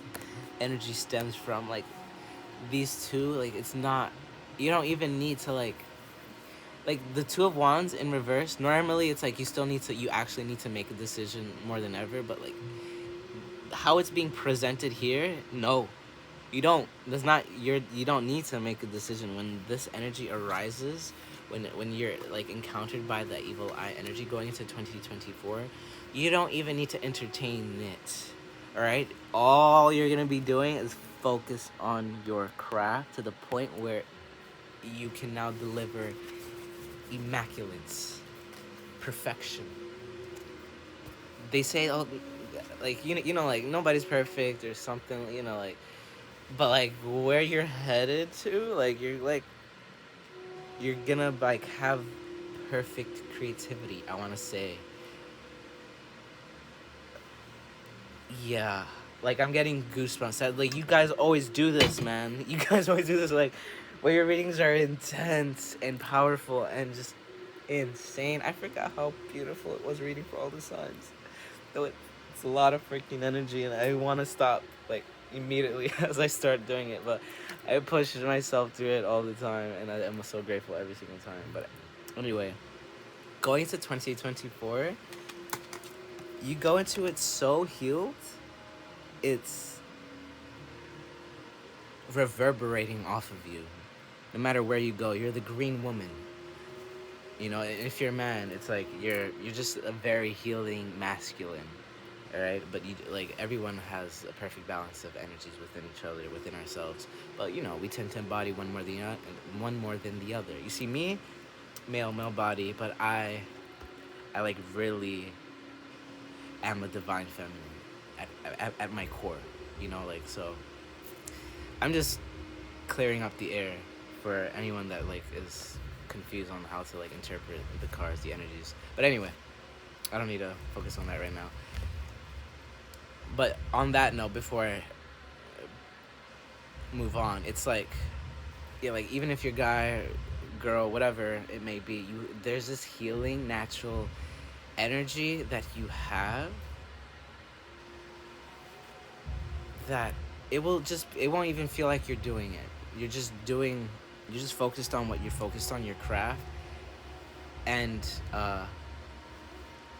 energy stems from. Like these two, like it's not, you don't even need to like the Two of Wands in reverse. Normally it's like you actually need to make a decision more than ever, but like how it's being presented here, no, you don't. That's not you don't need to make a decision when this energy arises. When you're like encountered by the evil eye energy going into 2024, you don't even need to entertain it. All right, all you're gonna be doing is focus on your craft to the point where you can now deliver immaculate perfection. They say, oh, like like nobody's perfect or something, like, but like where you're headed to, like you're gonna like have perfect creativity. I want to say, yeah, like I'm getting goosebumps. Like you guys always do this, man. You guys always do this. Like, where your readings are intense and powerful and just insane. I forgot how beautiful it was reading for all the signs. Though it's a lot of freaking energy, and I want to stop like immediately as I start doing it, but I push myself through it all the time, and I'm so grateful every single time. But anyway, going to 2024, you go into it so healed, it's reverberating off of you. No matter where you go, you're the green woman. And if you're a man, it's like you're just a very healing masculine. All right, but like everyone has a perfect balance of energies within each other, within ourselves. But we tend to embody one more than the other. You see, me, male body, but I like really am a divine feminine at my core. Like, so I'm just clearing up the air for anyone that like is confused on how to like interpret the cards, the energies. But anyway, I don't need to focus on that right now. But on that note, before I move on, it's like, yeah, like even if you're guy, girl, whatever it may be, there's this healing, natural energy that you have that it won't even feel like you're doing it. You're just focused on what you're focused on, your craft, and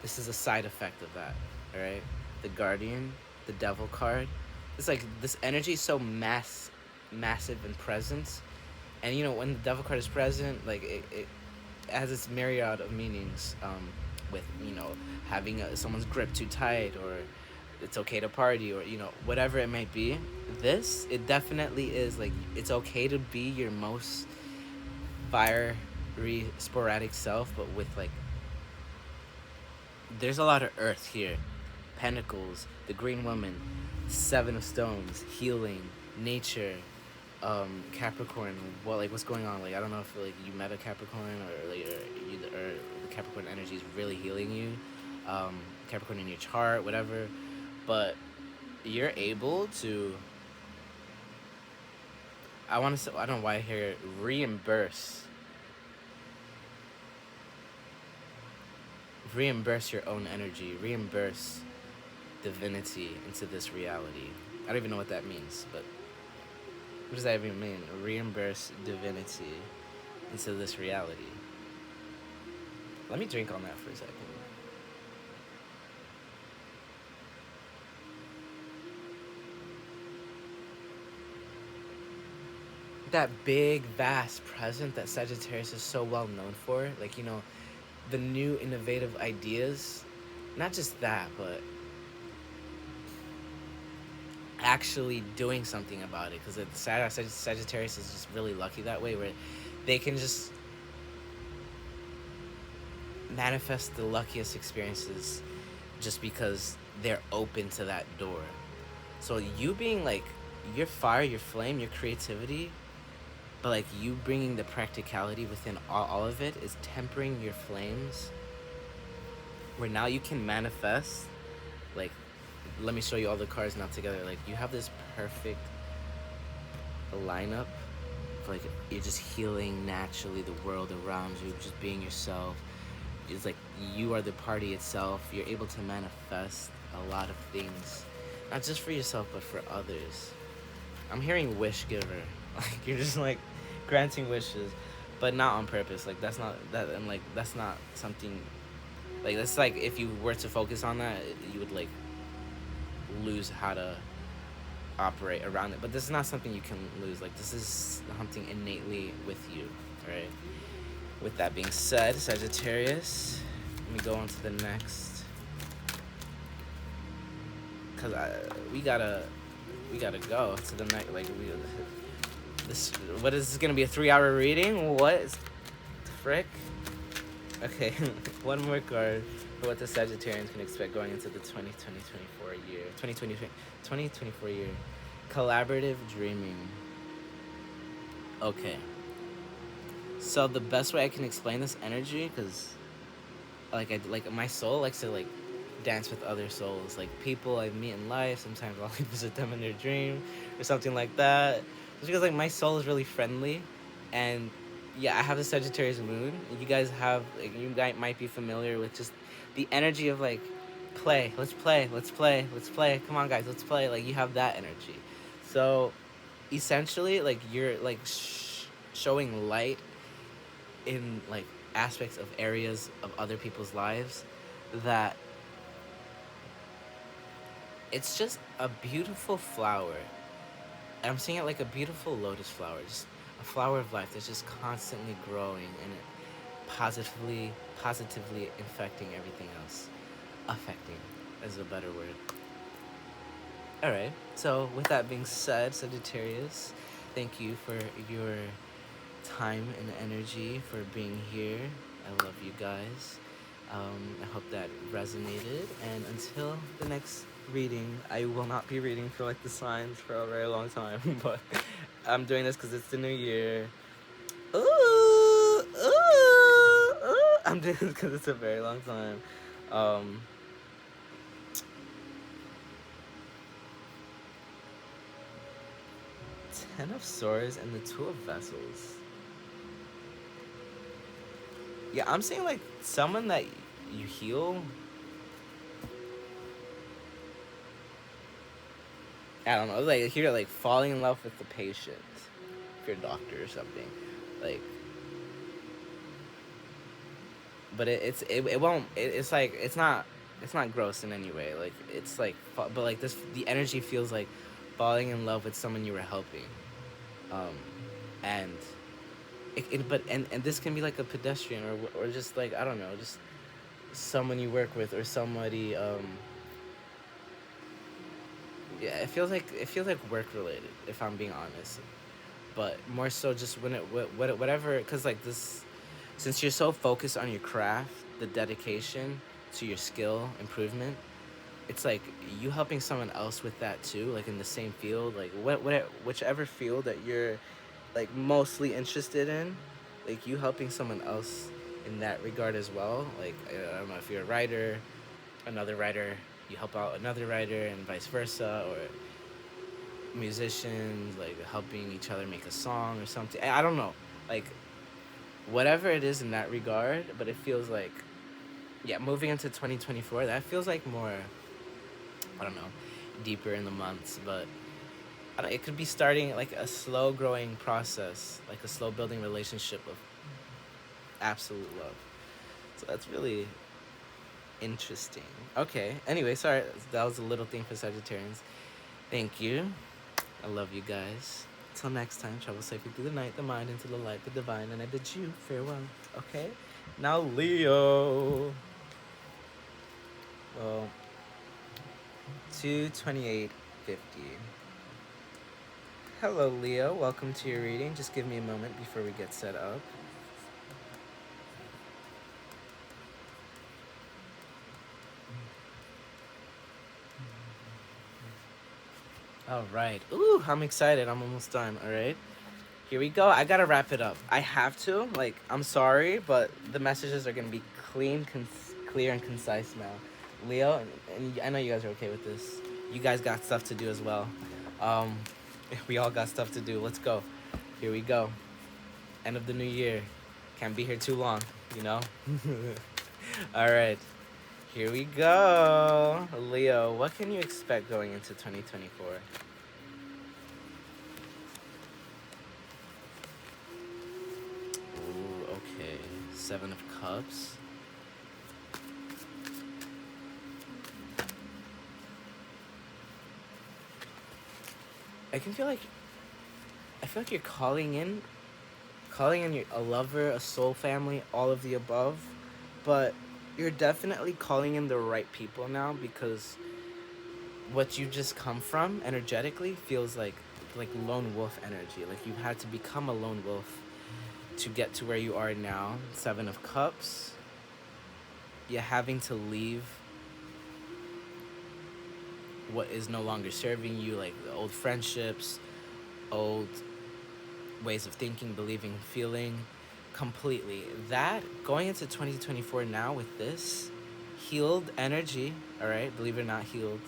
this is a side effect of that. All right, the Guardian, the Devil card. It's like this energy is so massive and present, and when the Devil card is present, like it has its myriad of meanings. With having someone's grip too tight, or it's okay to party, or whatever it might be. It definitely is like it's okay to be your most fiery, sporadic self, but with like there's a lot of earth here. Pentacles, the Green Woman, Seven of Stones, healing, nature, Capricorn. Well, like what's going on? Like I don't know if like you met a Capricorn, or the Capricorn energy is really healing you. Capricorn in your chart, whatever, but you're able to. I don't know why I hear reimburse your own energy, reimburse divinity into this reality. I don't even know what that means, but what does that even mean? Reimburse divinity into this reality. Let me drink on that for a second. That big, vast present that Sagittarius is so well known for, like, the new innovative ideas, not just that, but actually doing something about it, because Sagittarius is just really lucky that way, where they can just manifest the luckiest experiences just because they're open to that door. So you being like your fire, your flame, your creativity, but like you bringing the practicality within all of it is tempering your flames, where now you can manifest. Like, let me show you all the cards now together. Like, you have this perfect lineup like you're just healing naturally the world around you, just being yourself. It's like you are the party itself. You're able to manifest a lot of things, not just for yourself but for others. I'm hearing wish giver. Like you're just like granting wishes, but not on purpose. Like that's not that, and like that's not something. Like that's like if you were to focus on that, you would like lose how to operate around it. But this is not something you can lose. Like this is something innately with you, right? With that being said, Sagittarius, let me go on to the next, cause we gotta go to the next. Like what is this gonna be, a 3-hour reading? What is the frick? Okay, one more card for what the Sagittarians can expect going into the 2024 year. 2024 year. Collaborative dreaming. Okay. So the best way I can explain this energy, because like my soul likes to like dance with other souls, like people I meet in life. Sometimes I'll visit them in their dream or something like that. Just because like my soul is really friendly, and yeah, I have the Sagittarius moon. You guys have, like, you guys might be familiar with just the energy of like play. Let's play. Let's play. Let's play. Come on, guys. Let's play. Like you have that energy. So essentially, like you're like showing light in like aspects of areas of other people's lives that it's just a beautiful flower. I'm seeing it like a beautiful lotus flower, just a flower of life that's just constantly growing and positively infecting everything else. Affecting is a better word. All right. So with that being said, Sagittarius, thank you for your time and energy, for being here. I love you guys. I hope that resonated. And until the next reading, I will not be reading for like the signs for a very long time, but I'm doing this because it's the new year. Ooh, ooh, ooh. I'm doing this because it's a very long time. 10 of Swords and the 2 of Vessels. Yeah, I'm seeing like someone that you heal. I don't know, like here, like falling in love with the patient. If you're a doctor or something, like. But it won't. It's like it's not gross in any way. Like it's like, but like this, the energy feels like falling in love with someone you were helping, and. And this can be like a pedestrian or just like, I don't know, just someone you work with or somebody. Yeah, it feels like work related, if I'm being honest, but more so just when whatever, because like this, since you're so focused on your craft, the dedication to your skill improvement, it's like you helping someone else with that too, like in the same field, like whichever field that you're like mostly interested in, like you helping someone else in that regard as well. Like I don't know, if you're a writer, another writer, you help out another writer, and vice versa, or musicians like helping each other make a song or something. I don't know, like whatever it is in that regard. But it feels like, yeah, moving into 2024, that feels like more, I don't know, deeper in the months, but it could be starting like a slow growing process, like a slow building relationship of absolute love. So that's really interesting. Okay, anyway, sorry, that was a little thing for Sagittarians. Thank you. I love you guys. Till next time, travel safely through the night, the mind into the light, the divine, and I bid you farewell. Okay? Now, Leo. Well, 228.50. Hello, Leo. Welcome to your reading. Just give me a moment before we get set up. All right. Ooh, I'm excited. I'm almost done. All right. Here we go. I gotta wrap it up. I have to. Like, I'm sorry, but the messages are gonna be clear and concise now. Leo, and I know you guys are okay with this. You guys got stuff to do as well. We all got stuff to do. Let's go. Here we go. End of the new year. Can't be here too long, you know? All right. Here we go. Leo, what can you expect going into 2024? Ooh, okay. 7 of Cups. I feel like you're calling in a lover, a soul family, all of the above, but you're definitely calling in the right people now, because what you just come from energetically feels like lone wolf energy. Like you've had to become a lone wolf to get to where you are now. 7 of Cups. You're having to leave what is no longer serving you, like the old friendships, old ways of thinking, believing, feeling, completely. That, going into 2024 now with this healed energy, all right, believe it or not, healed.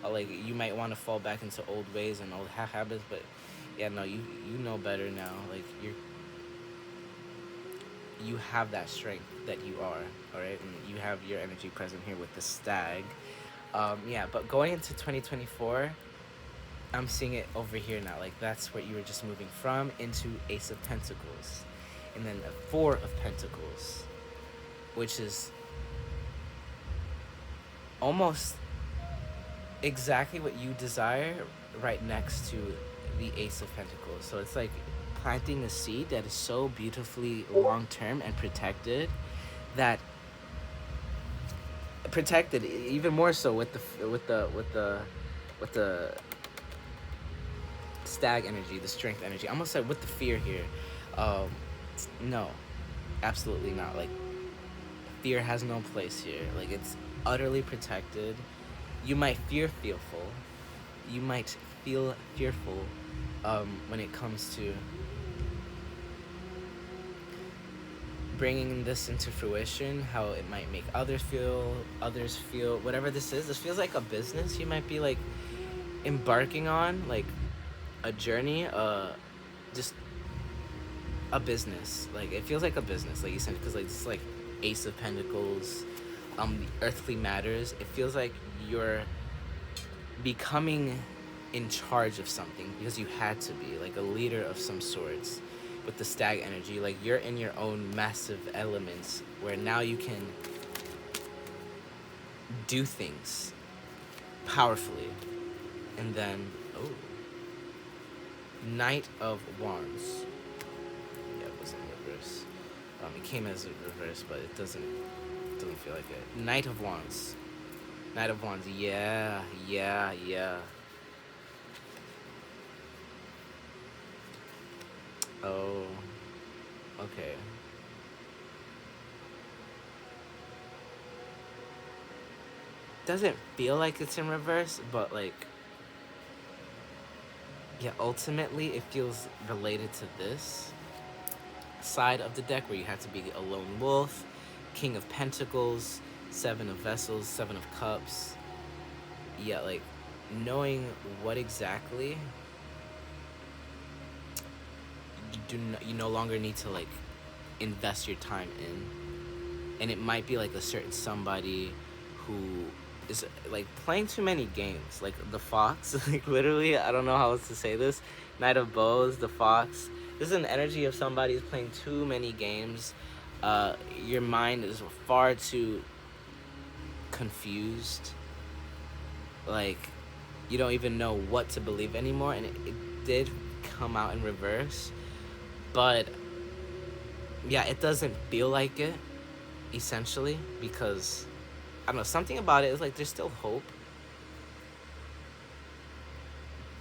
Like you might want to fall back into old ways and old habits, but yeah, no, you know better now. Like you have that strength that you are, all right, and you have your energy present here with the stag. Yeah, but going into 2024, I'm seeing it over here now. Like that's what you were just moving from, into Ace of Pentacles, and then a 4 of Pentacles, which is almost exactly what you desire, right next to the Ace of Pentacles. So it's like planting a seed that is so beautifully long-term and protected, that protected even more so with the stag energy, the strength energy. I almost said with the fear here. No, absolutely not. Like fear has no place here. Like it's utterly protected. You might feel fearful. You might feel fearful when it comes to bringing this into fruition, how it might make others feel, whatever this is. This feels like a business you might be like embarking on, like a journey, just a business. Like it feels like a business, like you said, because like it's like Ace of Pentacles, the earthly matters. It feels like you're becoming in charge of something because you had to be, like a leader of some sorts. With the stag energy, like you're in your own massive elements where now you can do things powerfully. And then, oh, Knight of Wands. Yeah, it was in reverse. It came as a reverse, but it doesn't feel like it. Knight of Wands. Knight of Wands. Yeah. Oh, okay. Doesn't feel like it's in reverse, but like, yeah, ultimately it feels related to this side of the deck where you have to be a lone wolf, King of Pentacles, 7 of Vessels, 7 of Cups. Yeah, like knowing what exactly you no longer need to like invest your time in. And it might be like a certain somebody who is like playing too many games, like the fox. Like literally, I don't know how else to say this. Knight of Bows, the fox. This is an energy of somebody who's playing too many games. Your mind is far too confused. Like you don't even know what to believe anymore, and it did come out in reverse, but yeah, it doesn't feel like it, essentially, because I don't know, something about it is like there's still hope.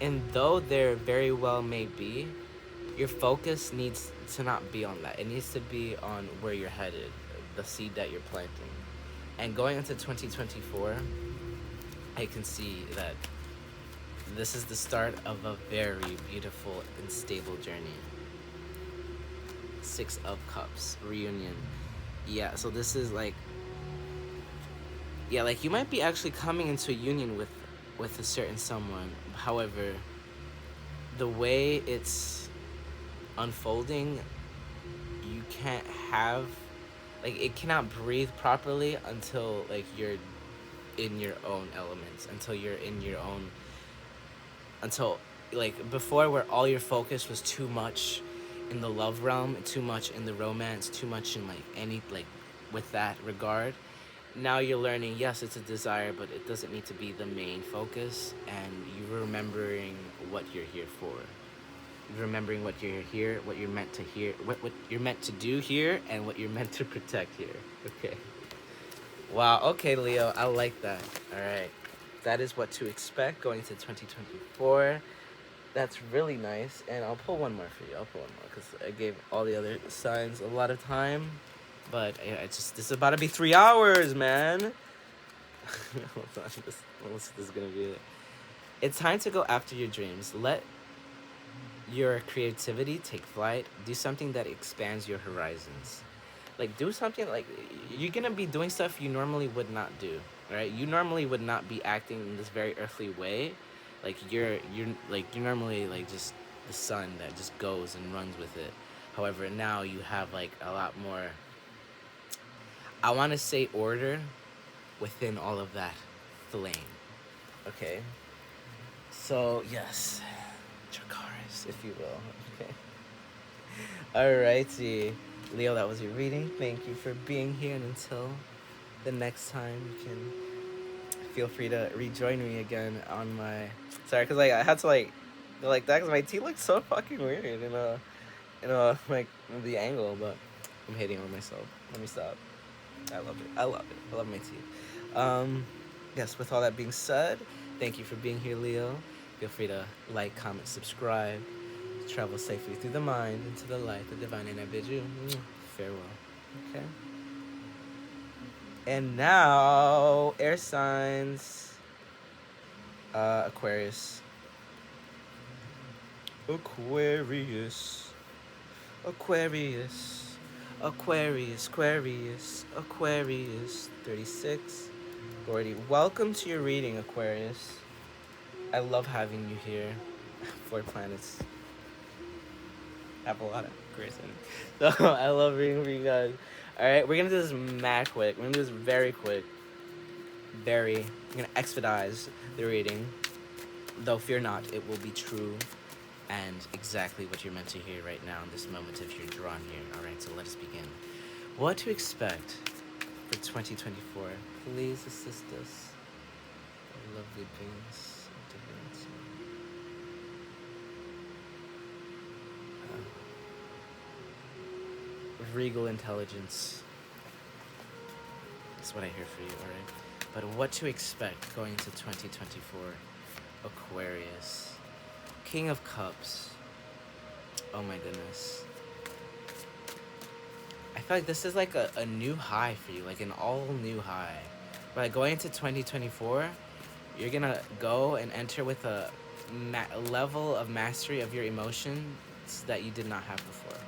And though there very well may be, your focus needs to not be on that. It needs to be on where you're headed, the seed that you're planting. And going into 2024, I can see that this is the start of a very beautiful and stable journey. 6 of Cups, reunion. Yeah, so this is like, yeah, like you might be actually coming into a union with a certain someone. However, the way it's unfolding, you can't have, like, it cannot breathe properly until, like, you're in your own elements, until you're in your own, until, like, before, where all your focus was too much in the love realm, too much in the romance, too much in, like, any, like, with that regard. Now you're learning, yes, it's a desire, but it doesn't need to be the main focus, and you're remembering what you're here for. You're remembering what you're here, what you're meant to hear, what you're meant to do here, and what you're meant to protect here. Okay. Wow, okay, Leo, I like that. All right. That is what to expect going to 2024. That's really nice, and I'll pull one more for you. I'll pull one more, because I gave all the other signs a lot of time. But this is about to be 3 hours, man. Hold on, this is gonna be it. It's time to go after your dreams. Let your creativity take flight. Do something that expands your horizons. Like, do something, like, you're gonna be doing stuff you normally would not do, right? You normally would not be acting in this very earthly way. Like, you're normally, like, just the sun that just goes and runs with it. However, now you have, like, a lot more, I want to say, order within all of that flame. Okay? So, yes. Dracarys, if you will. Okay. Alrighty. Leo, that was your reading. Thank you for being here, and until the next time, you can feel free to rejoin me again on my... Sorry, because, like, I had to, like, go like that, because my teeth look so fucking weird like, the angle, but I'm hating on myself. Let me stop. I love it. I love my teeth. Yes, with all that being said, thank you for being here, Leo. Feel free to like, comment, subscribe. Travel safely through the mind into the light, the divine, and I bid you farewell. Okay. And now, air signs. Aquarius. Aquarius. Aquarius. Aquarius. Aquarius. Aquarius. 36. Gordy, welcome to your reading, Aquarius. I love having you here. 4 planets have a lot of Aquarius in it. So I love reading for you guys. Alright, we're gonna do this mad quick. We're gonna do this very quick. We're gonna expedite the reading. Though fear not, it will be true and exactly what you're meant to hear right now in this moment if you're drawn here. Alright, so let us begin. What to expect for 2024? Please assist us. Lovely beings. Regal intelligence. That's what I hear for you, alright? But what to expect going into 2024? Aquarius. King of Cups. Oh my goodness. I feel like this is like a new high for you, like an all new high. But like going into 2024, you're gonna go and enter with a level of mastery of your emotions that you did not have before.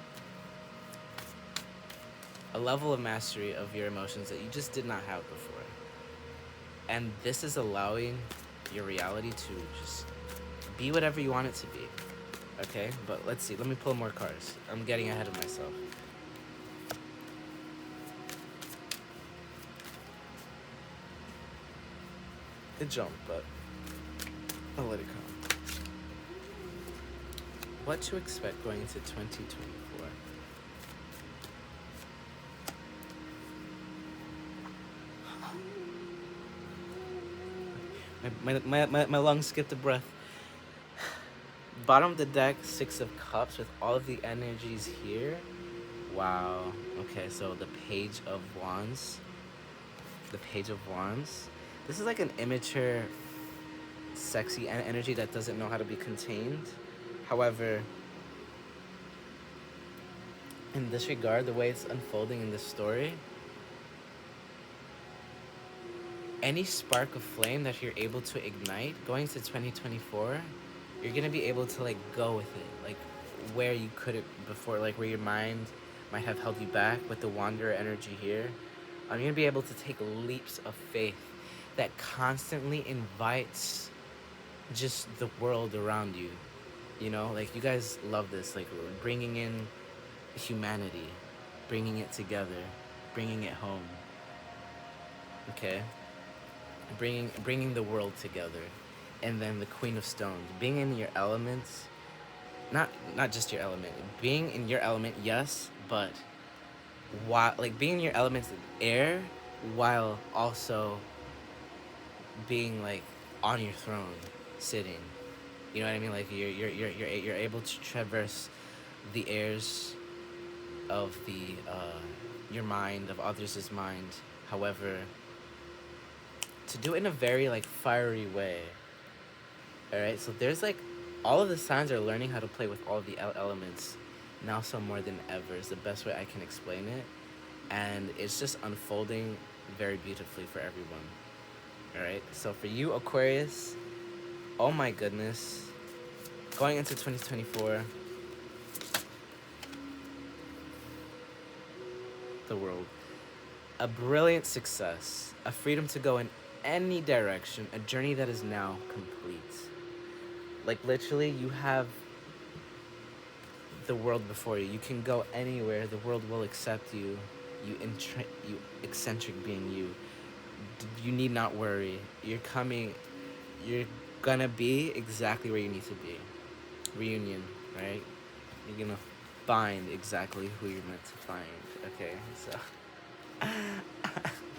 A level of mastery of your emotions that you just did not have before. And this is allowing your reality to just be whatever you want it to be. Okay? But let's see. Let me pull more cards. I'm getting ahead of myself. It jumped, but I'll let it come. What to expect going into 2024? My lungs skipped a breath. Bottom of the deck, 6 of Cups with all of the energies here. Wow. Okay, so the Page of Wands. The Page of Wands. This is like an immature, sexy energy that doesn't know how to be contained. However, in this regard, the way it's unfolding in this story, any spark of flame that you're able to ignite going to 2024, you're gonna be able to like go with it, like where you couldn't before, like where your mind might have held you back with the wanderer energy here. You're gonna be able to take leaps of faith that constantly invites just the world around you You know, like, you guys love this, like, bringing in humanity, bringing it together, bringing it home. Okay, bringing the world together. And then the Queen of Stones, being in your elements, not just your element, being in your element, yes, but while, like, being in your element air, while also being, like, on your throne, sitting. You know what I mean? Like, you're able to traverse the airs of the your mind, of others' mind. However, to do it in a very, like, fiery way. All right, so there's, like, all of the signs are learning how to play with all of the elements now, so more than ever is the best way I can explain it, and it's just unfolding very beautifully for everyone. All right, so for you, Aquarius, oh my goodness, going into 2024, the world, a brilliant success, a freedom to go in any direction, a journey that is now complete. Like, literally, you have the world before you. You can go anywhere. The world will accept you. You eccentric being you. You need not worry. You're coming. You're gonna be exactly where you need to be. Reunion, right? You're gonna find exactly who you're meant to find. Okay, so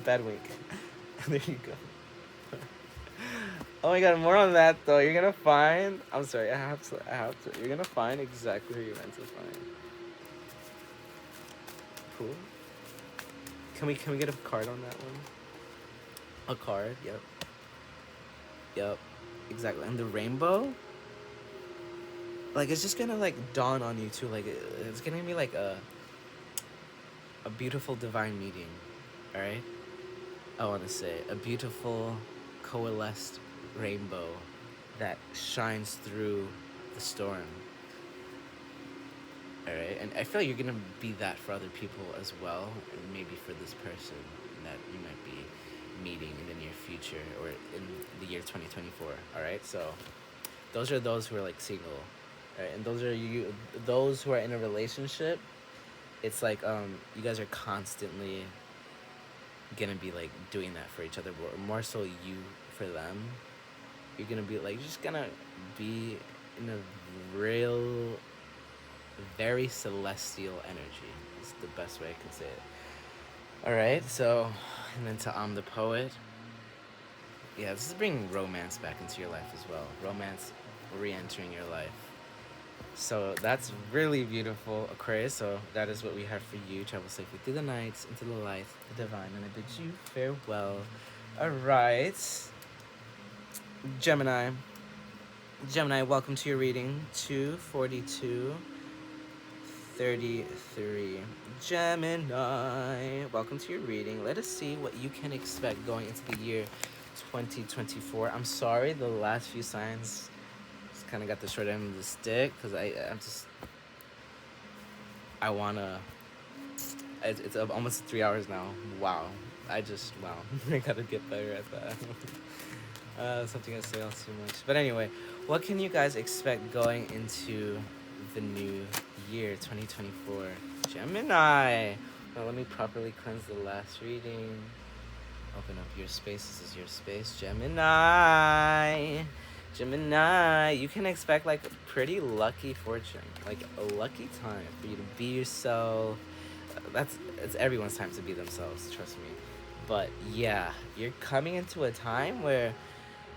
bad wink. There you go. Oh my god, more on that though. You're gonna find. I'm sorry. I have to. You're gonna find exactly who you're meant to find. Cool. Can we get a card on that one? A card. Yep. Yep. Exactly. And the rainbow. Like, it's just gonna, like, dawn on you too. Like, it's gonna be like a beautiful divine meeting. All right. I want to say a beautiful coalesced rainbow that shines through the storm. All right, and I feel like you're gonna be that for other people as well, and maybe for this person that you might be meeting in the near future or in the year 2024. All right, so those are those who are, like, single, all right, and those who are in a relationship. It's like, you guys are constantly gonna be, like, doing that for each other, but more so you for them. You're gonna be, like, you're just gonna be in a real, very celestial energy. It's the best way I can say it. All right, so, and then to the Poet. Yeah, this is bringing romance back into your life as well. Romance re-entering your life. So that's really beautiful, Aquarius. So that is what we have for you. Travel safely through the nights, into the light, the divine, and I bid you farewell. All right, Gemini. Gemini, welcome to your reading. 24233. Gemini, welcome to your reading. Let us see what you can expect going into the year 2024. I'm sorry, the last few signs just kind of got the short end of the stick because I wanna. It's almost 3 hours now. Wow. I gotta get better at that. Something I say else too much. But anyway, what can you guys expect going into the new year 2024? Gemini. Now let me properly cleanse the last reading. Open up your space. This is your space. Gemini. Gemini, you can expect, like, a pretty lucky fortune, like a lucky time for you to be yourself. It's everyone's time to be themselves, trust me. But yeah, you're coming into a time where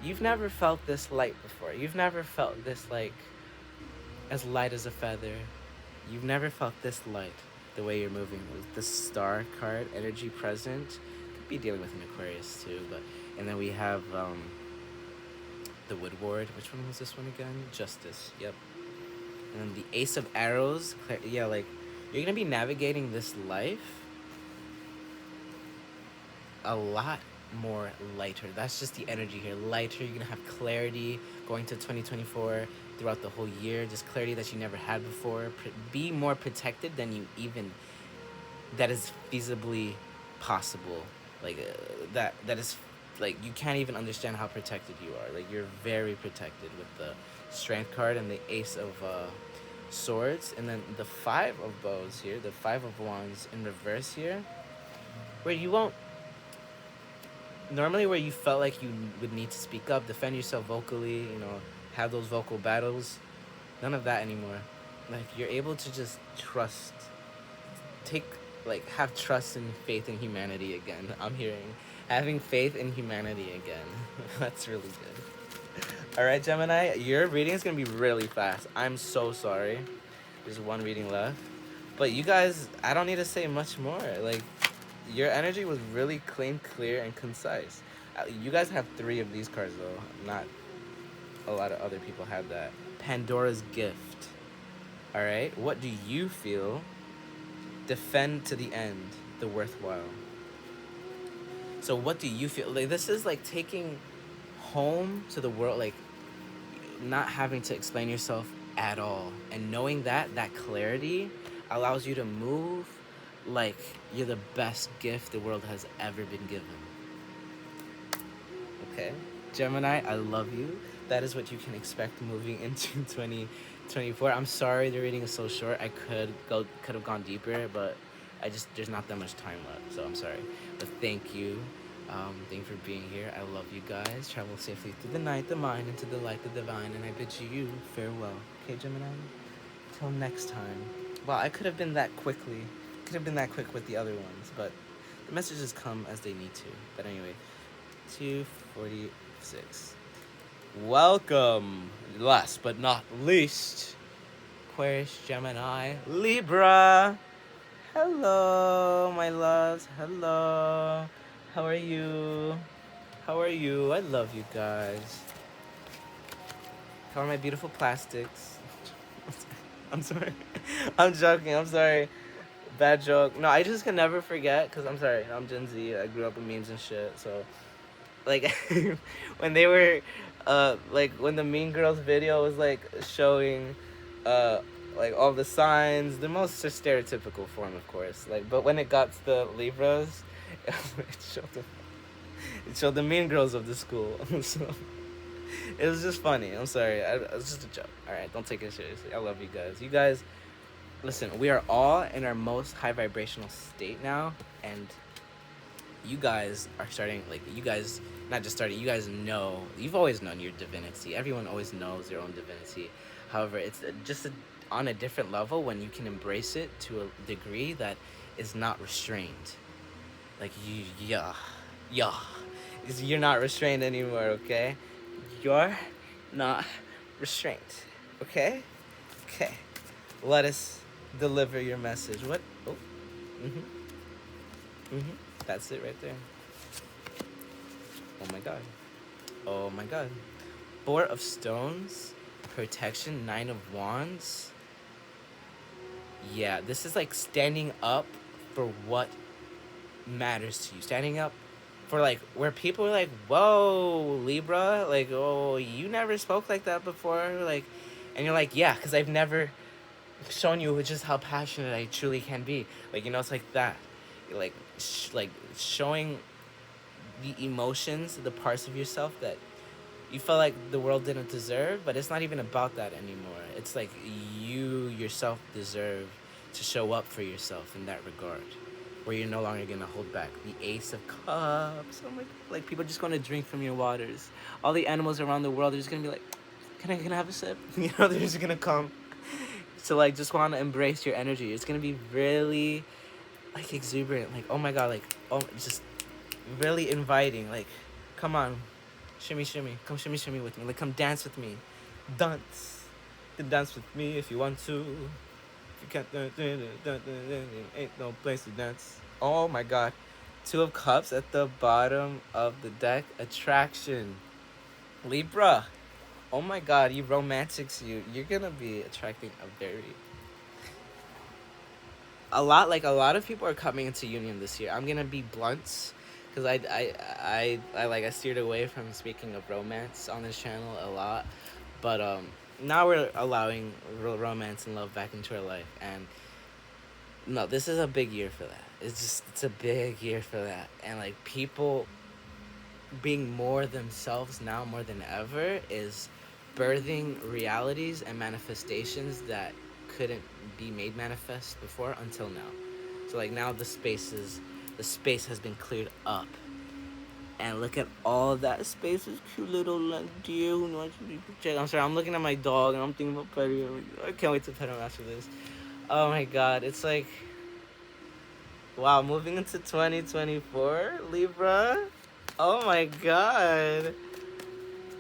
you've never felt this light before. You've never felt this, like, as light as a feather. You've never felt this light the way you're moving with the star card energy present. Could be dealing with an Aquarius too, but and then we have the Woodward. Which one was this one again? Justice. Yep. And then the Ace of Arrows. Yeah, like, you're gonna be navigating this life a lot more lighter. That's just the energy here. Lighter. You're gonna have clarity going to 2024 throughout the whole year. Just clarity that you never had before. Be more protected than you even. That is feasibly possible. Like, that is like, you can't even understand how protected you are. Like, you're very protected with the Strength card and the Ace of Swords, and then the Five of Bows here, the Five of Wands in reverse here, where you won't normally, where you felt like you would need to speak up, defend yourself vocally, you know, have those vocal battles. None of that anymore. Like, you're able to just trust, have trust and faith in humanity again. I'm hearing having faith in humanity again. That's really good. All right, Gemini, your reading is gonna be really fast. I'm so sorry. There's one reading left, but you guys, I don't need to say much more. Like, your energy was really clean, clear, and concise. You guys have 3 of these cards though. Not a lot of other people have that. Pandora's Gift. All right, what do you feel? Defend to the end the worthwhile. So what do you feel? Like, this is like taking home to the world, like not having to explain yourself at all, and knowing that clarity allows you to move like you're the best gift the world has ever been given. Okay, Gemini, I love you. That is what you can expect moving into 2024. I'm sorry the reading is so short. I could have gone deeper, but there's not that much time left, so I'm sorry. But thank you. Thank you for being here. I love you guys. Travel safely through the night, the mind, into the light, the divine, and I bid you farewell. Okay, Gemini? Till next time. Well, I could have been that quick with the other ones, but the messages come as they need to. But anyway, 246. Welcome, last but not least, Aquarius, Gemini, Libra. Hello, my loves. Hello. How are you? How are you? I love you guys. How are my beautiful plastics? I'm sorry. I'm joking. I'm sorry. Bad joke. No, I just can never forget, because I'm sorry. I'm Gen Z. I grew up with memes and shit. So, like, when they were, when the Mean Girls video was, like, showing, like, all the signs, the most stereotypical form, of course. Like, but when it got to the Libras, it showed the Mean Girls of the school. So it was just funny. I'm sorry. It was just a joke. All right, don't take it seriously. I love you guys. You guys, listen, we are all in our most high vibrational state now, and you guys are starting, like, you guys, not just starting, you guys know, you've always known your divinity. Everyone always knows their own divinity. However, it's just on a different level when you can embrace it to a degree that is not restrained. Like, you're not restrained anymore, okay? You're not restrained, okay? Okay. Let us deliver your message. What? Oh. That's it right there. Oh my god. Oh my god. Four of Stones, protection, 9 of Wands. Yeah, this is like standing up for what matters to you. Standing up for, like, where people are like, whoa, Libra, like, oh, you never spoke like that before, like, and you're like, yeah, because I've never shown you just how passionate I truly can be. Like, you know, it's like that. Like, showing the emotions, the parts of yourself that you felt like the world didn't deserve, but it's not even about that anymore. It's like you yourself deserve to show up for yourself in that regard, where you're no longer gonna hold back. The Ace of Cups. Oh my God. Like, people are just gonna drink from your waters. All the animals around the world are just gonna be like, can I have a sip? You know, they're just gonna come to, like, just want to embrace your energy. It's gonna be really, like, exuberant. Like, oh my God, like, oh, just really inviting. Like, come on, shimmy, shimmy, come shimmy, shimmy with me. Like, come dance with me. Dance. You can dance with me if you want to. If you can't, ain't no place to dance. Oh my God. 2 of Cups at the bottom of the deck. Attraction. Libra. Oh my God, you romantics, you're gonna be attracting a lot of people are coming into union this year. I'm gonna be blunt, because I steered away from speaking of romance on this channel a lot, but now we're allowing romance and love back into our life, and no, this is a big year for that. It's a big year for that, and, like, people, being more themselves now more than ever is birthing realities and manifestations that couldn't be made manifest before until now. So like now the space has been cleared up. And look at all of that space. This cute little like deer who wants to be protected. I'm sorry, I'm looking at my dog and I'm thinking about petting him. I can't wait to pet him after this. Oh my god, it's like, wow, moving into 2024, Libra. Oh my god.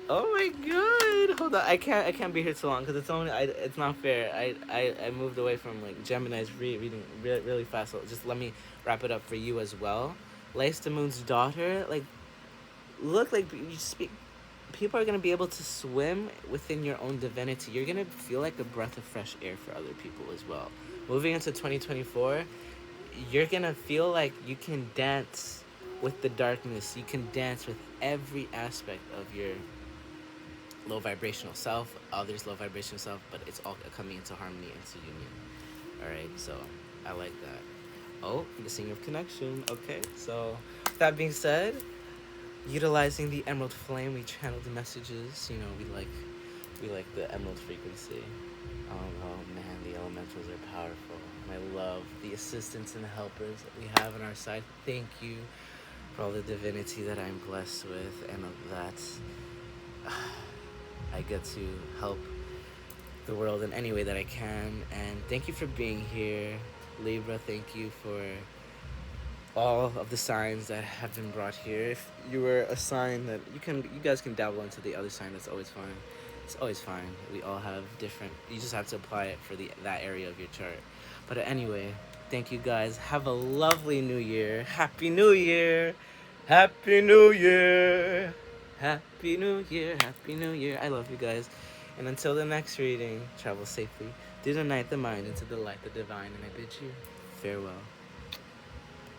Oh my god. Hold on, I can't be here too long because it's not fair. I moved away from like Gemini's reading really fast. So just let me wrap it up for you as well. Lace the Moon's daughter, like, look, like you speak. People are gonna be able to swim within your own divinity. You're gonna feel like a breath of fresh air for other people as well. Moving into 2024, you're gonna feel like you can dance with the darkness. You can dance with every aspect of your low vibrational self, others' low vibrational self, but it's all coming into harmony, into union. All right, so I like that. Oh, the singer of connection. Okay, so that being said, utilizing the emerald flame, we channel the messages. You know, we like the emerald frequency. Oh man, the elementals are powerful. And I love the assistants and the helpers that we have on our side. Thank you for all the divinity that I'm blessed with, and that I get to help the world in any way that I can. And thank you for being here, Libra. Thank you for all of the signs that have been brought here. If you were a sign that you guys can dabble into the other sign, that's always fine. It's always fine. We all have different, you just have to apply it for that area of your chart. But anyway, thank you guys. Have a lovely new year. Happy New Year. Happy New Year. Happy New Year. Happy New Year. I love you guys. And until the next reading, travel safely. Do the night, the mind, into the light, the divine. And I bid you farewell.